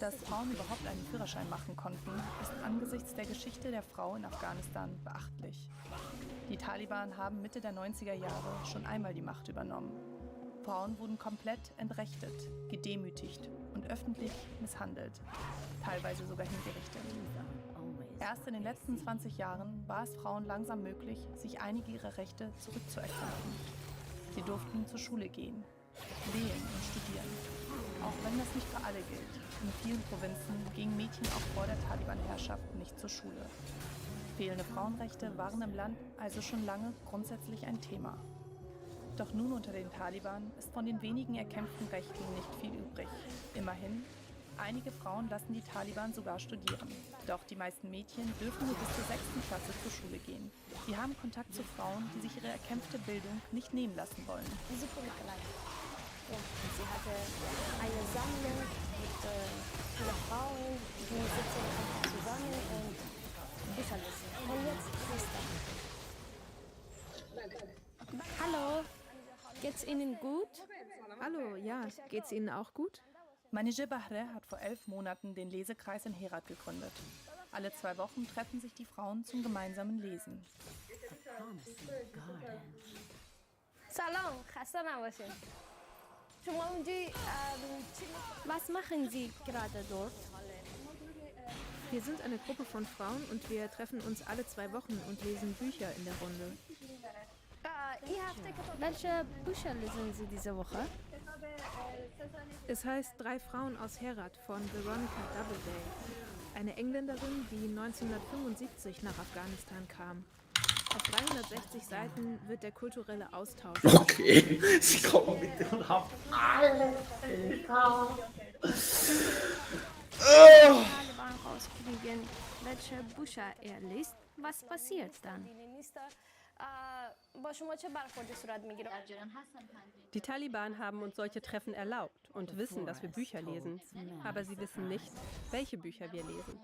Dass Frauen überhaupt einen Führerschein machen konnten, ist angesichts der Geschichte der Frau in Afghanistan beachtlich. Die Taliban haben Mitte der 90er Jahre schon einmal die Macht übernommen. Frauen wurden komplett entrechtet, gedemütigt und öffentlich misshandelt, teilweise sogar hingerichtet. Erst in den letzten 20 Jahren war es Frauen langsam möglich, sich einige ihrer Rechte zurückzuerkämpfen. Sie durften zur Schule gehen, wählen und studieren. Auch wenn das nicht für alle gilt. In vielen Provinzen gingen Mädchen auch vor der Taliban-Herrschaft nicht zur Schule. Fehlende Frauenrechte waren im Land also schon lange grundsätzlich ein Thema. Doch nun unter den Taliban ist von den wenigen erkämpften Rechten nicht viel übrig. Immerhin, einige Frauen lassen die Taliban sogar studieren. Doch die meisten Mädchen dürfen nur bis zur 6. Klasse zur Schule gehen. Sie haben Kontakt zu Frauen, die sich ihre erkämpfte Bildung nicht nehmen lassen wollen. Ja, sie hatte eine Sammlung mit vielen Frauen, die sitzen einfach zusammen und Bücher lesen. Und jetzt ist das. Hallo, geht's Ihnen gut? Hallo, ja, geht's Ihnen auch gut? Manije Bahre hat vor 11 Monaten den Lesekreis in Herat gegründet. Alle 2 Wochen treffen sich die Frauen zum gemeinsamen Lesen. Salam, khasta nabashin. Was machen Sie gerade dort? Wir sind eine Gruppe von Frauen und wir treffen uns alle 2 Wochen und lesen Bücher in der Runde. Welche Bücher lesen Sie diese Woche? Es heißt 3 Frauen aus Herat von Veronica Doubleday, eine Engländerin, die 1975 nach Afghanistan kam. Auf 360 Seiten wird der kulturelle Austausch. Okay, sie kommen mit dem Haft. Taliban rauskriegen, welche Bücher er liest. Was passiert dann? Die Taliban haben uns solche Treffen erlaubt und wissen, dass wir Bücher lesen. Aber sie wissen nicht, welche Bücher wir lesen.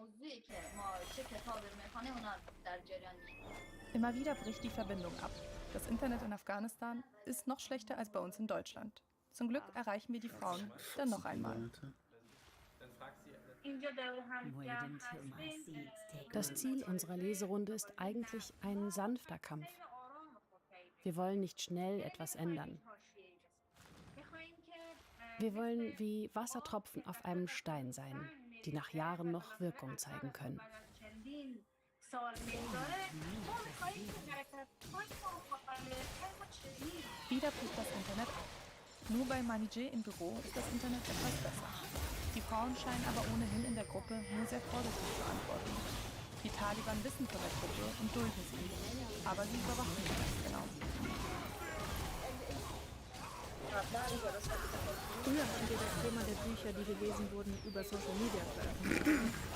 Immer wieder bricht die Verbindung ab. Das Internet in Afghanistan ist noch schlechter als bei uns in Deutschland. Zum Glück erreichen wir die Frauen dann noch einmal. Das Ziel unserer Leserunde ist eigentlich ein sanfter Kampf. Wir wollen nicht schnell etwas ändern. Wir wollen wie Wassertropfen auf einem Stein sein, die nach Jahren noch Wirkung zeigen können. Wieder bricht das Internet ab. Nur bei Manije im Büro ist das Internet etwas besser. Die Frauen scheinen aber ohnehin in der Gruppe nur sehr vorsichtig zu antworten. Die Taliban wissen von der Gruppe und dulden sie, aber sie überwachen sie ganz genau. Früher haben wir das Thema der Bücher, die gelesen wurden, über Social Media veröffentlicht.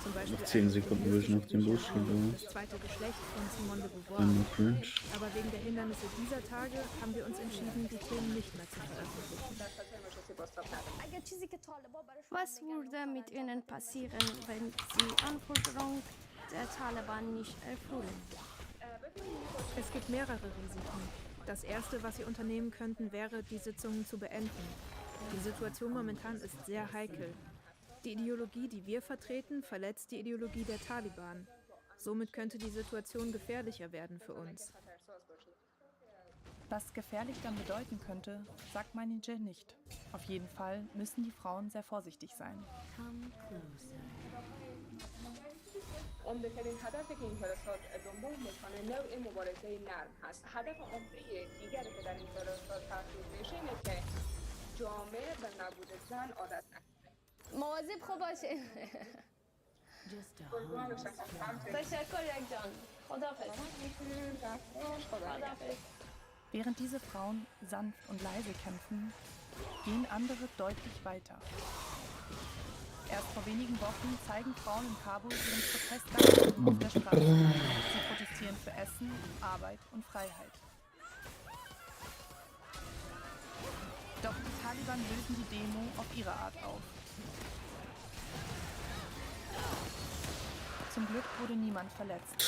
Zum Beispiel Noch 10 Sekunden will ich noch den Bus gehen. Das zweite Geschlecht von Simone de Beauvoir. Cringe. Aber wegen der Hindernisse dieser Tage haben wir uns entschieden, die Themen nicht mehr zu veröffentlichen. Was würde mit Ihnen passieren, wenn Sie Anforderungen der Taliban nicht erfüllen? Es gibt mehrere Risiken. Das erste, was Sie unternehmen könnten, wäre, die Sitzungen zu beenden. Die Situation momentan ist sehr heikel. Die Ideologie, die wir vertreten, verletzt die Ideologie der Taliban. Somit könnte die Situation gefährlicher werden für uns. Was gefährlich dann bedeuten könnte, sagt Manije nicht. Auf jeden Fall müssen die Frauen sehr vorsichtig sein. عمده‌ترین هدفی که این فرستاد دنبال میکنه نوع مبارزه نرم هست. هدف عمده دیگری که در این فرستاد تحقیق میشه اینه که جامعه به نبود زن عادت نکنه. مواظب خوب باشین. تشکر یک جان. خداحافظ. خداحافظ. Während diese Frauen sanft und leise kämpfen, gehen andere deutlich weiter. Erst vor wenigen Wochen zeigen Frauen in Kabul ihren Protest auf der Straße. Sie protestieren für Essen, Arbeit und Freiheit. Doch die Taliban lösen die Demo auf ihre Art auf. Zum Glück wurde niemand verletzt.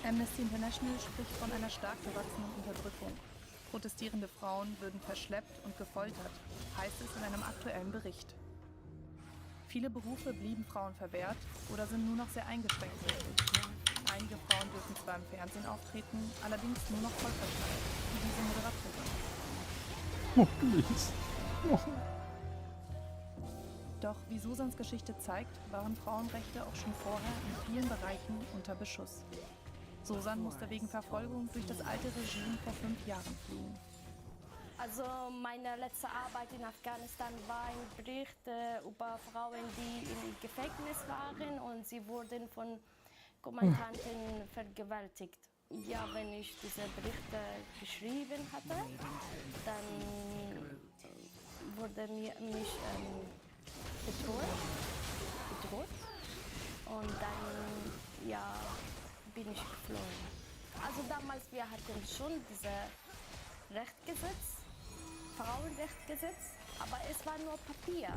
Amnesty International spricht von einer stark gewachsenen Unterdrückung. Protestierende Frauen würden verschleppt und gefoltert, heißt es in einem aktuellen Bericht. Viele Berufe blieben Frauen verwehrt oder sind nur noch sehr eingeschränkt möglich. Einige Frauen dürfen zwar im Fernsehen auftreten, allerdings nur noch vollverschneit, wie diese Moderatorin. Oh, please. Oh. Doch wie Susans Geschichte zeigt, waren Frauenrechte auch schon vorher in vielen Bereichen unter Beschuss. Susan musste wegen Verfolgung durch das alte Regime vor 5 Jahren fliehen. Also meine letzte Arbeit in Afghanistan war ein Bericht über Frauen, die im Gefängnis waren und sie wurden von Kommandanten vergewaltigt. Ja, wenn ich diese Berichte geschrieben hatte, dann wurde mich bedroht und dann ja, bin ich geflohen. Also damals, wir hatten schon dieses Rechtgesetz, Frauenrechtgesetz, aber es war nur Papier.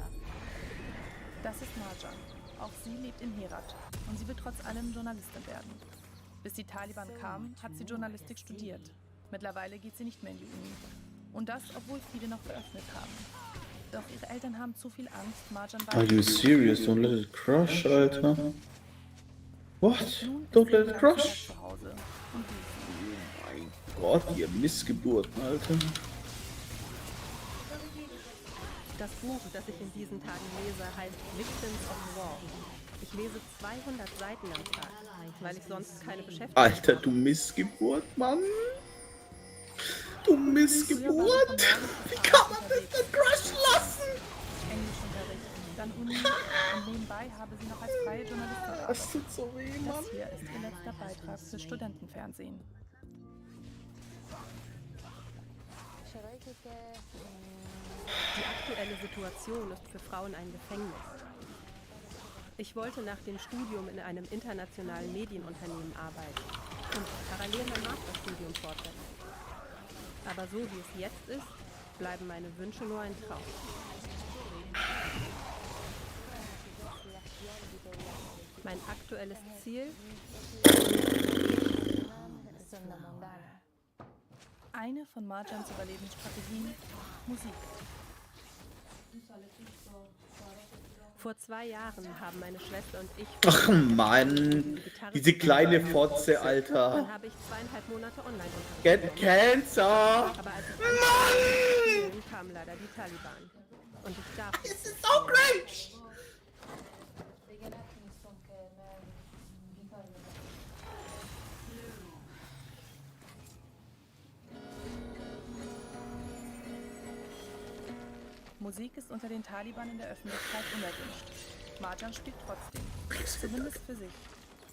Das ist Marjan. Auch sie lebt in Herat und sie will trotz allem Journalistin werden. Bis die Taliban kamen, hat sie Journalistik studiert. Mittlerweile geht sie nicht mehr in die Uni. Und das, obwohl viele noch geöffnet haben. Doch ihre Eltern haben zu viel Angst, Marjan Are you serious? Don't let it crush, Alter. What? Don't let it crush? Oh mein Gott, ihr Missgeburten, Alter. Das Buch, das ich in diesen Tagen lese, heißt Victims of War. Ich lese 200 Seiten am Tag, weil ich sonst keine Beschäftigung habe. Alter, du Missgeburt, Mann. Du Missgeburt. Wie kann man das denn crushen lassen? Englischunterricht, dann Uni und nebenbei habe sie noch als freie Journalistin gearbeitet. Das tut so weh, Mann. Das hier ist ihr letzter Beitrag für Studentenfernsehen. Die aktuelle Situation ist für Frauen ein Gefängnis. Ich wollte nach dem Studium in einem internationalen Medienunternehmen arbeiten und parallel mein Masterstudium fortsetzen. Aber so wie es jetzt ist, bleiben meine Wünsche nur ein Traum. Mein aktuelles Ziel? Eine von Marjans Überlebensstrategien: Musik. Vor 2 Jahren haben meine Schwester und ich... Ach Mann, diese kleine Fotze, Alter. Dann habe ich 2,5 Monate Online-Unterricht. Get Cancer! Aber als ich Mann! Kamen leider die Taliban. Und ich darf... This is so great! Musik ist unter den Taliban in der Öffentlichkeit unerwünscht. Marjan spielt trotzdem, zumindest für sich.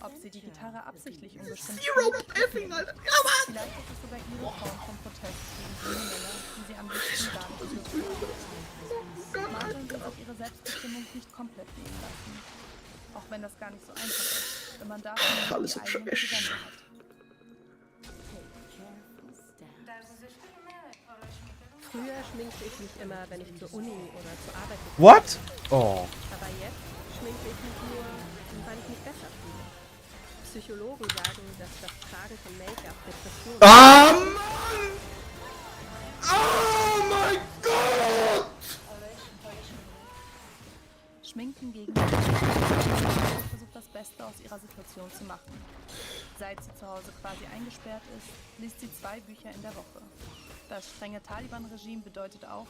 Ob sie die Gitarre absichtlich unbestimmt spielt, vielleicht ist es sogar ihre Form von Protest gegen jene Männer, die sie am liebsten gar nicht berühren. Marjan will sich ihre Selbstbestimmung nicht komplett nehmen lassen. Auch wenn das gar nicht so einfach ist, wenn man dafür nicht die eigenen Gedanken hat. Früher schminkte ich mich immer, wenn ich zur Uni oder zur Arbeit gegangen bin. What? Oh. Aber jetzt schminke ich mich nur, weil ich mich besser fühle. Psychologen sagen, dass das Tragen von Make-up Depressionen... Ah, Mann! Oh mein Gott! Schminken gegen die versucht das Beste aus ihrer Situation zu machen. Seit sie zu Hause quasi eingesperrt ist, liest sie 2 Bücher in der Woche. Das strenge Taliban-Regime bedeutet auch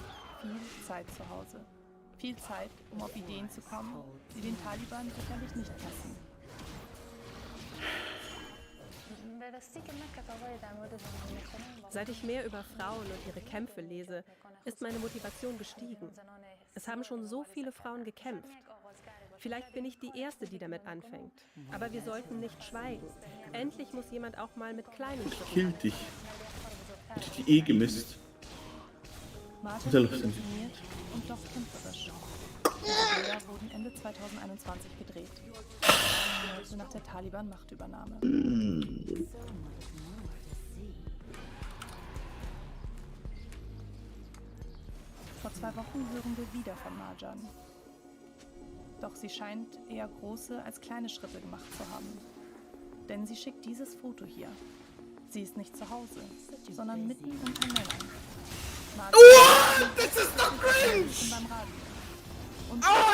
viel Zeit zu Hause. Viel Zeit, um auf Ideen zu kommen, die den Taliban sicherlich nicht passen. Seit ich mehr über Frauen und ihre Kämpfe lese, ist meine Motivation gestiegen. Es haben schon so viele Frauen gekämpft. Vielleicht bin ich die Erste, die damit anfängt. Aber wir sollten nicht schweigen. Endlich muss jemand auch mal mit kleinen Schritten Kill dich. Ich hab die gemisst. Martin ist ambitioniert und doch kämpferisch. Die Bilder wurden Ende 2021 gedreht. Also nach der Taliban-Machtübernahme. Vor 2 Wochen hören wir wieder von Marjan. Doch sie scheint eher große als kleine Schritte gemacht zu haben. Denn sie schickt dieses Foto hier. Sie ist nicht zu Hause, sondern mitten unter Männern. What? Das ist doch cringe!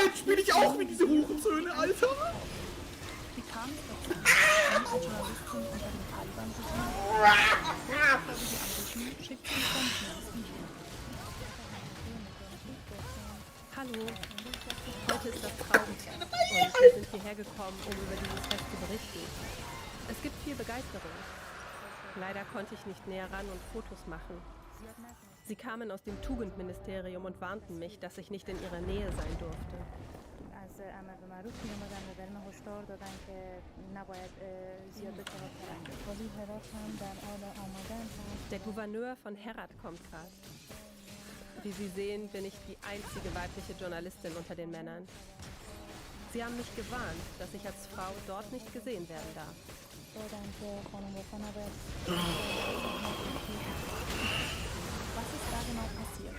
Jetzt spiele ich auch wie diese Hurensöhne, Alter! Wie kam es dazu, als Journalistin unter den Taliban zu sein? Bevor sie anrufen, schickt sie uns dieses Video. Hallo, heute ist das Traumtag und wir sind hierher gekommen, um über dieses Fest zu berichten. Es gibt viel Begeisterung. Leider konnte ich nicht näher ran und Fotos machen. Sie kamen aus dem Tugendministerium und warnten mich, dass ich nicht in ihrer Nähe sein durfte. Der Gouverneur von Herat kommt gerade. Wie Sie sehen, bin ich die einzige weibliche Journalistin unter den Männern. Sie haben mich gewarnt, dass ich als Frau dort nicht gesehen werden darf. Was ist da genau passiert?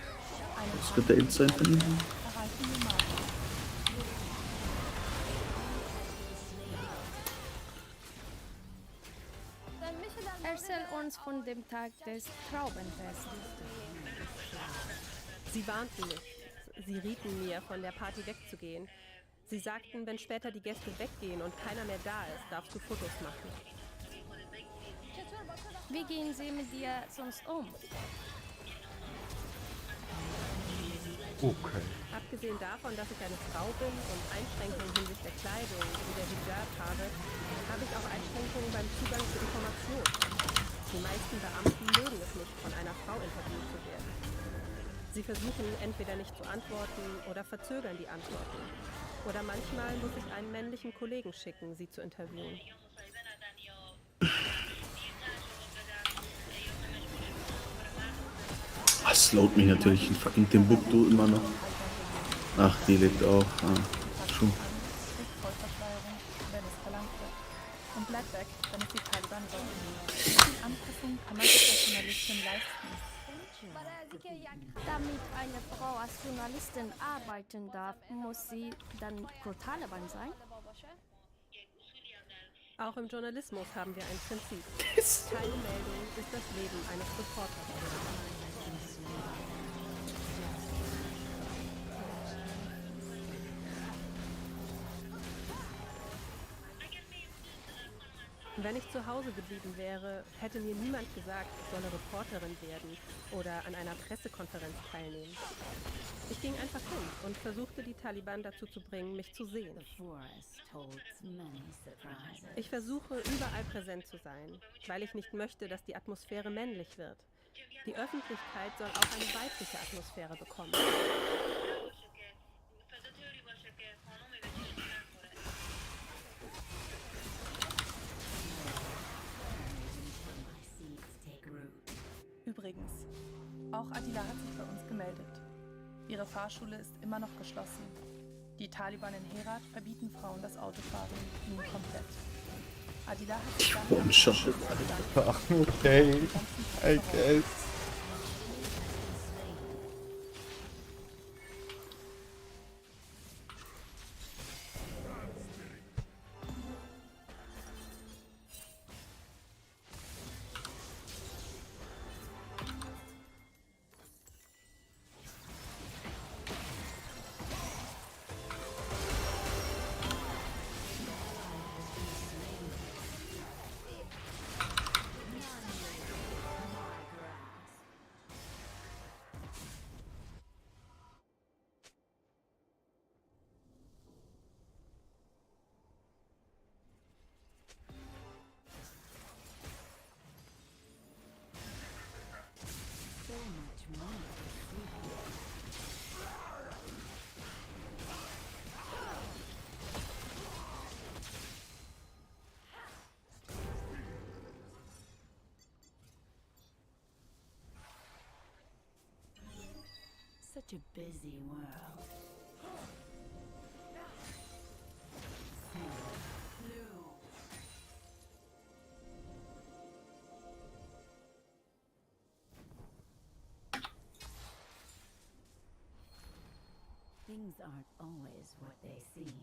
Was wird der Int sein von ihm? Erreichen wir Marjan. Erzähl uns von dem Tag des Traubenfestes. Sie warnten mich. Sie rieten mir, von der Party wegzugehen. Sie sagten, wenn später die Gäste weggehen und keiner mehr da ist, darfst du Fotos machen. Wie gehen sie mit dir sonst um? Okay. Abgesehen davon, dass ich eine Frau bin und Einschränkungen hinsichtlich der Kleidung wie der Hijab habe ich auch Einschränkungen beim Zugang zu Informationen. Die meisten Beamten mögen es nicht, von einer Frau interviewt zu werden. Sie versuchen entweder nicht zu antworten oder verzögern die Antworten. Oder manchmal muss ich einen männlichen Kollegen schicken, sie zu interviewen. Das slowt mich natürlich in fucking Timbuktu immer noch. Ach, die lebt auch. Schon. Vollverschleierung, wenn es verlangt wird. Und bleibt weg, wenn es die Taliban wollen. Die Anpassung kann man sich als Journalistin leisten. Damit eine Frau als Journalistin arbeiten darf, muss sie dann pro Taliban sein? Auch im Journalismus haben wir ein Prinzip. Keine Meldung ist das Leben eines Reporters. Wenn ich zu Hause geblieben wäre, hätte mir niemand gesagt, ich solle Reporterin werden oder an einer Pressekonferenz teilnehmen. Ich ging einfach hin und versuchte, die Taliban dazu zu bringen, mich zu sehen. Ich versuche, überall präsent zu sein, weil ich nicht möchte, dass die Atmosphäre männlich wird. Die Öffentlichkeit soll auch eine weibliche Atmosphäre bekommen. Übrigens, auch Adila hat sich bei uns gemeldet. Ihre Fahrschule ist immer noch geschlossen. Die Taliban in Herat verbieten Frauen das Autofahren nun komplett. Adila hat sich dann Okay, I guess. Such a busy world. Things aren't always what they seem.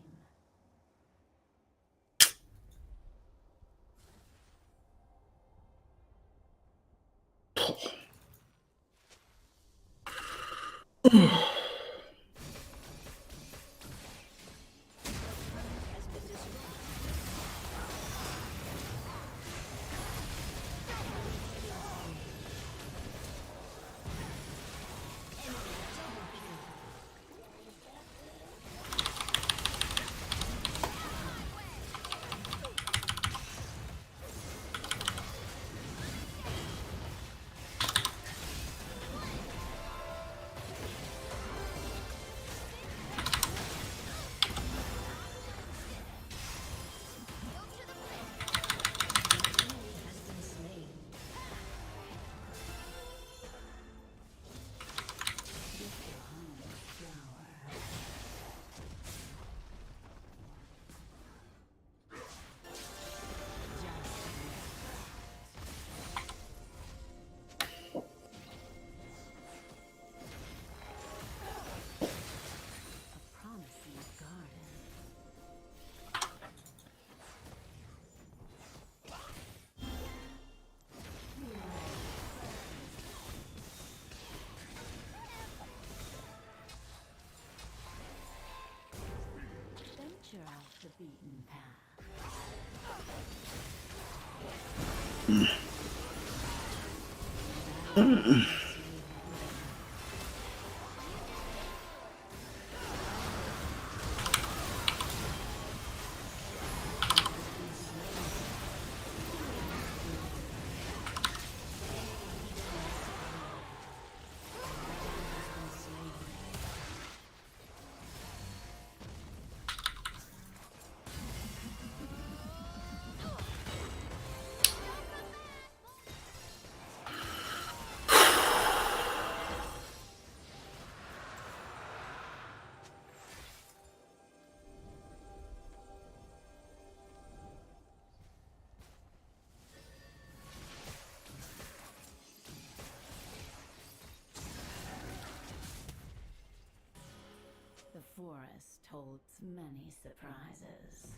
Off the beaten path. The forest holds many surprises.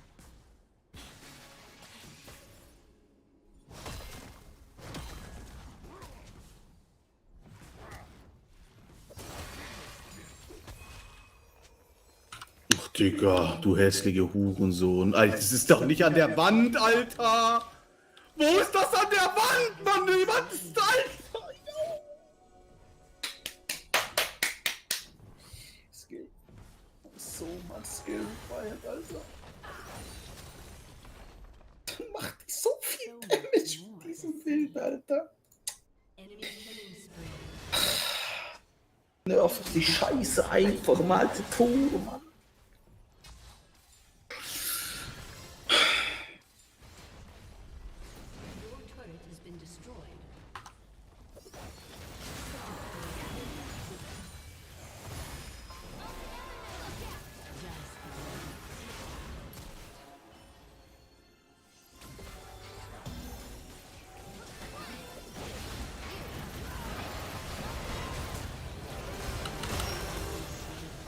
Ach, Digga, du hässliche Hurensohn. Alter, das ist doch nicht an der Wand, Alter. Wo ist das an der Wand, Mann? Die Wand ist Alter. Skill. So much Skill required, Alter. Macht so viel Damage mit diesem Bild, Alter. Nerv die Scheiße einfach mal zu tun, Mann.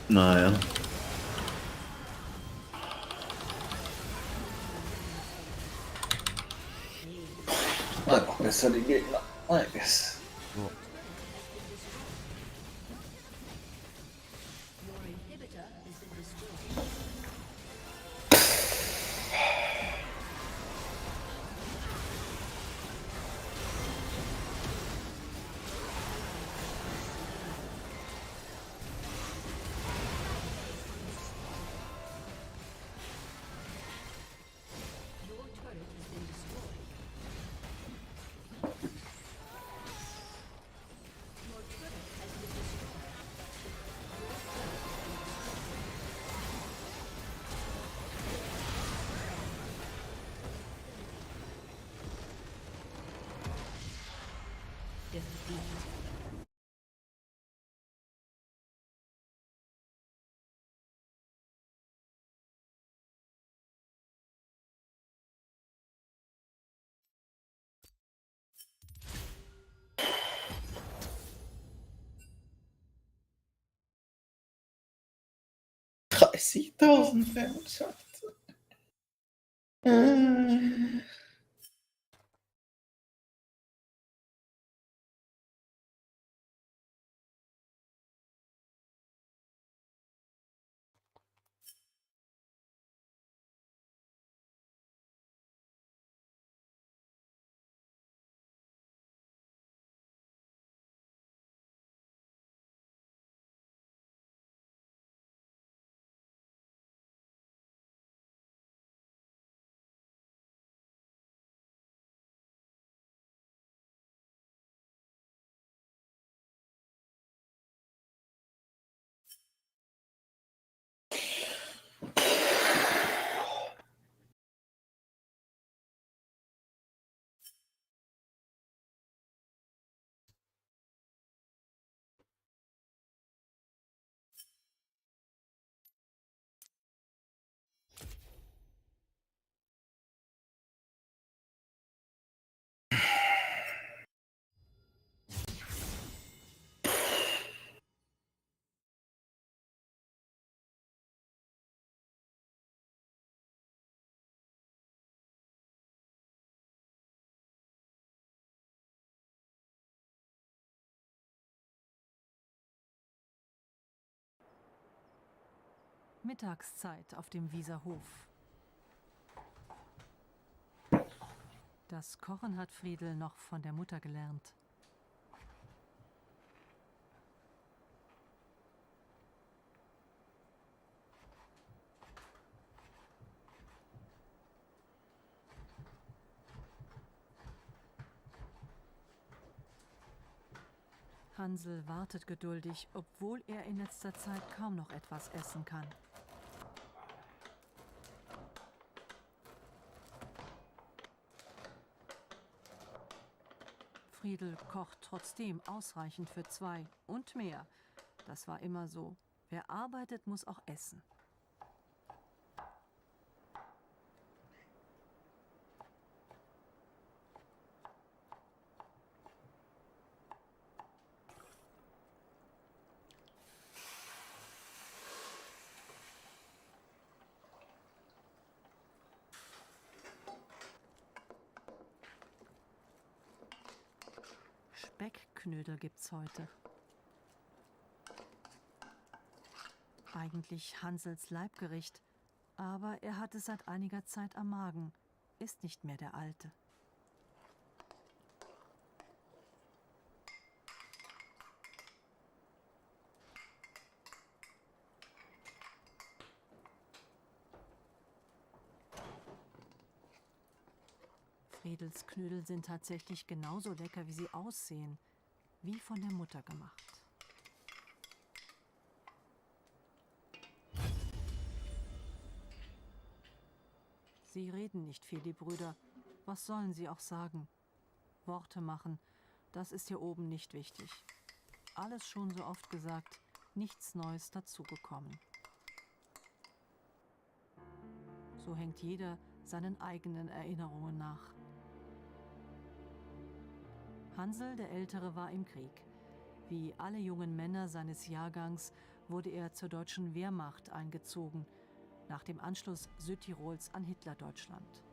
Naja. Einfach besser die Gegner. I guess. defeat. Mittagszeit auf dem Wieser Hof. Das Kochen hat Friedel noch von der Mutter gelernt. Hansel wartet geduldig, obwohl er in letzter Zeit kaum noch etwas essen kann. Friedel kocht trotzdem ausreichend für 2 und mehr. Das war immer so. Wer arbeitet, muss auch essen. Speckknödel gibt's heute. Eigentlich Hansels Leibgericht, aber er hat es seit einiger Zeit am Magen, ist nicht mehr der Alte. Friedels Knödel sind tatsächlich genauso lecker, wie sie aussehen, wie von der Mutter gemacht. Sie reden nicht viel, die Brüder. Was sollen sie auch sagen? Worte machen, das ist hier oben nicht wichtig. Alles schon so oft gesagt, nichts Neues dazugekommen. So hängt jeder seinen eigenen Erinnerungen nach. Hansel, der Ältere, war im Krieg. Wie alle jungen Männer seines Jahrgangs wurde er zur deutschen Wehrmacht eingezogen, nach dem Anschluss Südtirols an Hitlerdeutschland.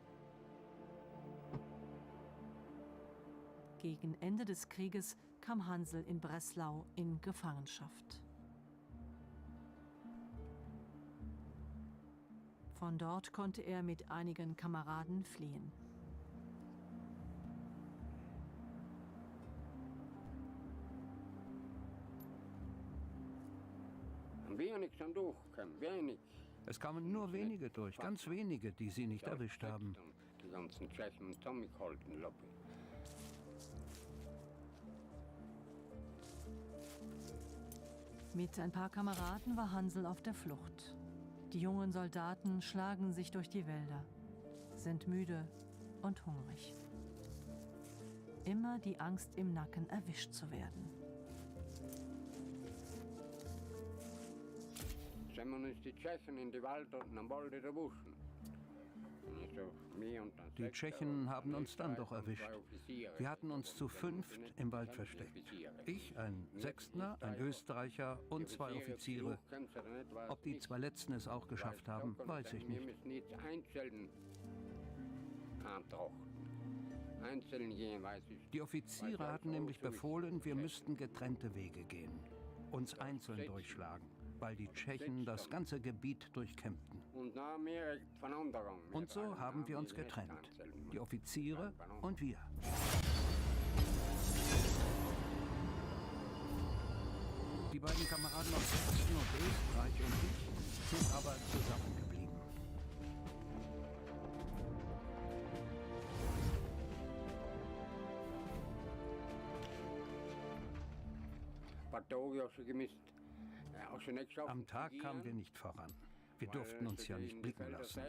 Gegen Ende des Krieges kam Hansel in Breslau in Gefangenschaft. Von dort konnte er mit einigen Kameraden fliehen. Wenig dann durchkommen, wenig. Es kamen nur wenige durch, ganz wenige, die sie nicht erwischt haben. Die ganzen Tschechen und Tommy halten lassen. Mit ein paar Kameraden war Hansel auf der Flucht. Die jungen Soldaten schlagen sich durch die Wälder, sind müde und hungrig. immer die Angst im Nacken, erwischt zu werden. Sind wir uns die Tschechen in die Wald und am Walde der Buschen. Die Tschechen haben uns dann doch erwischt. Wir hatten uns zu 5 im Wald versteckt. Ich, ein Sechstner, ein Österreicher und 2 Offiziere. Ob die 2 Letzten es auch geschafft haben, weiß ich nicht. Die Offiziere hatten nämlich befohlen, wir müssten getrennte Wege gehen, uns einzeln durchschlagen, weil die Tschechen das ganze Gebiet durchkämmten. Und so haben wir uns getrennt, die Offiziere und wir. Die beiden Kameraden aus Sachsen und Österreich und ich sind aber zusammengeblieben. Am Tag kamen wir nicht voran. Wir durften uns ja nicht blicken lassen.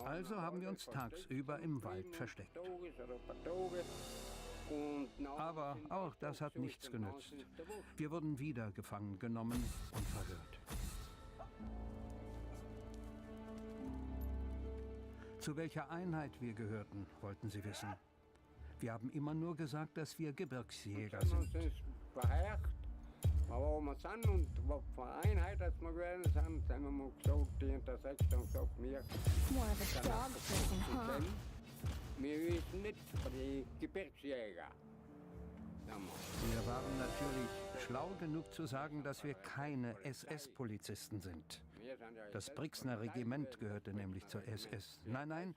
Also haben wir uns tagsüber im Wald versteckt. Aber auch das hat nichts genützt. Wir wurden wieder gefangen genommen und verhört. Zu welcher Einheit wir gehörten, wollten sie wissen. Wir haben immer nur gesagt, dass wir Gebirgsjäger sind. Aber wo wir sind und was für eine Einheit als wir gewesen sind, haben wir mal gesagt, die in der Sektion gesagt, wir wissen nicht für die Gebirgsjäger. Wir waren natürlich schlau genug zu sagen, dass wir keine SS-Polizisten sind. Das Brixner Regiment gehörte nämlich zur SS. Nein, nein,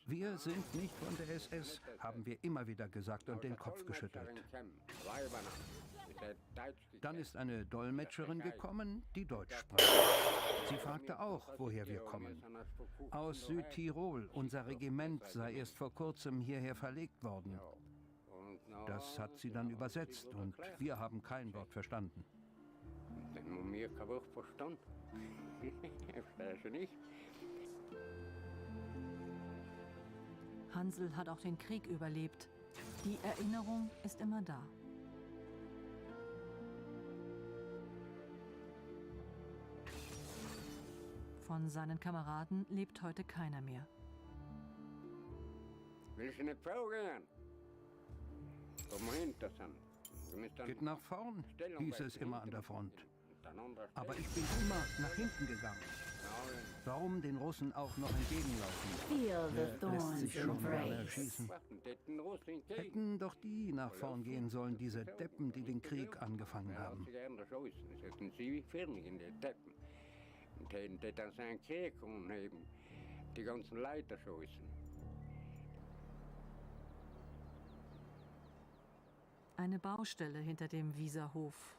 wir sind nicht von der SS, haben wir immer wieder gesagt und den Kopf geschüttelt. Dann ist eine Dolmetscherin gekommen, die Deutsch sprach. Sie fragte auch, woher wir kommen. Aus Südtirol, unser Regiment sei erst vor kurzem hierher verlegt worden. Das hat sie dann übersetzt und wir haben kein Wort verstanden. Dann haben wir kein Wort verstanden. Verstehst du nicht? Hansel hat auch den Krieg überlebt. Die Erinnerung ist immer da. Von seinen Kameraden lebt heute keiner mehr. Willst du nicht vorgehen? Komm mal hinter sind. Geht nach vorn, hieß es immer an der Front. Aber ich bin immer nach hinten gegangen. Warum den Russen auch noch entgegenlaufen? Lässt sich schon mal erschießen. Hätten doch die nach vorn gehen sollen, diese Deppen, die den Krieg angefangen haben. Und hätten die dann seinen Krieg und eben die ganzen Leiter schießen. Eine Baustelle hinter dem Wieser Hof.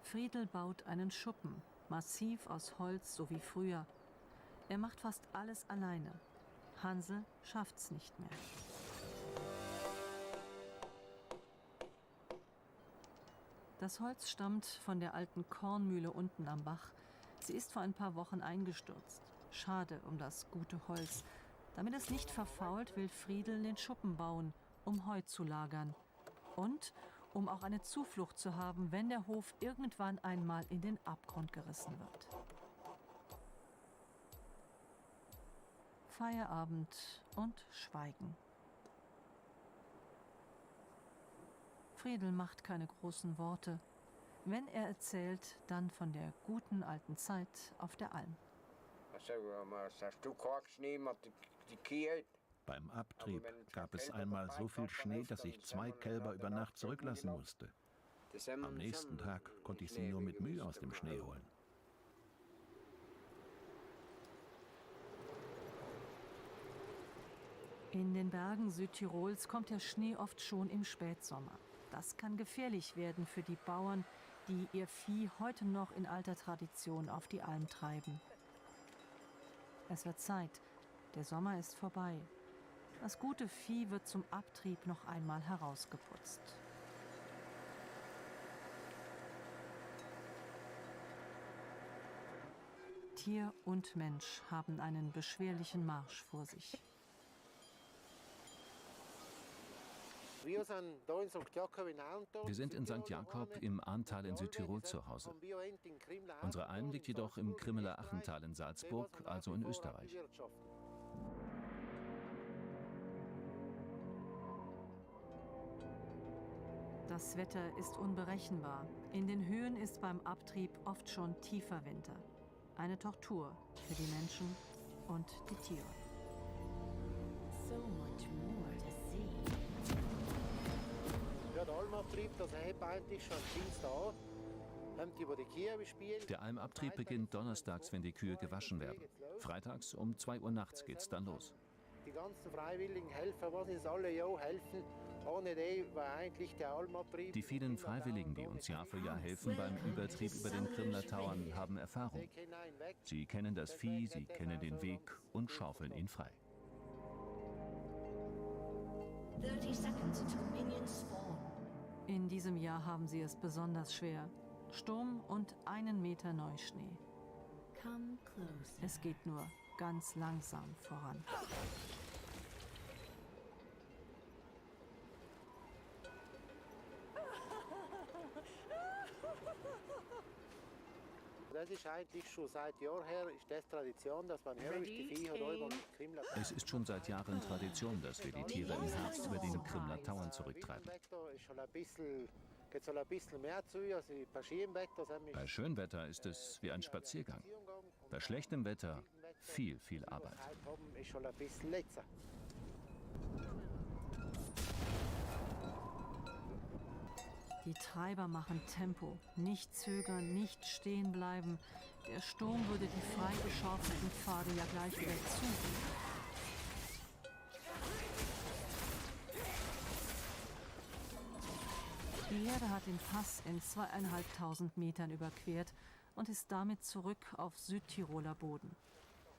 Friedel baut einen Schuppen, massiv aus Holz, so wie früher. Er macht fast alles alleine. Hansel schafft's nicht mehr. Das Holz stammt von der alten Kornmühle unten am Bach. Sie ist vor ein paar Wochen eingestürzt. Schade um das gute Holz. Damit es nicht verfault, will Friedel den Schuppen bauen, um Heu zu lagern. Und um auch eine Zuflucht zu haben, wenn der Hof irgendwann einmal in den Abgrund gerissen wird. Feierabend und Schweigen. Friedel macht keine großen Worte. Wenn er erzählt, dann von der guten alten Zeit auf der Alm. Beim Abtrieb gab es einmal so viel Schnee, dass ich 2 Kälber über Nacht zurücklassen musste. Am nächsten Tag konnte ich sie nur mit Mühe aus dem Schnee holen. In den Bergen Südtirols kommt der Schnee oft schon im Spätsommer. Das kann gefährlich werden für die Bauern, die ihr Vieh heute noch in alter Tradition auf die Alm treiben. Es wird Zeit. Der Sommer ist vorbei. Das gute Vieh wird zum Abtrieb noch einmal herausgeputzt. Tier und Mensch haben einen beschwerlichen Marsch vor sich. Wir sind in St. Jakob im Ahntal in Südtirol zu Hause. Unsere Alm liegt jedoch im Krimmeler Achental in Salzburg, also in Österreich. Das Wetter ist unberechenbar. In den Höhen ist beim Abtrieb oft schon tiefer Winter. Eine Tortur für die Menschen und die Tiere. So much more to see. Ja, der Almabtrieb, das hebt eigentlich schon Dienstag an. Haben die über die Kühe gespielt. Der Almabtrieb beginnt donnerstags, wenn die Kühe gewaschen werden. Freitags um 2 Uhr nachts geht's dann los. Die ganzen freiwilligen Helfer, was uns alle Jahr helfen, ohne die war eigentlich der Almabtrieb. Die vielen Freiwilligen, die uns Jahr für Jahr helfen beim Übertrieb über den Krimler Tauern, haben Erfahrung. Sie kennen das Vieh, sie kennen den Weg und schaufeln ihn frei. 30 seconds until minions spawn. In diesem Jahr haben sie es besonders schwer. Sturm und 1 Meter Neuschnee. Come closer. Es geht nur ganz langsam voran. Das ist eigentlich schon seit Jahren her, ist das Tradition, dass man herbst die Viecher da über den Krimler. Es ist schon seit Jahren Tradition, dass wir die Tiere im Herbst über den Krimler Tauern zurücktreiben. Geht schon ein bisschen mehr zu, also bei schönem Wetter. Bei schönem Wetter ist es wie ein Spaziergang. Bei schlechtem Wetter viel Arbeit. Ist schon ein bisschen letzter. Die Treiber machen Tempo. Nicht zögern, nicht stehen bleiben. Der Sturm würde die freigeschaufelten Pfade ja gleich wieder zugehen. Die Herde hat den Pass in 2.500 Metern überquert und ist damit zurück auf Südtiroler Boden.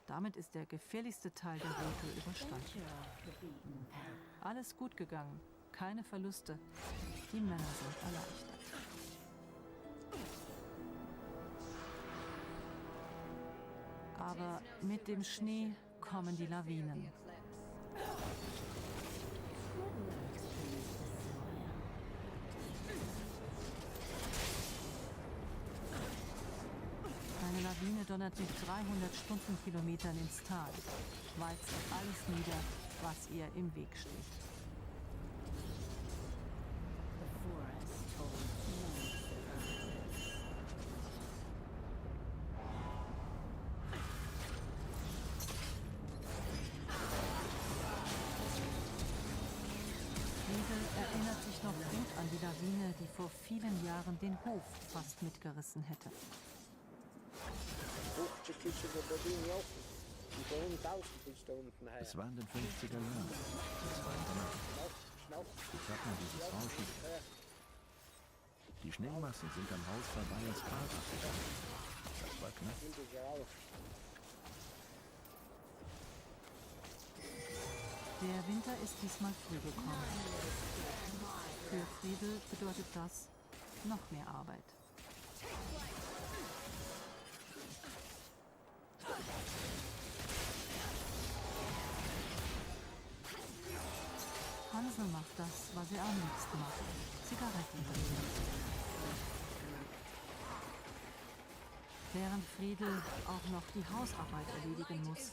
Damit ist der gefährlichste Teil der Route überstanden. Alles gut gegangen, keine Verluste. Die Männer sind erleichtert. Aber mit dem Schnee kommen die Lawinen. Eine Lawine donnert mit 300 Stundenkilometern ins Tal, walzt alles nieder, was ihr im Weg steht. Erinnert sich noch gut an die Lawine, die vor vielen Jahren den Hof fast mitgerissen hätte. Es war in den 50er Jahren. Es war in der Nacht. Ich hab nur dieses Rauschen. Die Schneemassen sind am Haus vorbei ins Tal abgegangen. Das war knapp. Der Winter ist diesmal früh gekommen. Für Friedel bedeutet das noch mehr Arbeit. Hansel macht das, was er am liebsten macht. Zigaretten drehen. Während Friedel auch noch die Hausarbeit erledigen muss.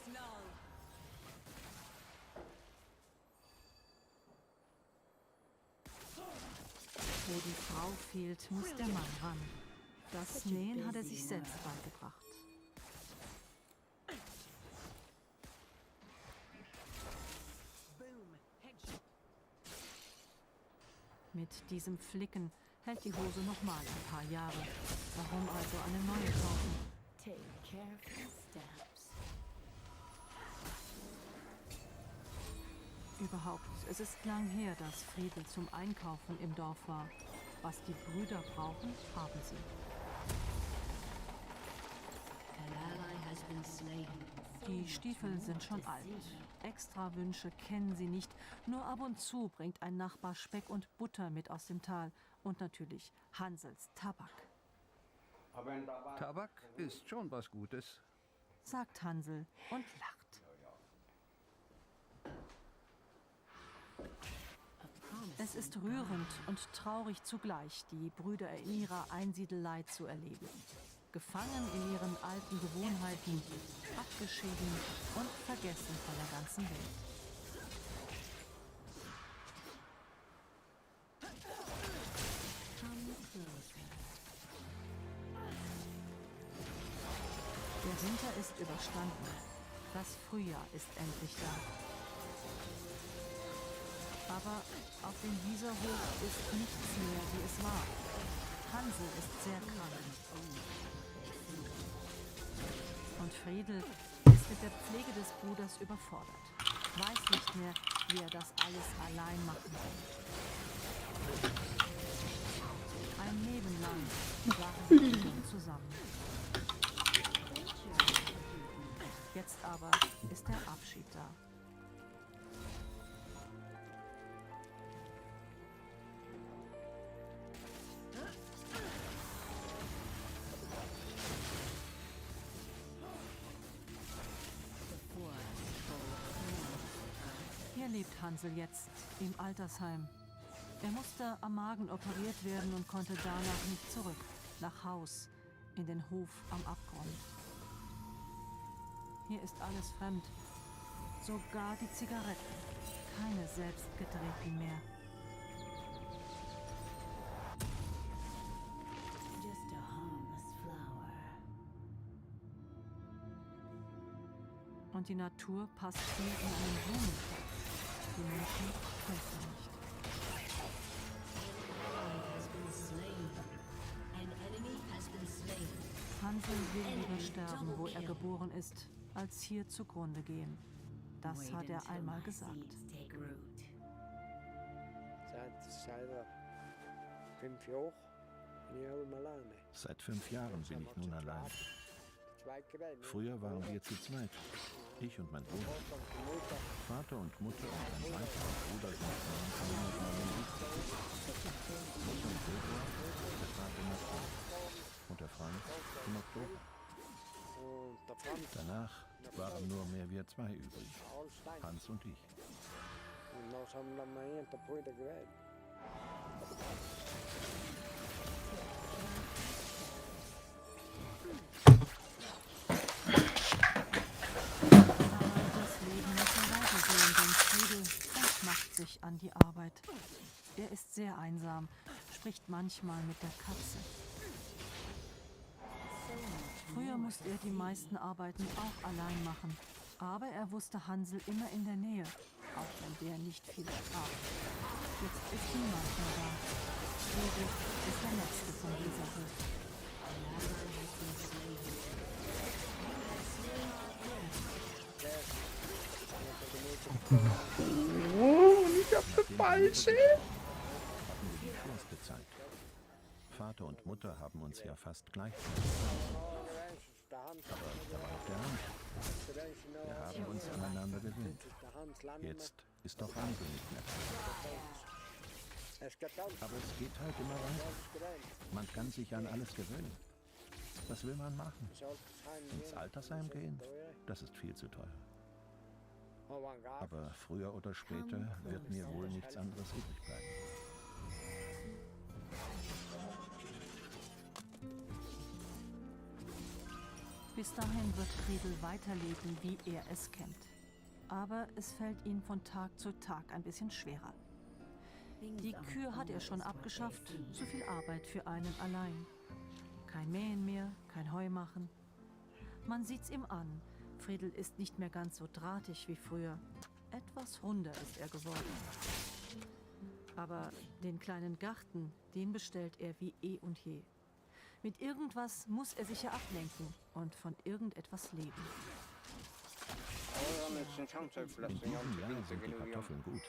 Wo die Frau fehlt, muss der Mann ran. Das Nähen hat er sich selbst beigebracht. Mit diesem Flicken hält die Hose noch mal ein paar Jahre. Warum also eine neue kaufen? Take careful steps. Überhaupt, es ist lang her, dass Friedel zum Einkaufen im Dorf war. Was die Brüder brauchen, haben sie. Die Stiefel sind schon alt. Extrawünsche kennen sie nicht. Nur ab und zu bringt ein Nachbar Speck und Butter mit aus dem Tal. Und natürlich Hansels Tabak. Tabak ist schon was Gutes. sagt Hansel und lacht. Es ist rührend und traurig zugleich, die Brüder in ihrer Einsiedelei zu erleben. Gefangen in ihren alten Gewohnheiten, abgeschieden und vergessen von der ganzen Welt. Der Winter ist überstanden. Das Frühjahr ist endlich da. Aber auf dem Wieserhof ist nichts mehr, wie es war. Hansel ist sehr krank. Und Friedel ist mit der Pflege des Bruders überfordert. Weiß nicht mehr, wie er das alles allein machen soll. Ein Leben lang waren sie zusammen. Jetzt aber ist der Abschied da. Hier lebt Hansel jetzt, im Altersheim. Er musste am Magen operiert werden und konnte danach nicht zurück, nach Haus, in den Hof am Abgrund. Hier ist alles fremd, sogar die Zigaretten, keine selbstgedrehten mehr. Just a harmless flower. Und die Natur passt hier in einen Blumentopf. Die Menschen helfen nicht. Hansel will lieber sterben, wo er geboren ist, als hier zugrunde gehen. Das hat er einmal gesagt. Seit 5 Jahren bin ich nun allein. Früher waren wir zu zweit. Ich und mein Bruder. Vater und Mutter und ein weiterer Bruder sind von 1979. Mutter im Februar, der Vater im April. Und der Franz im Oktober. Danach waren nur mehr wir zwei übrig. Hans und ich. Macht sich an die Arbeit. Er ist sehr einsam, spricht manchmal mit der Katze. Früher musste er die meisten Arbeiten auch allein machen, aber er wusste Hansel immer in der Nähe, auch wenn der nicht viel sprach. Jetzt ist niemand mehr da. Friedel ist der Letzte von dieser Welt. Oh, ich hab das Falsche. Hatten wir die schwerste Zeit. Vater und Mutter haben uns ja fast gleichzeitig. Aber da war auch der Hans. Wir haben uns aneinander gewöhnt. Jetzt ist auch Hansel nicht mehr da. Aber es geht halt immer weiter. Man kann sich an alles gewöhnen. Was will man machen? Ins Altersheim gehen? Das ist viel zu teuer. Aber früher oder später wird mir wohl nichts anderes übrig bleiben. Bis dahin wird Friedel weiterleben, wie er es kennt. Aber es fällt ihm von Tag zu Tag ein bisschen schwerer. Die Kühe hat er schon abgeschafft, zu viel Arbeit für einen allein. Kein Mähen mehr, kein Heu machen. Man sieht's ihm an. Friedel ist nicht mehr ganz so drahtig wie früher. Etwas runder ist er geworden. Aber den kleinen Garten, den bestellt er wie eh und je. Mit irgendwas muss er sich ja ablenken und von irgendetwas leben. In diesem Jahr sind die Kartoffeln gut.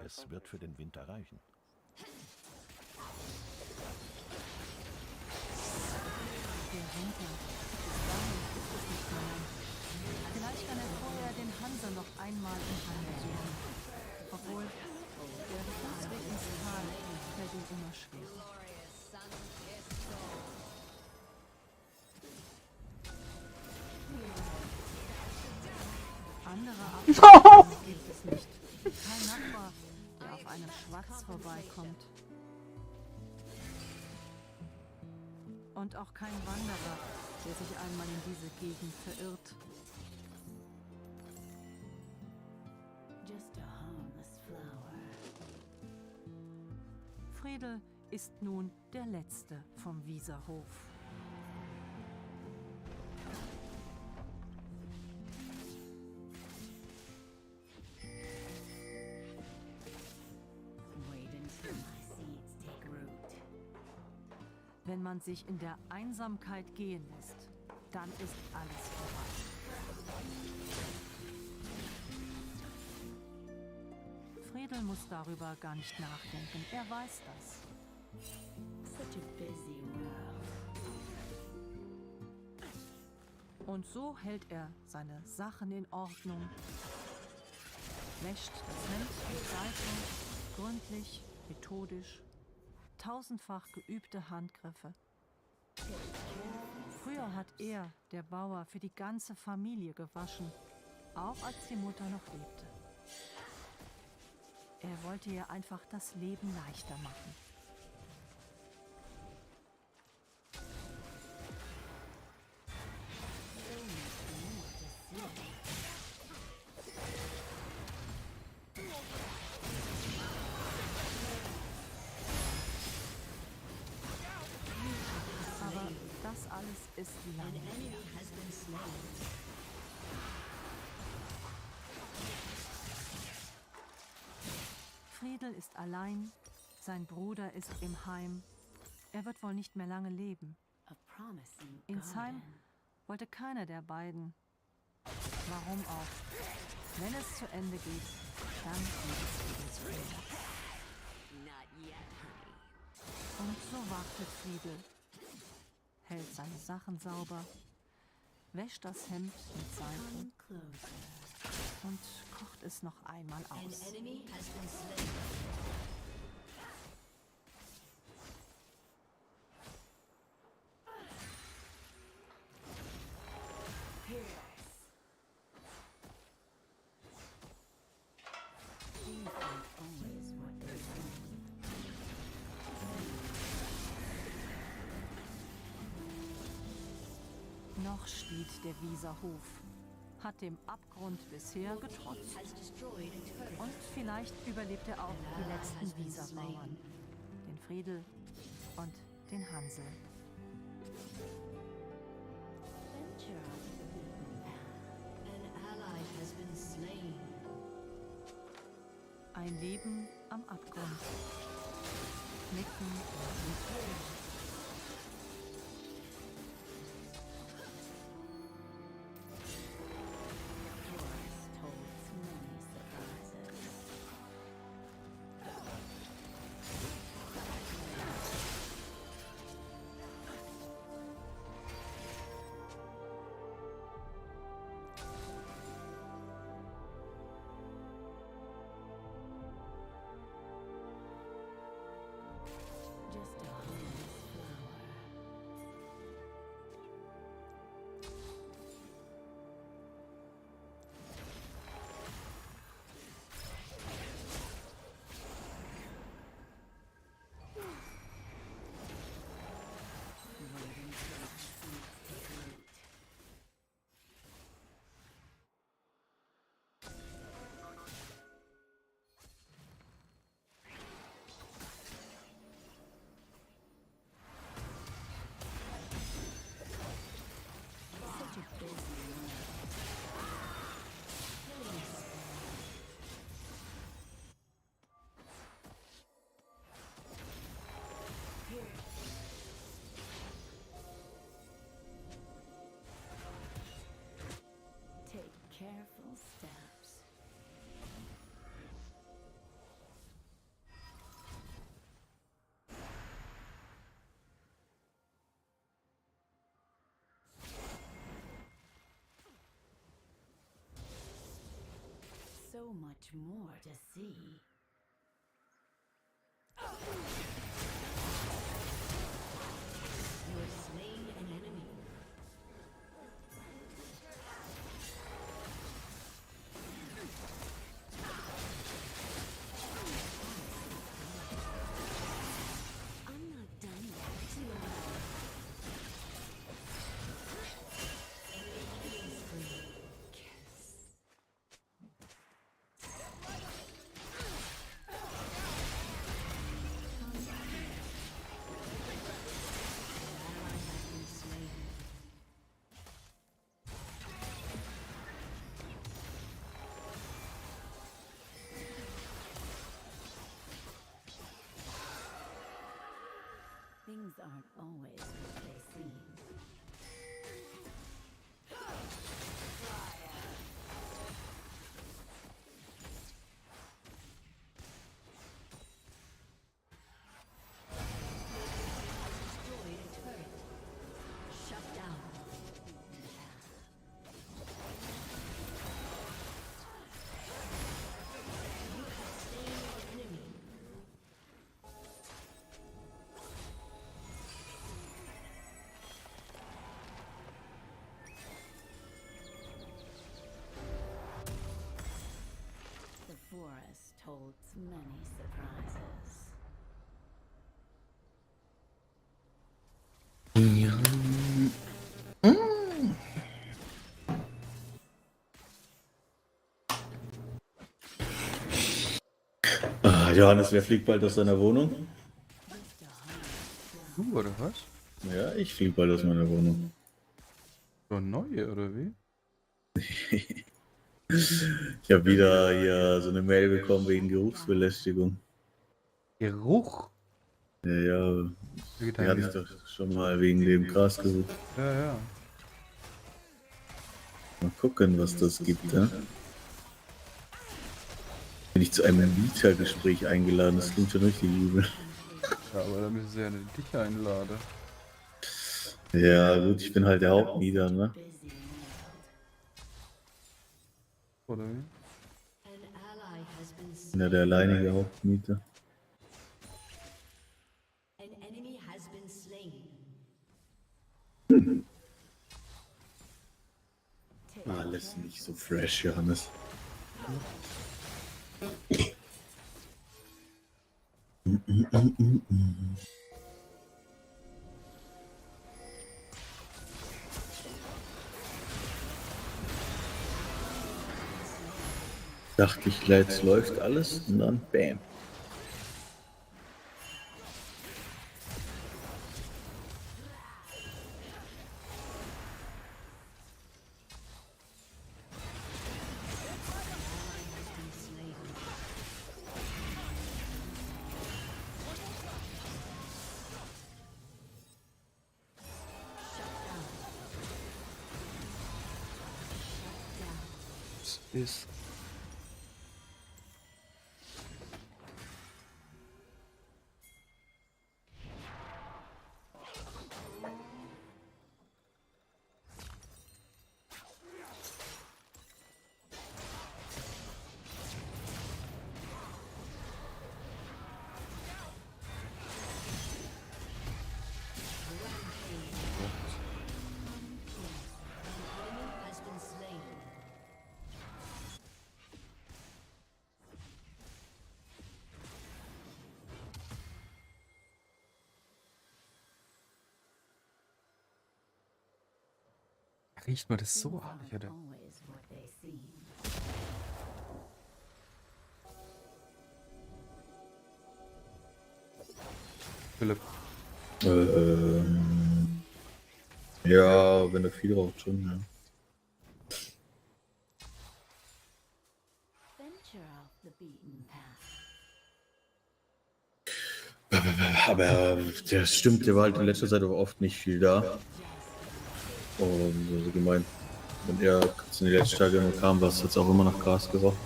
Es wird für den Winter reichen. Der Winter. Ist es nicht mehr lang. Vielleicht kann er vorher den Hansa noch einmal im Handel suchen. Obwohl, der Fußweg ins Tal fällt ihm immer schwerer. No! Gibt es nicht. Kein Nachbar, der auf einem Schwatz vorbeikommt. Und auch kein Wanderer, der sich einmal in diese Gegend verirrt. Just a harmless flower. Friedel ist nun der Letzte vom Wieserhof. Wait until my seeds take root. Wenn man sich in der Einsamkeit gehen lässt, dann ist alles vorbei. Friedel muss darüber gar nicht nachdenken. Er weiß das. Such a busy world. Und so hält er seine Sachen in Ordnung, wäscht das Hemd mit Seife, gründlich, methodisch, tausendfach geübte Handgriffe. Früher hat er, der Bauer, für die ganze Familie gewaschen, auch als die Mutter noch lebte. Er wollte ihr einfach das Leben leichter machen. Aber das alles ist lange her. Friedel ist allein, sein Bruder ist im Heim. Er wird wohl nicht mehr lange leben. Ins Heim wollte keiner der beiden. Warum auch? Wenn es zu Ende geht, dann geht es ins Frieden. Und so wartet Friedel, hält seine Sachen sauber, wäscht das Hemd mit Seife und kocht es noch einmal aus. Noch steht der Wieserhof, hat dem Abgrund bisher getrotzt. Und vielleicht überlebt er auch die letzten Wieserbauern, den Friedel und den Hansel. Ein Leben am Abgrund, mitten im Tod. Careful steps. So much more to see. You have slain an enemy. holds many surprises. Ja. Johannes, wer fliegt bald aus seiner Wohnung? Du, oder was? Ja, ich fliege bald aus meiner Wohnung. So neue, oder wie? Ich habe wieder hier so eine Mail bekommen wegen Geruchsbelästigung. Geruch? Ja, die hatte ich doch schon mal wegen dem Grasgeruch. Ja. Mal gucken, was das gibt, ja? Bin ich zu einem Mietergespräch eingeladen, das klingt schon richtig übel. Ja, aber da müssen sie ja nicht dich einladen. Ja, gut, ich bin halt der Hauptmieter, ne? Oder wie? Ich bin ja der alleinige Hauptmieter. An enemy has been slain. Alles nicht so fresh, Johannes. Dachte ich, jetzt läuft alles und dann bam. Ist. Has been slain. Riecht man das so ab? Ich hatte. Always what they seem. Philipp. Ja, wenn er viel raucht schon, ja. Venture off the beaten path. Aber das stimmt, der war halt in letzter Zeit aber oft nicht viel da. Und also gemeint, wenn er in den letzten Tagen nur kam, war es jetzt auch immer nach Gras gerochen.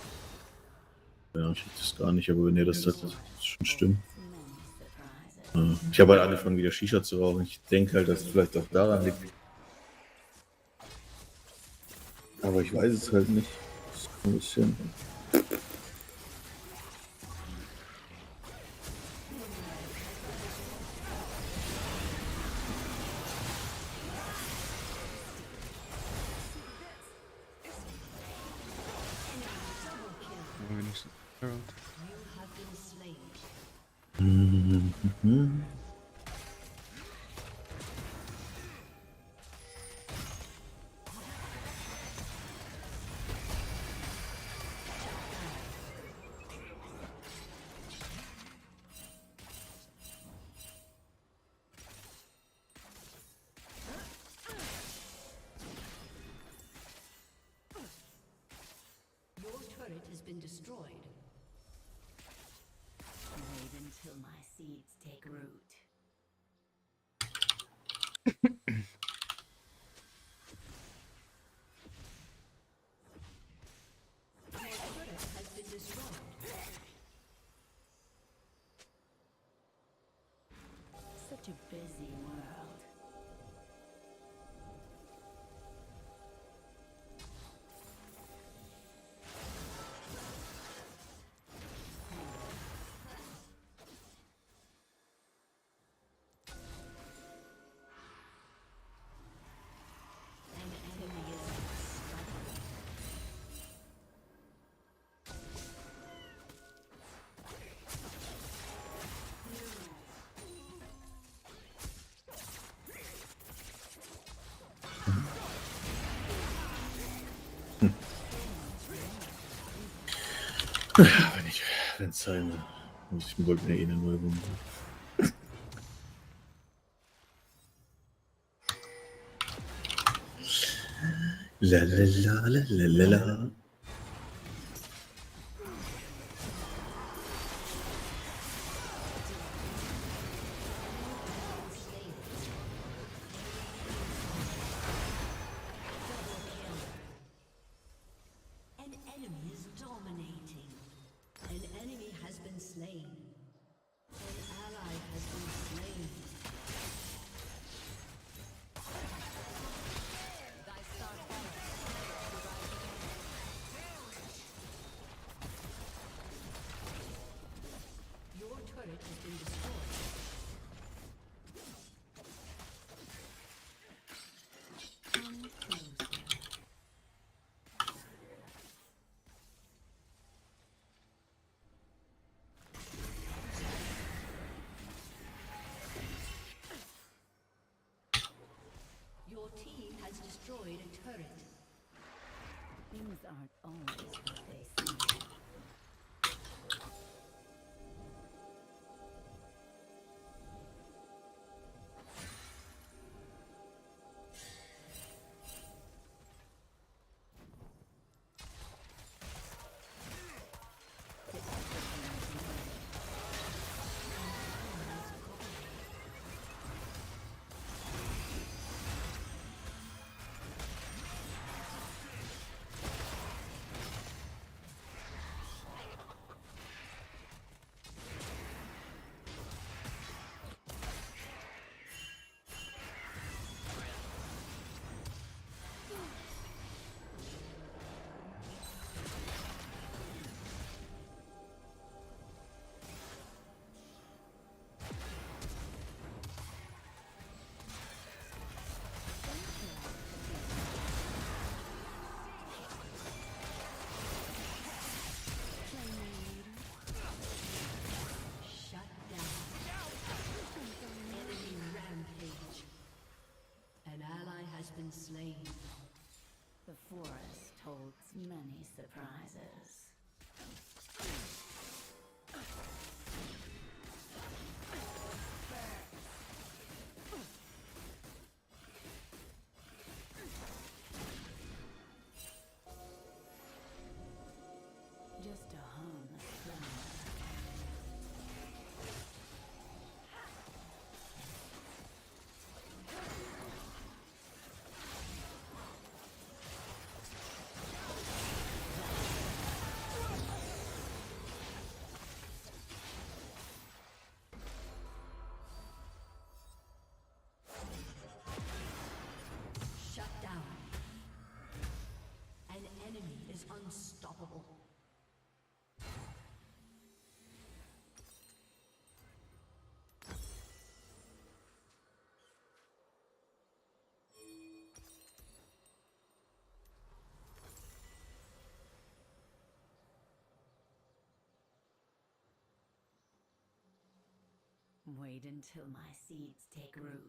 Ja, ich weiß das gar nicht, aber wenn ihr das sagt, das schon stimmt. Ich habe halt angefangen, wieder Shisha zu rauchen. Ich denke halt, dass es vielleicht auch daran liegt. Aber ich weiß es halt nicht. Das ist ein bisschen. Your turret has been destroyed. Wait until my seeds take root. Your turret has been destroyed. Such a busy world. Wenn es sein will. Ich wollte mir eh eine neue Wunde. La la la la la la la. An enemy is dominating. An enemy has been slain. An ally has been slain. Thy star Your turret has been destroyed. Come closer. Your team has destroyed a turret. Things aren't always what they seem. Shut down. Enemy rampage. An ally has been slain. The forest holds many surprises. Just a harmless flower. Shut down. An enemy is unstoppable. Wait until my seeds take root.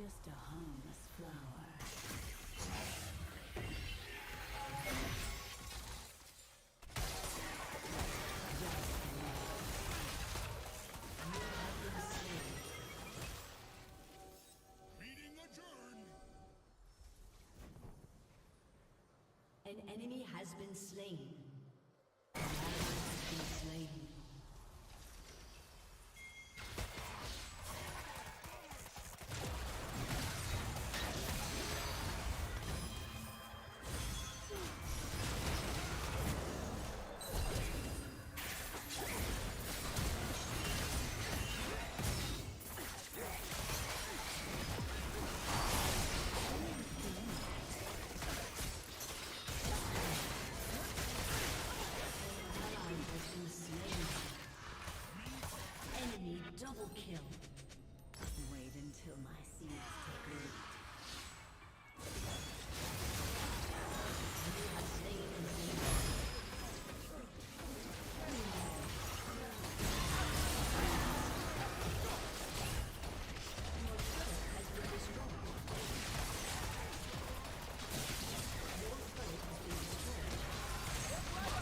Just a harmless flower. An enemy has been slain. An ally has been slain. Double kill. Wait until my seeds take root. You have slain an enemy. Your turret has been destroyed. Your turret has been destroyed.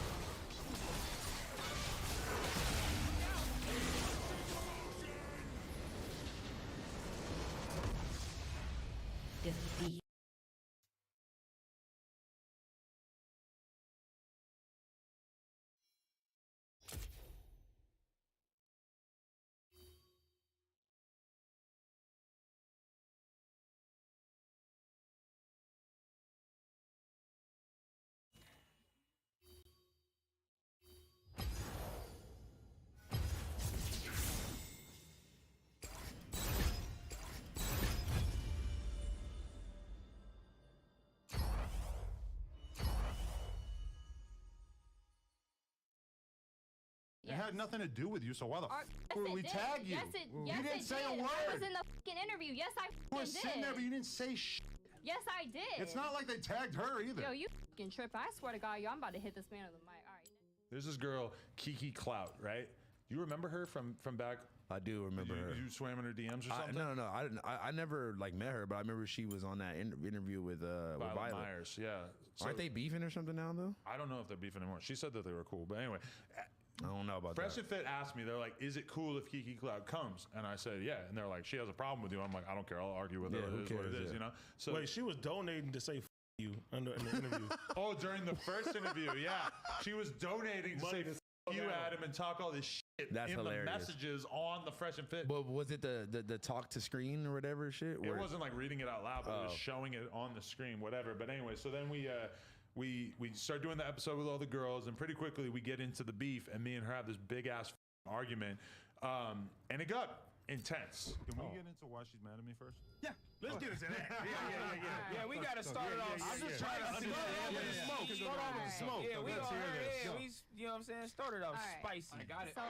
Defeat. It had nothing to do with you, so why the Yes, would we it did. tag you? Yes, it, you yes, didn't it say did. a word. I was in the fucking interview. Yes, I You were fucking sitting there, did. but you didn't say shit. Yes, I did. It's not like they tagged her either. Yo, you fucking trip. I swear to God, yo, I'm about to hit this man with the mic. All right. There's this girl, Kiki Clout, right? You remember her from back? I do remember her. You swam in her DMs or something? No. I never like met her, but I remember she was on that interview with Violet Myers. Yeah. Aren't they beefing or something now though? I don't know if they're beefing anymore. She said that they were cool, but anyway. I don't know about Fresh that. and Fit asked me, they're like, is it cool if Kiki Cloud comes? And I said, yeah. And they're like, she has a problem with you. I'm like, I don't care. I'll argue with her. Yeah, who It is what it cares, is, yeah. you know? So Wait, she was donating to say you in the interview. Oh, during the first interview, yeah. She was donating to Money say to you, Adam. Adam, and talk all this shit That's in hilarious. the messages on the Fresh and Fit. But was it the talk to screen or whatever shit? It wasn't like reading it out loud, but it was Oh. showing it on the screen, whatever. But anyway, so then we start doing the episode with all the girls, and pretty quickly we get into the beef, and me and her have this big ass argument, and it got intense. Can we get into why she's mad at me first? Yeah, let's get into that. Yeah, we gotta start it off. I'm just trying to understand with the smoke. Start off with the smoke. Yeah, we Let's all hear this. yeah, we, you know what I'm saying? Started off All right. spicy. I got it. So,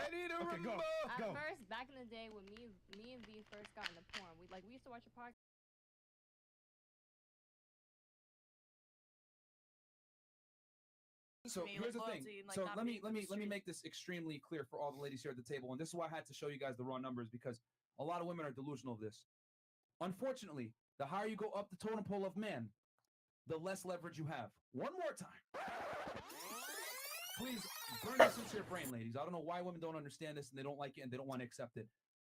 Ready to rumble. at first, back in the day when me and V first got into porn, we used to watch a podcast. So me, here's like, the thing. loyalty and, like, So not let me being let me for let me street. make this extremely clear for all the ladies here at the table, and this is why I had to show you guys the raw numbers, because a lot of women are delusional of this. Unfortunately, the higher you go up the totem pole of man, the less leverage you have. One more time. Please burn this into your brain, ladies. I don't know why women don't understand this and they don't like it and they don't want to accept it.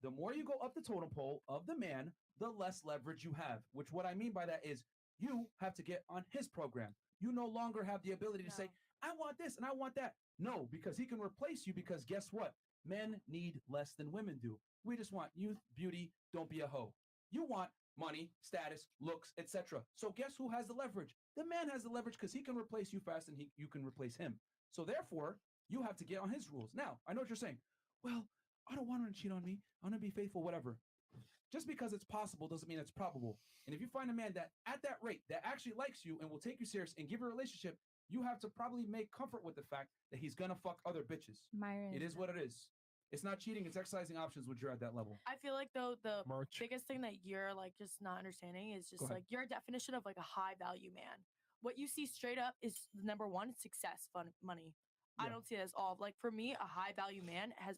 The more you go up the totem pole of the man, the less leverage you have. Which what I mean by that is you have to get on his program. You no longer have the ability to say, I want this and I want that. No, because he can replace you, because guess what? Men need less than women do. We just want youth, beauty, don't be a hoe. You want money, status, looks, etc. So guess who has the leverage? The man has the leverage because he can replace you fast and you can replace him. So therefore, you have to get on his rules. Now, I know what you're saying. Well, I don't want her to cheat on me. I want to be faithful, whatever. Just because it's possible doesn't mean it's probable. And if you find a man that at that rate that actually likes you and will take you serious and give you a relationship, you have to probably make comfort with the fact that he's gonna fuck other bitches. Myron. It is what it is. It's not cheating, it's exercising options when you're at that level. I feel like though the Merch. biggest thing that you're like just not understanding is just Go ahead. like your definition of like a high value man. What you see straight up is number one, success, fun, money. I Yeah. don't see it as all. Like for me, a high value man has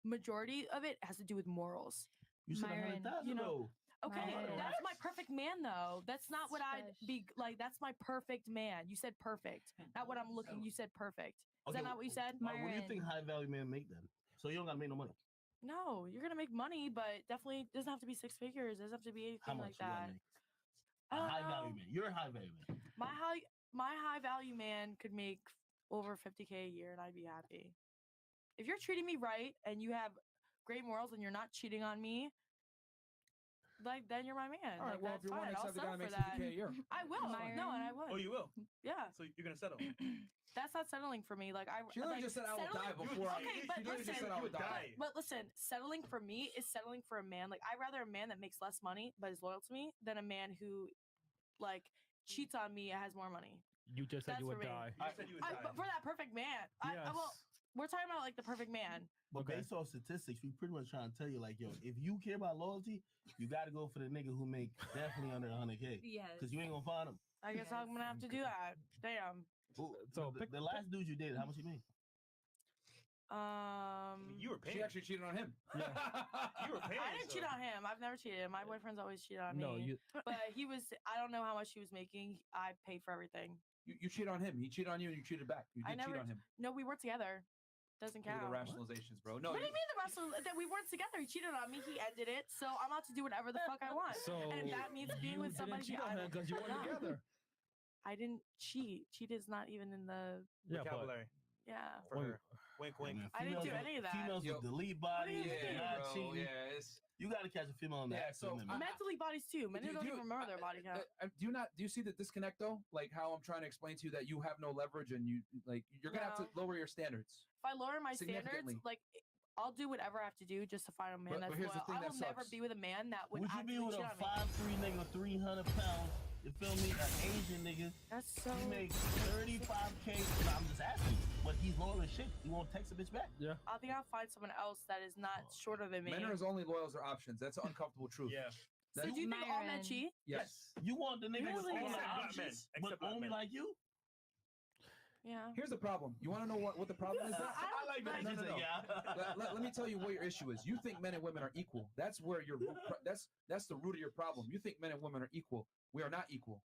majority of it has to do with morals. You said Myron, 100,000 you know, though. okay, Myron. that's my perfect man though. That's not what I'd be like. That's my perfect man. You said perfect, not what I'm looking. You said perfect. Is that not what you said? What do you think high value men make then? So you don't gotta make no money. No, you're gonna make money, but definitely doesn't have to be 6 figures. Doesn't have to be How anything much like you gotta that. make? A high value man. You're a high value man. My high value man could make over 50K a year, and I'd be happy. If you're treating me right and you have great morals and you're not cheating on me, like then you're my man. All right, Like, well, that's if you're fine. one I'll accept the guy settle that for makes that. 50K a year. I will. No, and I would. Oh, you will? Yeah. So you're gonna settle. That's not settling for me. Like She literally like, just said I will die settling- before I- Okay, she but literally listen, just said I would die. But listen, settling for me is settling for a man. Like I'd rather a man that makes less money but is loyal to me than a man who, like, cheats on me and has more money. You just said That's you would for me. die. But for that perfect man, well, we're talking about like the perfect man. But based off statistics, we pretty much trying to tell you, like, yo, if you care about loyalty, you got to go for the nigga who make definitely under 100K. Yes. Because you ain't gonna find him. I guess I'm gonna have to do that. Damn. So the last dude you dated, how much you made? You were paying. She actually cheated on him. You were paying. I didn't cheat on him. I've never cheated. My boyfriend's always cheated on No, me. you- But he was. I don't know how much he was making. I paid for everything. You cheated on him. He cheated on you, and you cheated back. You I did never. cheat on him. No, we were together. Doesn't Look at count. the rationalizations, bro. No, what do you mean the wrestle that we weren't together? He cheated on me. He ended it. So I'm about to do whatever the fuck I want. So and if that means being you with somebody didn't cheat on him 'cause you weren't No. together. I didn't cheat. Cheat is not even in the Yeah, but- vocabulary. Yeah. For her. Wink, wink. I didn't do any of that. Females with delete bodies, What do you they're mean? not bro, cheating. yes. You got to catch a female on that. Yeah, so limit. Mentally bodies too. Men Do- don't do- even remember their body count. Do you see the disconnect though? Like how I'm trying to explain to you that you have no leverage and you're gonna have to No. lower your standards. If I lower my standards, Significantly. like I'll do whatever I have to do just to find a man But that's here's the loyal. thing I that will never sucks. be with a man that would Would you be actively with cheat a on me. 5'3" nigga, 300 pounds? You feel me? An Asian nigga. That's so. He makes 35K. No, I'm just asking. But he's loyal as shit. He won't text a bitch back. Yeah. I think I'll find someone else that is not shorter than me. Men are as only loyal as their options. That's an uncomfortable truth. Yeah. So do you think all men cheat? Yes. You want the nigga with Really? all the Except black options, men. but Except black only men. like you? Yeah. Here's the problem. You want to know what the problem is? I like that. No, He no, said, no. yeah. Let me tell you what your issue is. You think men and women are equal. That's where your that's the root of your problem. You think men and women are equal. We are not equal.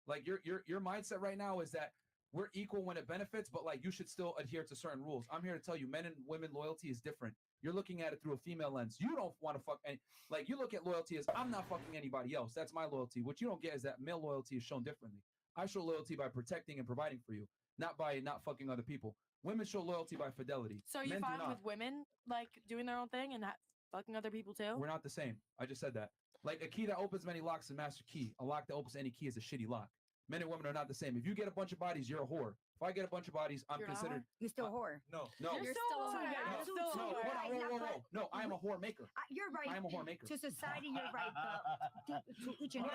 Like your mindset right now is that we're equal when it benefits, but like you should still adhere to certain rules. I'm here to tell you, men and women loyalty is different. You're looking at it through a female lens. You don't want to fuck any, like you look at loyalty as I'm not fucking anybody else. That's my loyalty. What you don't get is that male loyalty is shown differently. I show loyalty by protecting and providing for you, not by not fucking other people. Women show loyalty by fidelity. So are you Men do fine not. with women like doing their own thing and fucking other people too? We're not the same. I just said that. Like a key that opens many locks is a master key. A lock that opens any key is a shitty lock. Men and women are not the same. If you get a bunch of bodies, you're a whore. If I get a bunch of bodies, I'm You're not a considered. whore? You're still a whore. No. You're still a whore. You're still a No, whore. hold on, whoa. No, I am a whore maker. You're right. I am a whore maker. To society, you're right, but to each and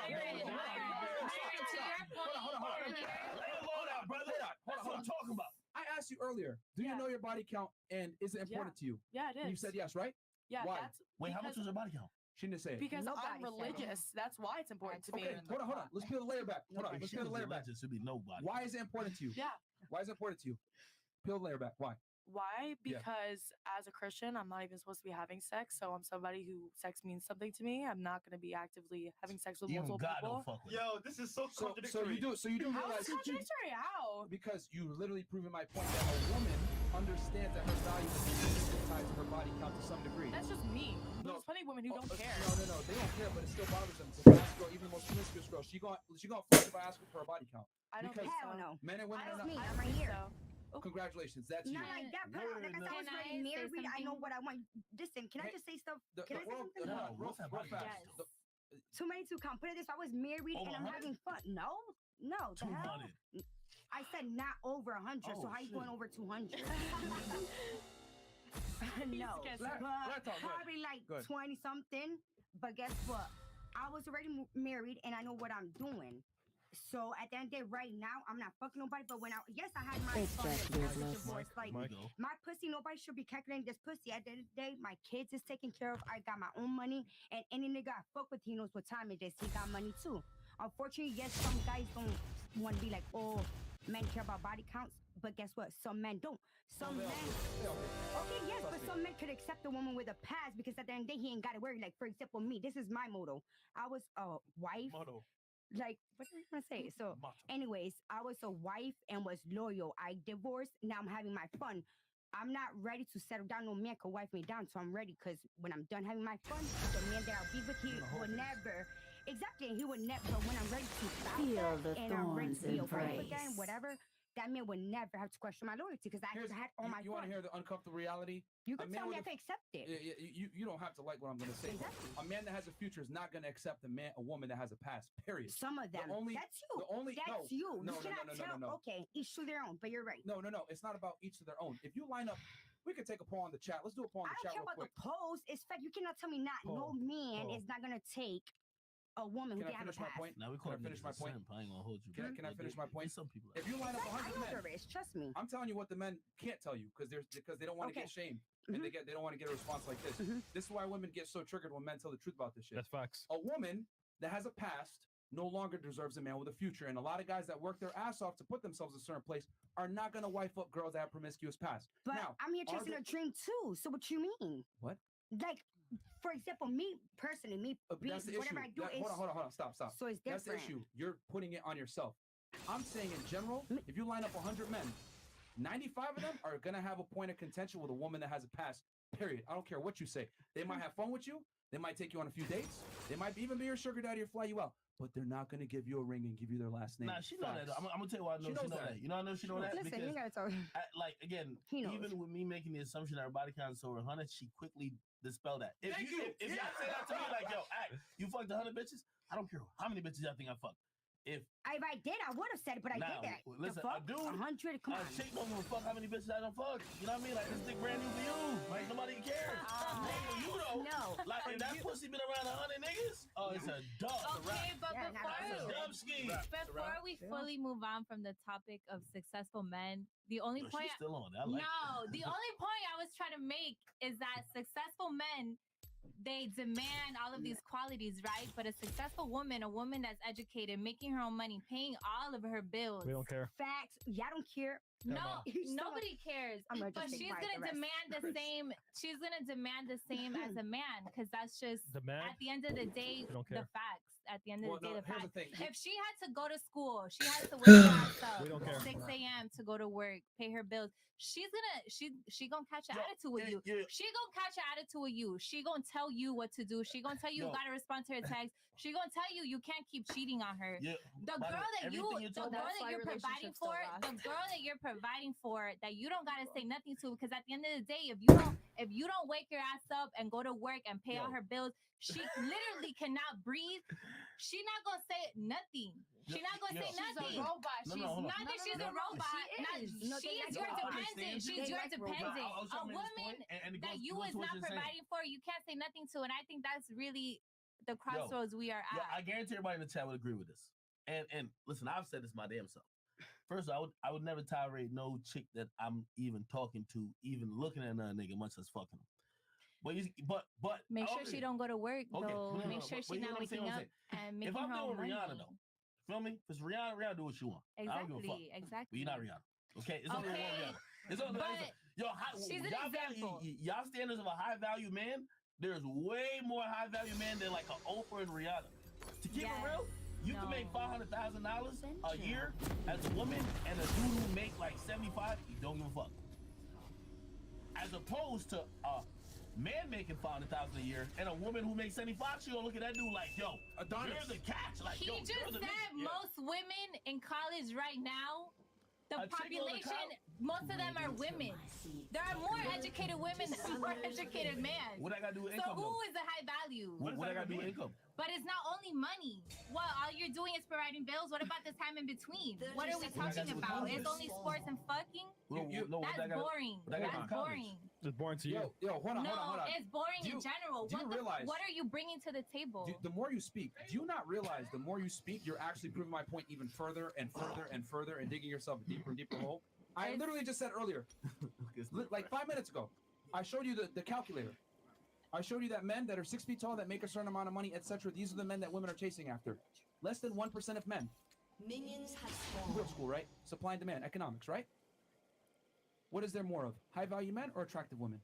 Hold on, brother. That's what I'm talking about. I asked you earlier, do you know your body count and is it important to you? Yeah, it And you is. said yes, right? Yeah, Why? that's Wait, how much because- was your body count? She didn't say it. Because Nobody I'm said it. religious. That's why it's important to me. Okay, hold on. Let's peel the layer back. Hold on, let's peel the layer back. It should be nobody. Why is it important to you? Yeah. Why is it important to you? Peel the layer back. Why? Why? Yeah. Because as a Christian, I'm not even supposed to be having sex. So I'm somebody who sex means something to me. I'm not going to be actively having sex with Even multiple God people. don't fuck with Yo, this is so So contradictory. you do How realize is it contradictory? How? because you literally proving my point that a woman understands that her value is intrinsically tied to her body count to some degree. That's just me. No. There's plenty of women who don't care. No, they don't care, but it still bothers them. So fast girl, even the most promiscuous girl, she gonna flush if I ask her for her body count. I don't Because think Hell so. no. men and women are That's not. me. I'm right here. Congratulations, that's you. Not like that, but like I said, I was already married. I know what I want. Listen, can I just say stuff? Can I say something? Real fast. Yes. Too many to count. Put it this way, I was married and I'm 100? having fun. No, the hell. 200. I said not over 100. Oh, so how you shit. going over 200? No, Let's but probably like 20 something. But guess what? I was already married and I know what I'm doing. So at the end of the day, right now, I'm not fucking nobody. But when I had my son, I was divorced. Like my pussy, nobody should be calculating this pussy. At the end of the day, my kids is taken care of. I got my own money, and any nigga I fuck with, he knows what time it is. He got money too. Unfortunately, yes, some guys don't want to be like, oh, men care about body counts. but guess what? Some men don't. Some men. Okay, yes, but some men could accept a woman with a past because at the end of the day, he ain't got to worry. Like, for example, me, this is my motto. I was a wife. Like, what are you gonna say? So, anyways, I was a wife and was loyal. I divorced. Now I'm having my fun. I'm not ready to settle down. No man can wife me down, so I'm ready. Because when I'm done having my fun, the man that I'll be with, he will never. Exactly, he would never. But when I'm ready to stop Feel the and I'm ready to be a thorns wife embrace. again, whatever, that man would never have to question my loyalty because I had all my You want fun. to hear the uncomfortable reality? You can A man tell me with I can accept it. You don't have to like what I'm going to say. A man that has a future is not going to accept a woman that has a past. Period. Some of them. That's you. That's you. You cannot tell. Okay, each to their own. But you're right. No. It's not about each to their own. If you line up, we could take a poll on the chat. Let's do a poll on the I chat don't care real about quick. the polls. It's fact. You cannot tell me not. No man is not gonna take a woman who Can I can have a finish my past. point? Now we Can call I finish my point? I ain't gonna hold you. Can I finish my point? Some people. If you line up 100 I know men, there is. Trust me. I'm telling you what the men can't tell you because they don't want to Okay. get shamed and they don't want to get a response like this. This is why women get so triggered when men tell the truth about this shit. That's facts. A woman that has a past no longer deserves a man with a future, and a lot of guys that work their ass off to put themselves in a certain place are not gonna wife up girls that have promiscuous past. But Now, I'm here are chasing there- a dream too. So what you mean? What? Like, for example, me personally, That's the whatever issue. I do is Hold on. Stop. So it's That's the different. issue. You're putting it on yourself. I'm saying in general, if you line up 100 men, 95 of them are gonna have a point of contention with a woman that has a past. Period. I don't care what you say. They might have fun with you. They might take you on a few dates. They might even be your sugar daddy or fly you out. But they're not gonna give you a ring and give you their last name. Nah, she know that. Facts. I'm gonna tell you why I know she know that. You know I know she know that? Listen, you gotta tell him. Like, again, He knows. even with me making the assumption that her body count is over 100, she quickly dispelled that. If Thank you you. if y'all say that to me, like, yo, act, you fucked 100 bitches? I don't care how many bitches y'all think I fucked. If I did, I would have said it, but I now, did that. listen, the fuck? a dude, 100, come on. a chick don't give a fuck how many bitches I don't fuck. You know what I mean? Like, this dick brand new for you. Like, nobody cares. But for you though, like, if that pussy been around 100 niggas, oh, it's a dub. Okay, but It's a dub scheme. before we fully move on from the topic of successful men, the only Yo, point she's still on that. I like the only point I was trying to make is that successful men, they demand all of these qualities, right? But a successful woman, a woman that's educated, making her own money, paying all of her bills. We don't care. Facts. Y'all don't care. No, You're so nobody cares. I'm gonna But just stay she's quiet gonna the rest. demand the same. She's gonna demand the same as a man, because that's just Demand? at the end of the day We don't the care. facts. At the end of Well, the day, no, the here's facts. the thing. If she had to go to school, she has to wake her ass up We don't care. 6 a.m. to go to work, pay her bills. She's gonna catch an attitude with you. She gonna catch an attitude with you. She gonna tell you what to do. She gonna tell you Yo. gotta respond to her text. She gonna tell you can't keep cheating on her. Yeah, The by the girl way, that you, everything the talking girl about- that you're providing for, the girl that you're providing for, that you don't gotta say nothing to, because at the end of the day, if you don't wake your ass up and go to work and pay all her bills, she literally cannot breathe. She not gonna say nothing. She not gonna say She's a nothing. robot. No, She's no, hold on. Not that she's a robot. She Not- is. She is your dependent. She's your dependent. A woman that you is not providing for, you can't say nothing to, and I think that's really the crossroads we are Yo, at. I guarantee everybody in the chat would agree with this. And listen, I've said this my damn self. First, I would never tolerate no chick that I'm even talking to, even looking at another nigga, much as fucking him. But Make sure okay. she don't go to work Okay, though. no, Make no, sure but she's you know not what I'm saying, waking what I'm up saying. and making If I'm her doing own money. Rihanna though, feel me? If it's Rihanna do what you want. I don't give a fuck. Exactly. But you're not Rihanna. Okay, it's only one Okay. Rihanna. It's only But yo, she's an y'all example. Y'all standards of a high value man. There's way more high value man than like an Oprah and Rihanna. To keep it real, you can make $500,000 a year as a woman, and a dude who make like 75, you don't give a fuck. As opposed to a man making $500,000 a year and a woman who makes 75, she gonna look at that dude like, yo, you're the catch. Like, He yo, just you're the said nigga. most women in college right now, the A chick on the population, couch? most of them are women. There are more educated women than more educated men. What I gotta do with So income, who though? is the high value? What I gotta do with income? But it's not only money. What, all you're doing is providing bills? What about the time in between? What are we What I gotta talking do with about? college? It's only sports and fucking? No, what I That's gotta- boring. what I gotta do That's with college? boring. It's boring to you. Yo, hold on, No, hold on. it's boring in general. do you realize- What are you bringing to the table? The more you speak, do you not realize the more you speak, you're actually proving my point even further and further and further and digging yourself a deeper and deeper hole? I literally just said earlier, like 5 minutes ago, I showed you the calculator. I showed you that men that are 6 feet tall that make a certain amount of money, etc. These are the men that women are chasing after. Less than 1% of men. Minions have Real spawned. school, right? Supply and demand, economics, right? what is there more of? High value men or attractive women?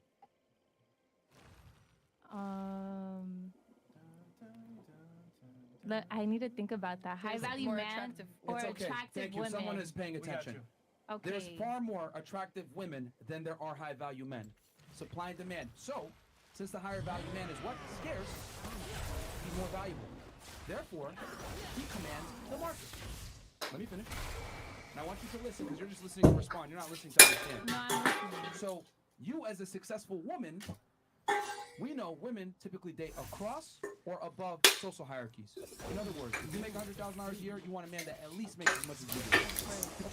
I need to think about that. High value more man attractive or It's okay. attractive Thank you. women. Someone is paying attention. Okay. There's far more attractive women than there are high value men. Supply and demand. So, since the higher value man is what? Scarce, he's more valuable. Therefore, he commands the market. Let me finish. Now I want you to listen because you're just listening to respond. You're not listening to understand. No, I'm listening. So, you as a successful woman, we know women typically date across or above social hierarchies. In other words, if you make $100,000 a year, you want a man that at least makes as much as you do.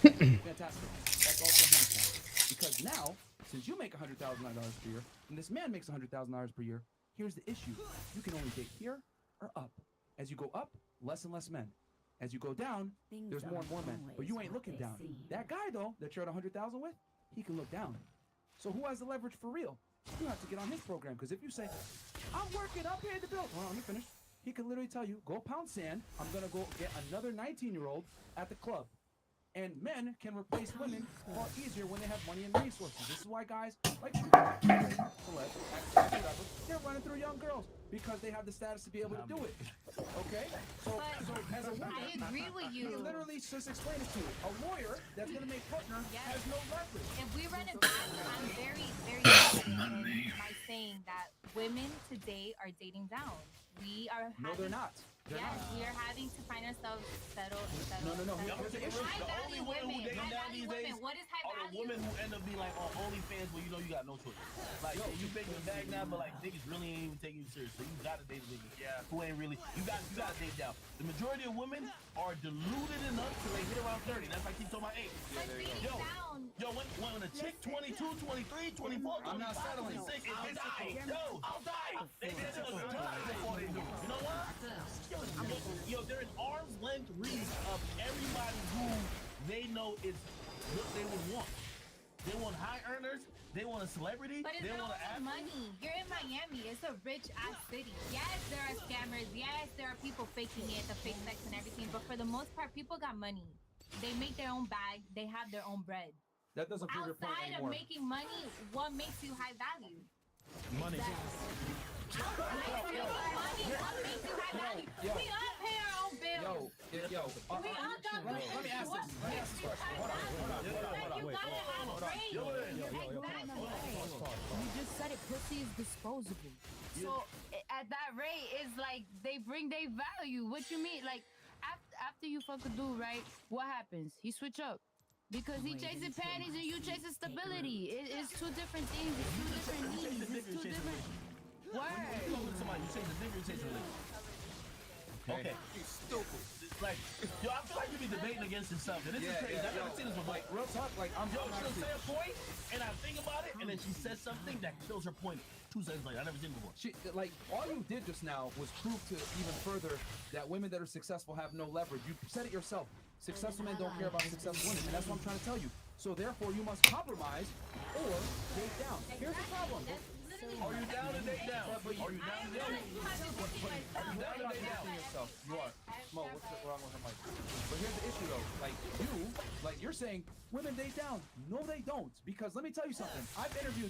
Okay, fantastic. That's also handsome. Because now, since you make $100,000 per year, and this man makes $100,000 per year, here's the issue. You can only date here or up. As you go up, less and less men. As you go down, there's more and more men. But you ain't looking down. That guy, though, that you're at 100,000 with, he can look down. So who has the leverage for real? You have to get on his program. Because if you say, I'm working, I'll pay the bill. Well, let me finish. He can literally tell you, go pound sand. I'm going to go get another 19-year-old at the club. And men can replace women far easier when they have money and resources. This is why guys like they're running through young girls because they have the status to be able to do it. Okay? So as a woman, I agree with you. He literally just explained it to you. A lawyer that's going to make partner has no leverage. If we run it back, I'm very, very confident in my saying that women today are dating down. We are No, they're not. They're yes, not. we are having to find ourselves settled. No. The only women who date down these days What is high are the women who end up being like on OnlyFans where you know you got no choice. Like you big the bag now, but like niggas really ain't even taking you serious. So you gotta date a nigga. Yeah. Who ain't really you gotta date down. The majority of women are deluded enough till they hit around 30. That's like keep talking about age. Yo, when a chick 22, 23, 24, I'm not settling. 26, I'll die. They did it a time before they do. You know what? Yo, they're an arm's length reach of everybody who they know is what they would want. They want high earners. They want a celebrity. But it's they not want all money. You're in Miami. It's a rich ass city. Yes, there are scammers. Yes, there are people faking it, the fake sex and everything. But for the most part, people got money. They make their own bag. They have their own bread. That doesn't prove your point Outside anymore. of making money, what makes you high value? Money. We all pay our own bills. Yo. We all got Let me ask this. You just said it. Pussy is disposable. So at that rate, it's like they bring their value. What you mean? Like after you fuck a dude, right? What happens? He switch up. Because he chasing panties and you chasing stability. It's two different things. It's two different needs. It's two different. When you go with somebody, you chase the nigga, you chase the nigga. Okay. Stupid. Like, yo, I feel like you be debating against yourself. And this is crazy. I've never seen this before. Like, real talk, like, she'll say a point, and I think about it, and then she says something that kills her point 2 seconds later. I've never seen it before. Like, all you did just now was prove to even further that women that are successful have no leverage. You said it yourself. Successful men don't care about successful women, and that's what I'm trying to tell you. So therefore, you must compromise or date down. Here's the problem. Are you down to date down? Are you down to date down? Are you down to date down? Yourself. You are. Mo, what's wrong with her mic? But here's the issue, though. Like you're saying, women date down. No, they don't. Because let me tell you something. I've interviewed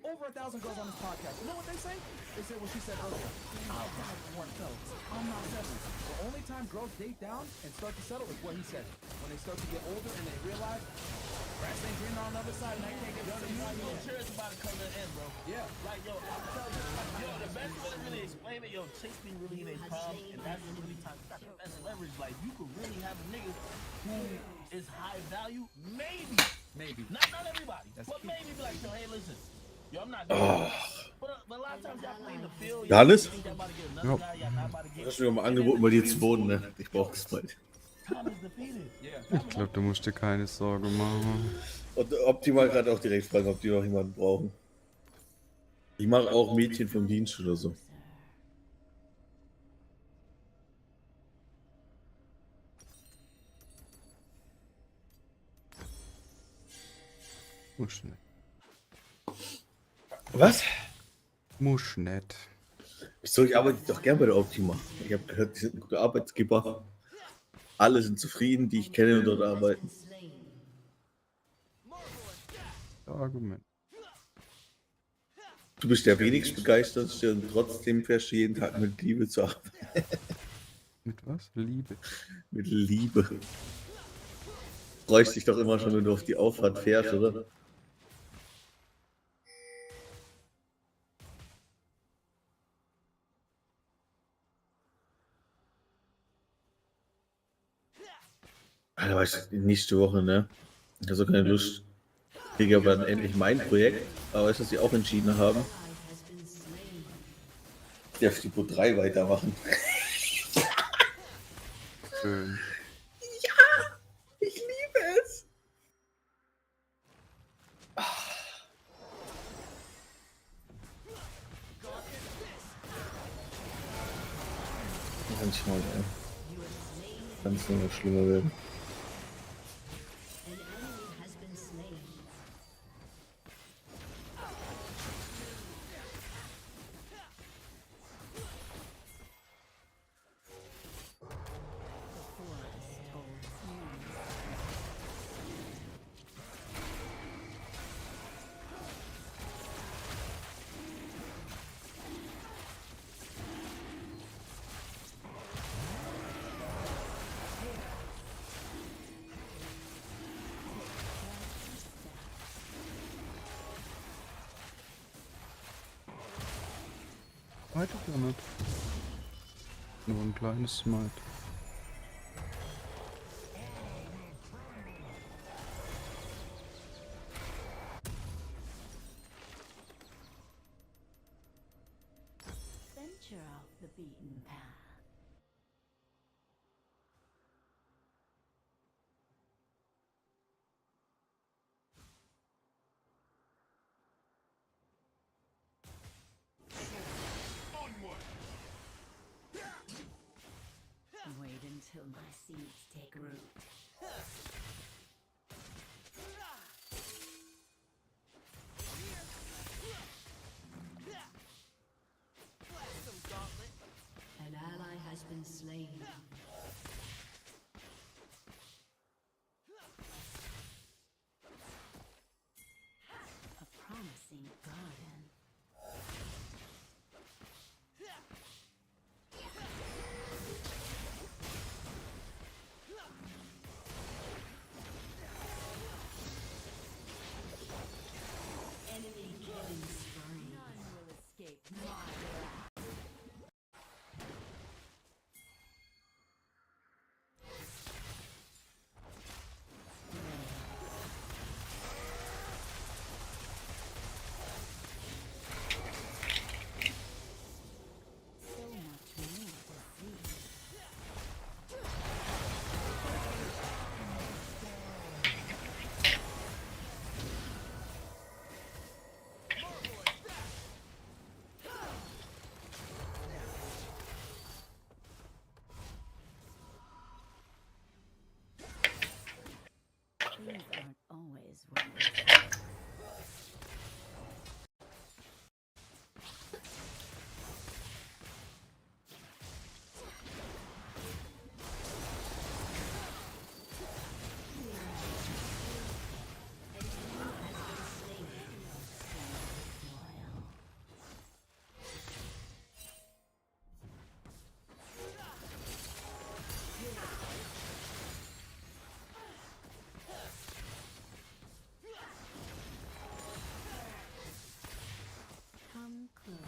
over 1,000 girls on this podcast. You know what they say? They say what she said earlier. I'll die for one fella. I'm not settling. The only time girls date down and start to settle is what he said. When they start to get older and they realize grass ain't green on the other side and I can't get done. You sure it's about to come to an end, bro. Yeah. Like, yo, I'm telling you, the best way to really explain it, yo, chicks be really in a problem, and that's really time you got the best leverage. Like, you could really have a nigga who is high value, maybe. Not everybody, but maybe be like, yo, hey, listen. Yo, I'm not doing but a lot of times y'all play the field. Johannes? Hast du mir mal angeboten, bei dir zu wohnen, ne? Ich brauch es bald. Ich glaube, du musst dir keine Sorgen machen. Und optimal gerade auch direkt fragen, ob die noch jemanden brauchen. Ich mache auch Mädchen vom Dienst oder so. Muss nicht. Was? Muss nicht. Wieso, ich arbeite doch gern bei der Optima. Ich habe gehört, die sind ein guter Arbeitsgeber. Alle sind zufrieden, die ich kenne und dort arbeiten. Argument. Du bist der wenigst Begeisterte und trotzdem fährst du jeden Tag mit Liebe zur Arbeit. Mit was? Liebe. Mit Liebe. Freust dich doch immer schon, wenn du auf die Auffahrt fährst, oder? Alter, weißt du, nächste Woche, ne? Ich habe so keine Lust. Ich kriege aber dann endlich mein Projekt, aber weißt du, was sie auch entschieden haben? Ich darf die Pro 3 weitermachen. Schön. Ja! Ich liebe es! Manchmal, ey. Kann es nur noch schlimmer werden. An enemy has been slain. Weiter damit. Nur ein kleines Smite. Venture off the beaten path. Wait until my seeds take root. An ally has been slain. A promising garden. Enemy killing spree. None will escape my wrath. So much more to see. Things aren't always what they seem. Come closer.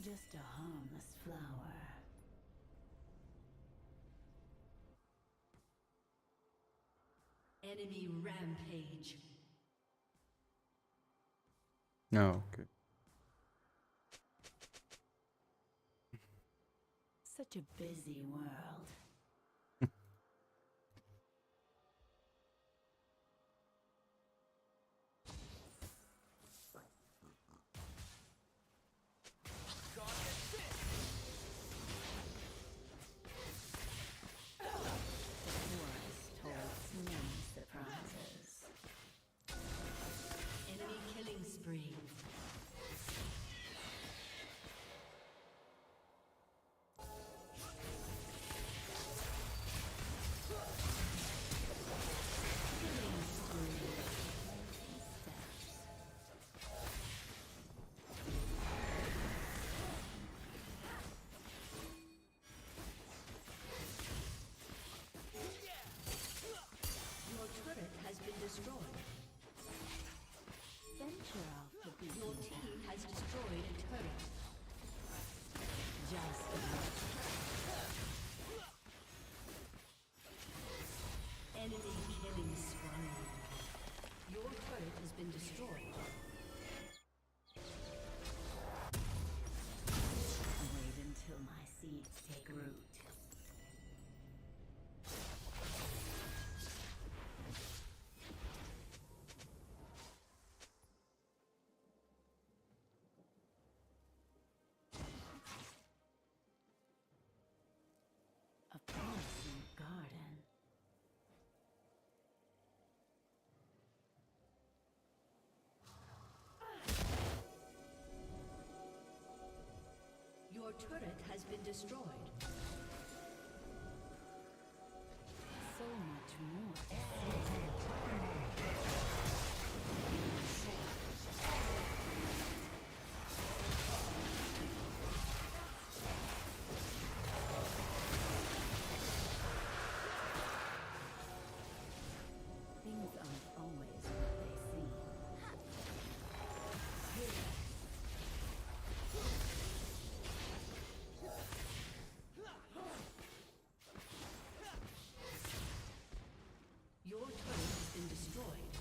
Just a harmless flower. Enemy rampage. Ja, okay. Such a busy world. Enemy killing spree. Your turret has been destroyed. Wait until my seeds take root. A promising garden. Your turret has been destroyed. So much more. Things aren't always what they seem. Your turret has been destroyed.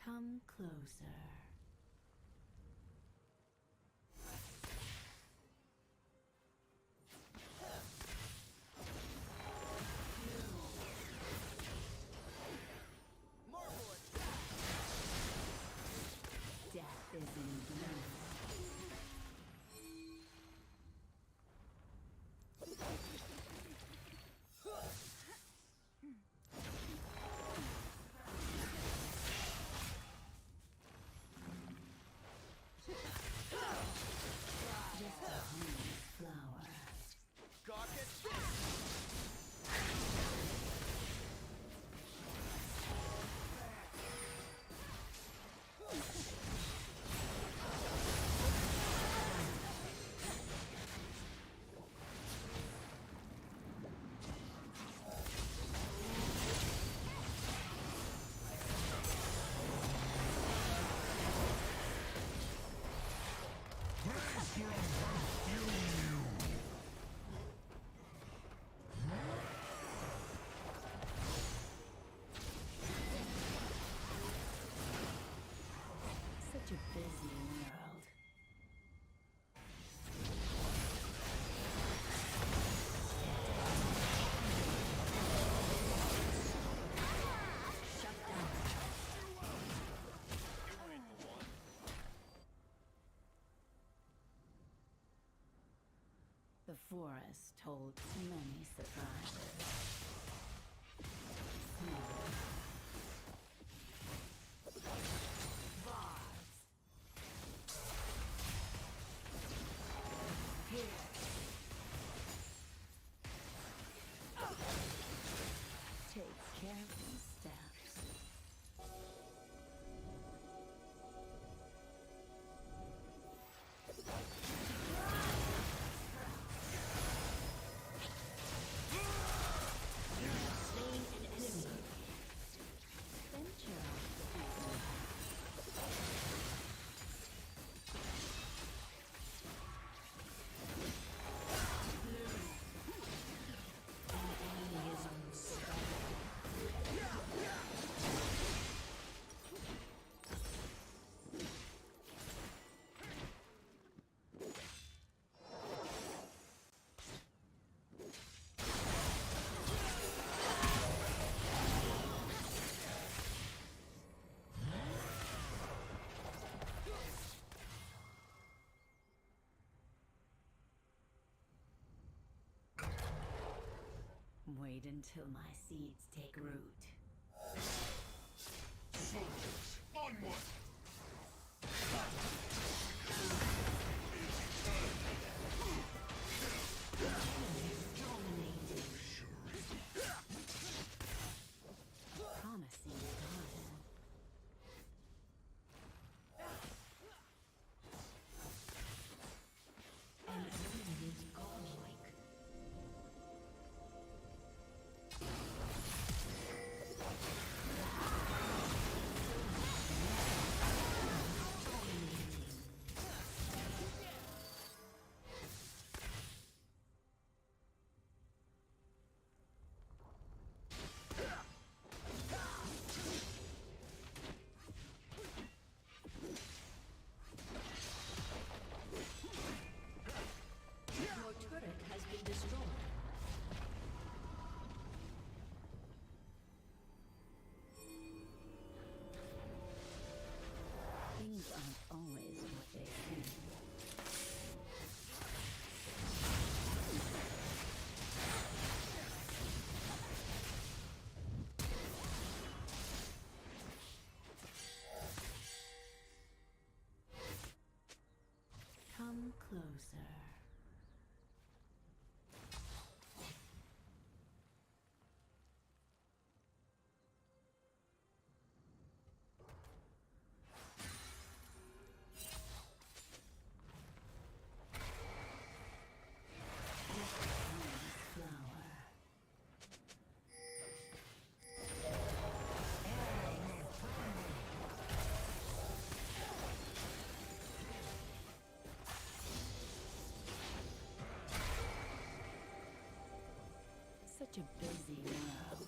Come closer. Death is in bloom. Just a harmless flower. Such a busy world. Shut down. The forest told many surprises. Take careful steps. You have slain an enemy. Venture out the beaten path. An enemy is unstoppable. Wait until my seeds take root. Soldiers, onward! Promising garden. An enemy is godlike. Dominating. Such a busy world.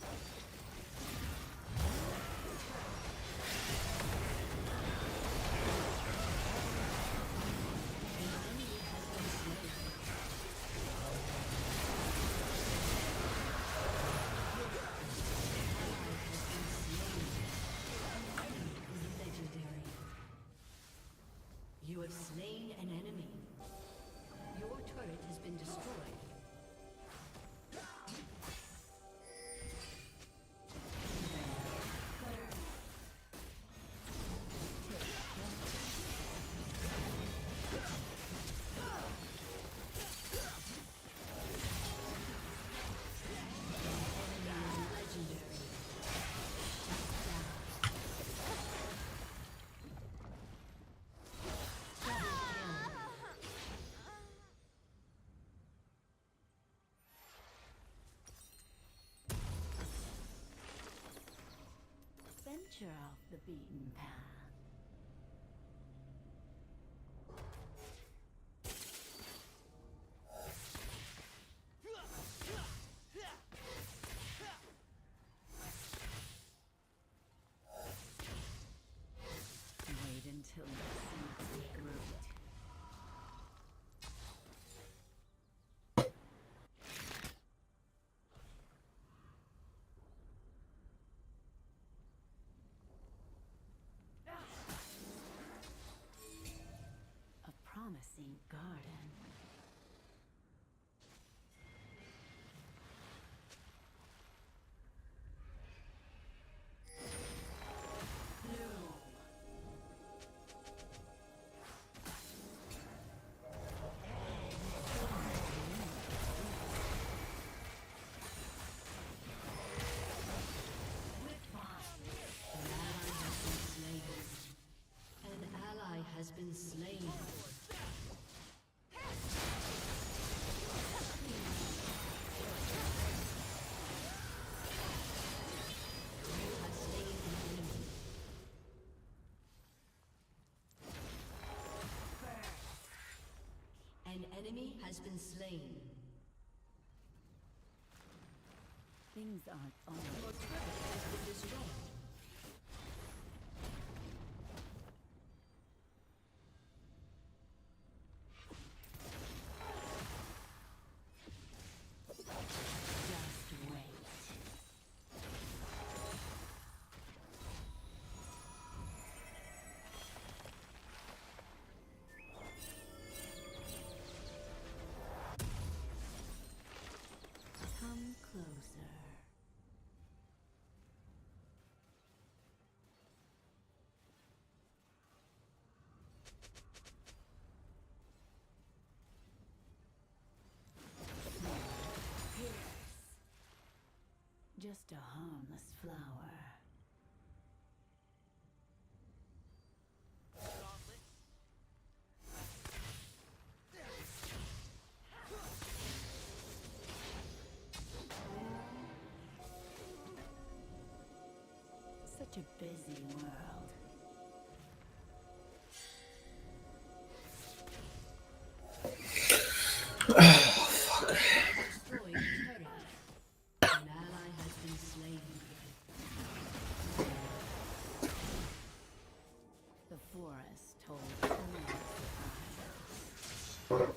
Legendary. You have slain an enemy. Your turret has been destroyed. Venture off the beaten path. Wait until the seeds take root. A promising garden. An ally has been slain. You have slain an enemy. An enemy has been slain. Things aren't on. Your turret has been destroyed. Just wait. Come closer. Just a harmless flower. Such a busy world. Destroyed turret. An ally has been slain. The forest told tales of iron.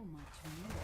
much more.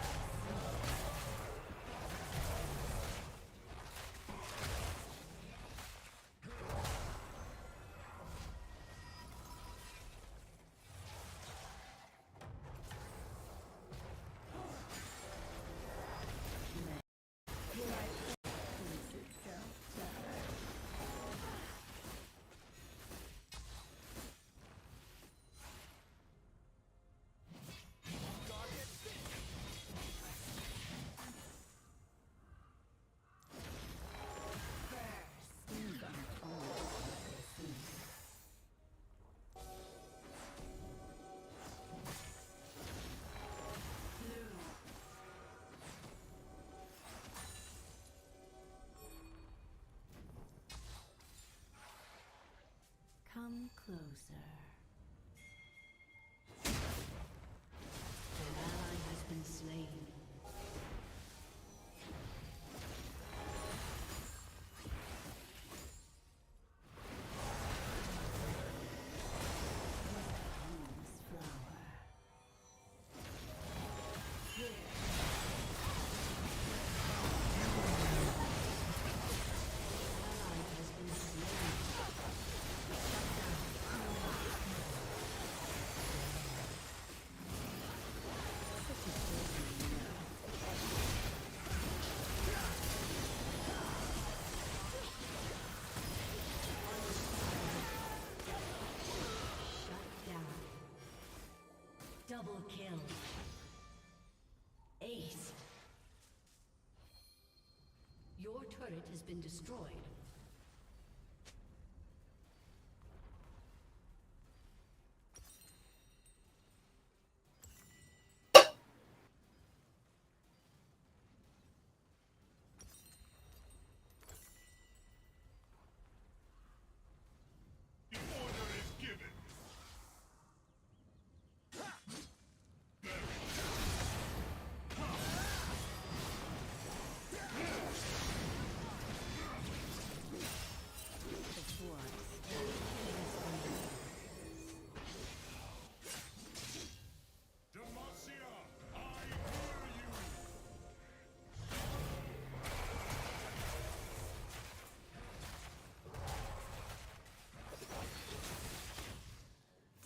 Come closer. An ally has been slain. Double kill. Ace. Your turret has been destroyed.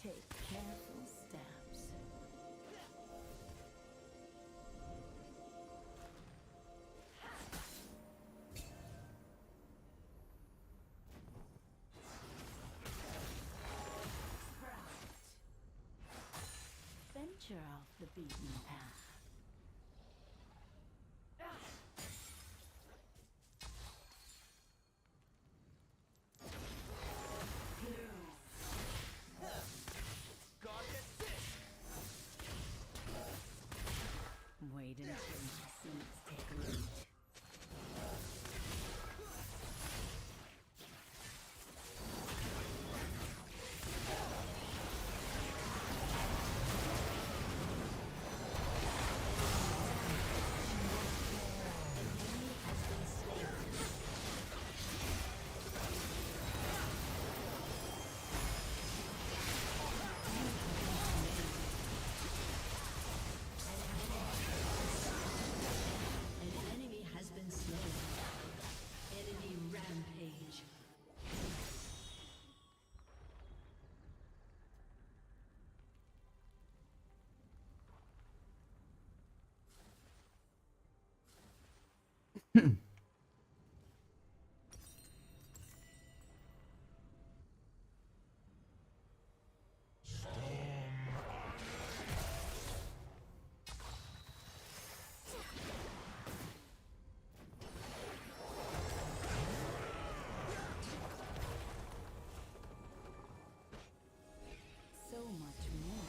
Take careful steps. Venture off the beaten path. Wait until my seeds take root. So much more.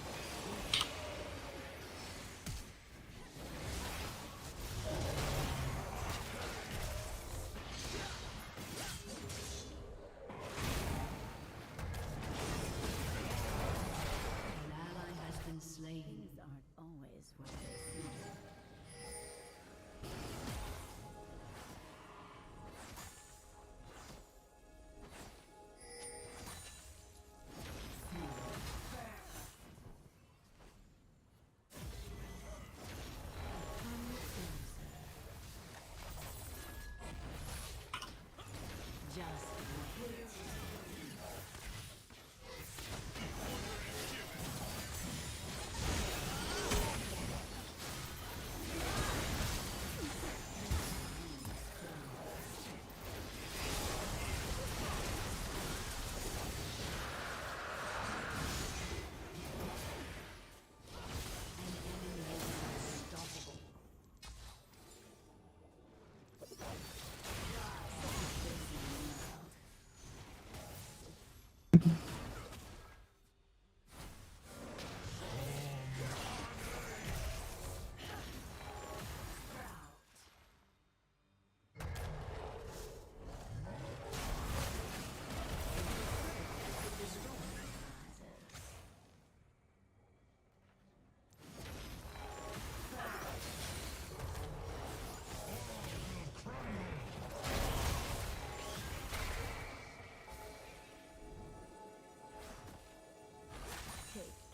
Take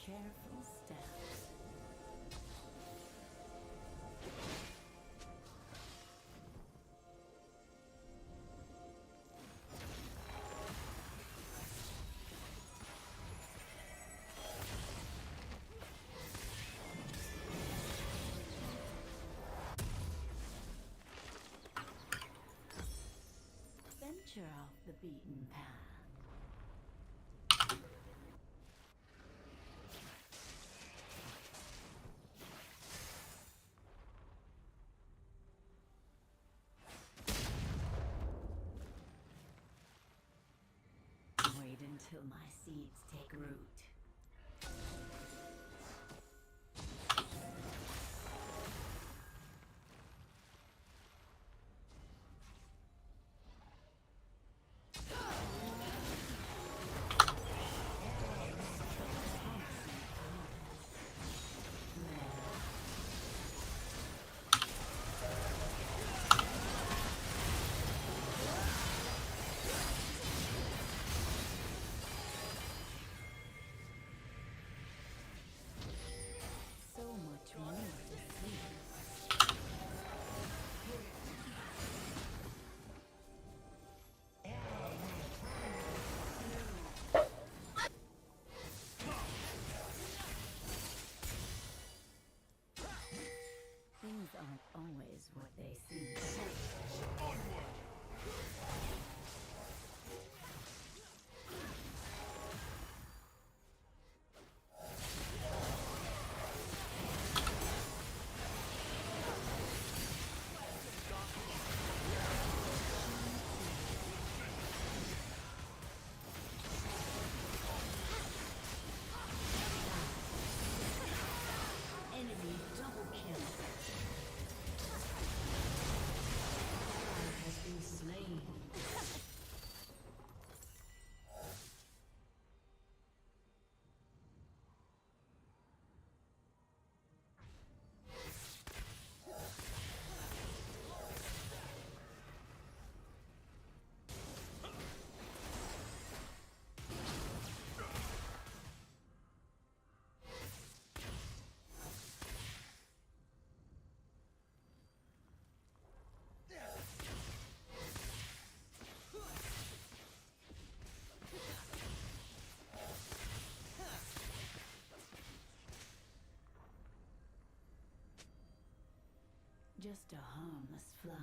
careful steps. Venture off the beaten path. Wait until my seeds take root. So much more to see. Things aren't always what they seem. Enemy double kill. Ally has been slain. Just a harmless flower.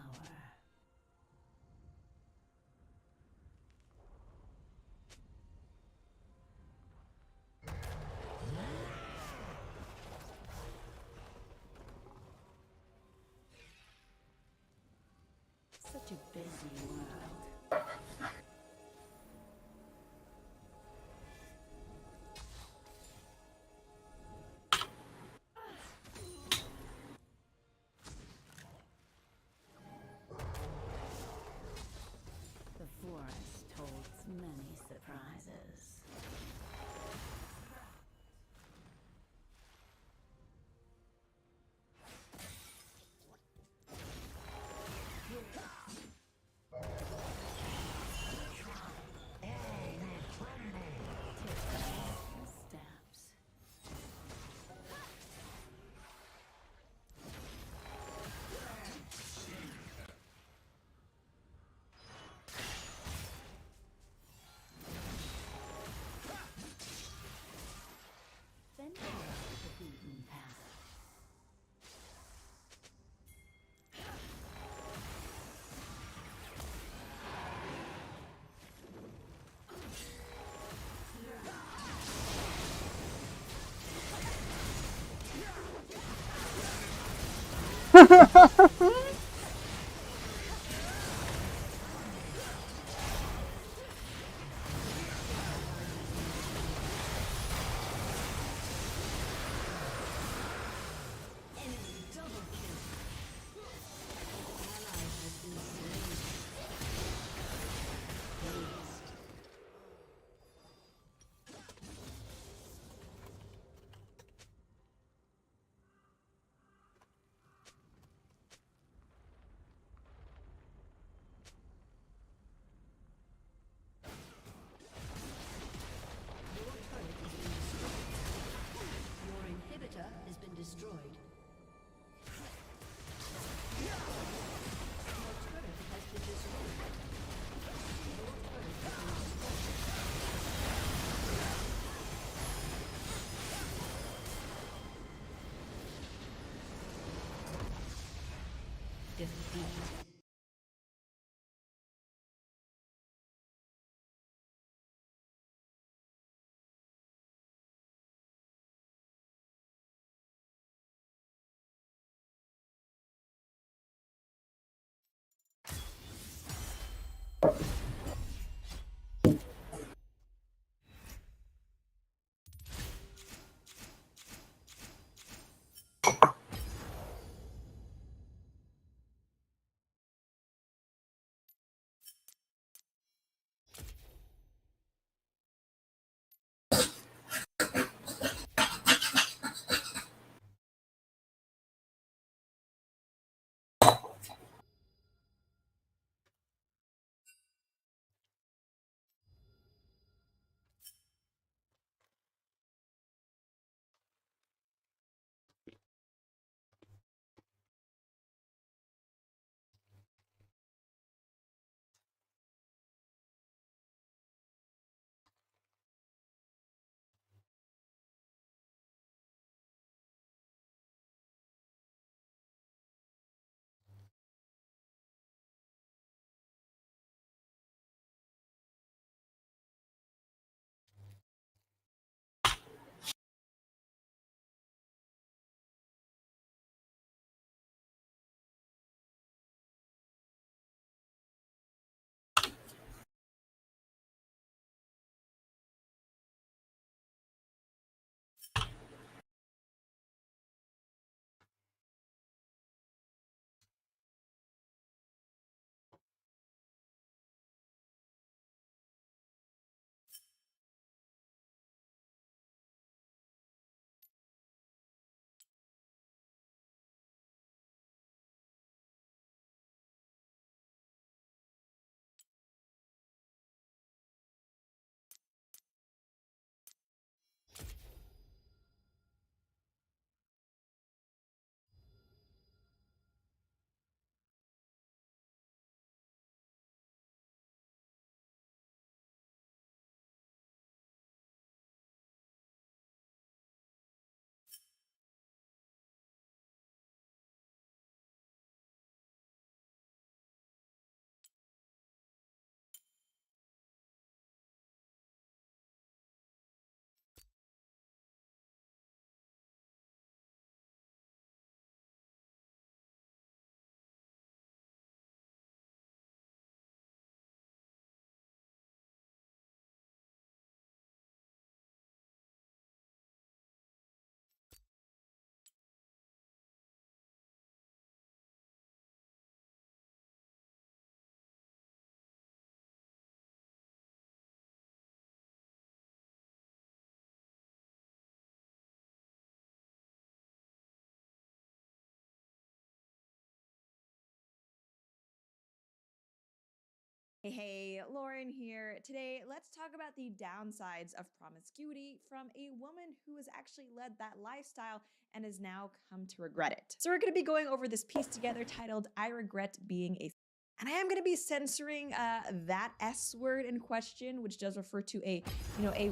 Such a busy world. The forest holds many surprises. Steps. Venture off the beaten path. Defeat. Hey, Lauren here. Today, let's talk about the downsides of promiscuity from a woman who has actually led that lifestyle and has now come to regret it. So we're going to be going over this piece together titled, I Regret Being a... And I am going to be censoring that S word in question, which does refer to a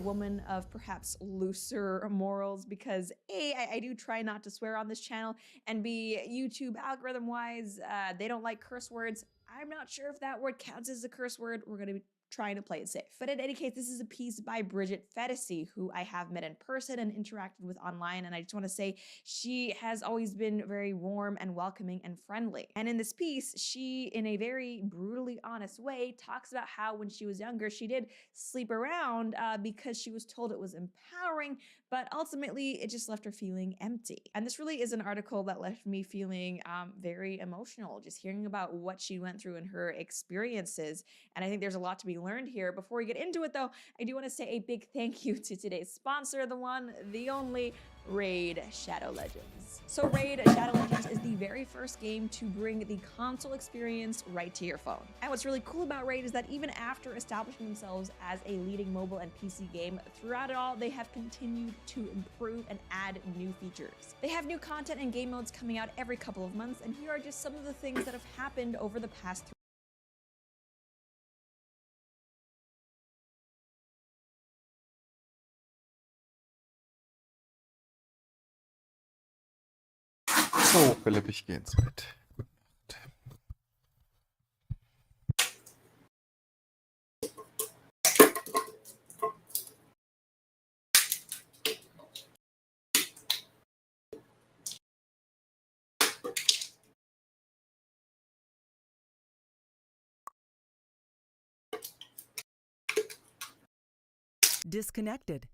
woman of perhaps looser morals, because A, I do try not to swear on this channel, and B, YouTube algorithm-wise, they don't like curse words. I'm not sure if that word counts as a curse word. We're going to be trying to play it safe. But in any case, this is a piece by Bridget Fetisi, who I have met in person and interacted with online. And I just want to say she has always been very warm and welcoming and friendly. And in this piece, she, in a very brutally honest way, talks about how when she was younger, she did sleep around because she was told it was empowering, but ultimately it just left her feeling empty. And this really is an article that left me feeling very emotional, just hearing about what she went through in her experiences. And I think there's a lot to be learned here. Before we get into it though, I do want to say a big thank you to today's sponsor, the one, the only, Raid Shadow Legends. So Raid Shadow Legends is the very first game to bring the console experience right to your phone. And what's really cool about Raid is that even after establishing themselves as a leading mobile and PC game, throughout it all, they have continued to improve and add new features. They have new content and game modes coming out every couple of months, and here are just some of the things that have happened over the past 3 So, Philipp, ich gehe ins Bett. Gute Nacht. Disconnected.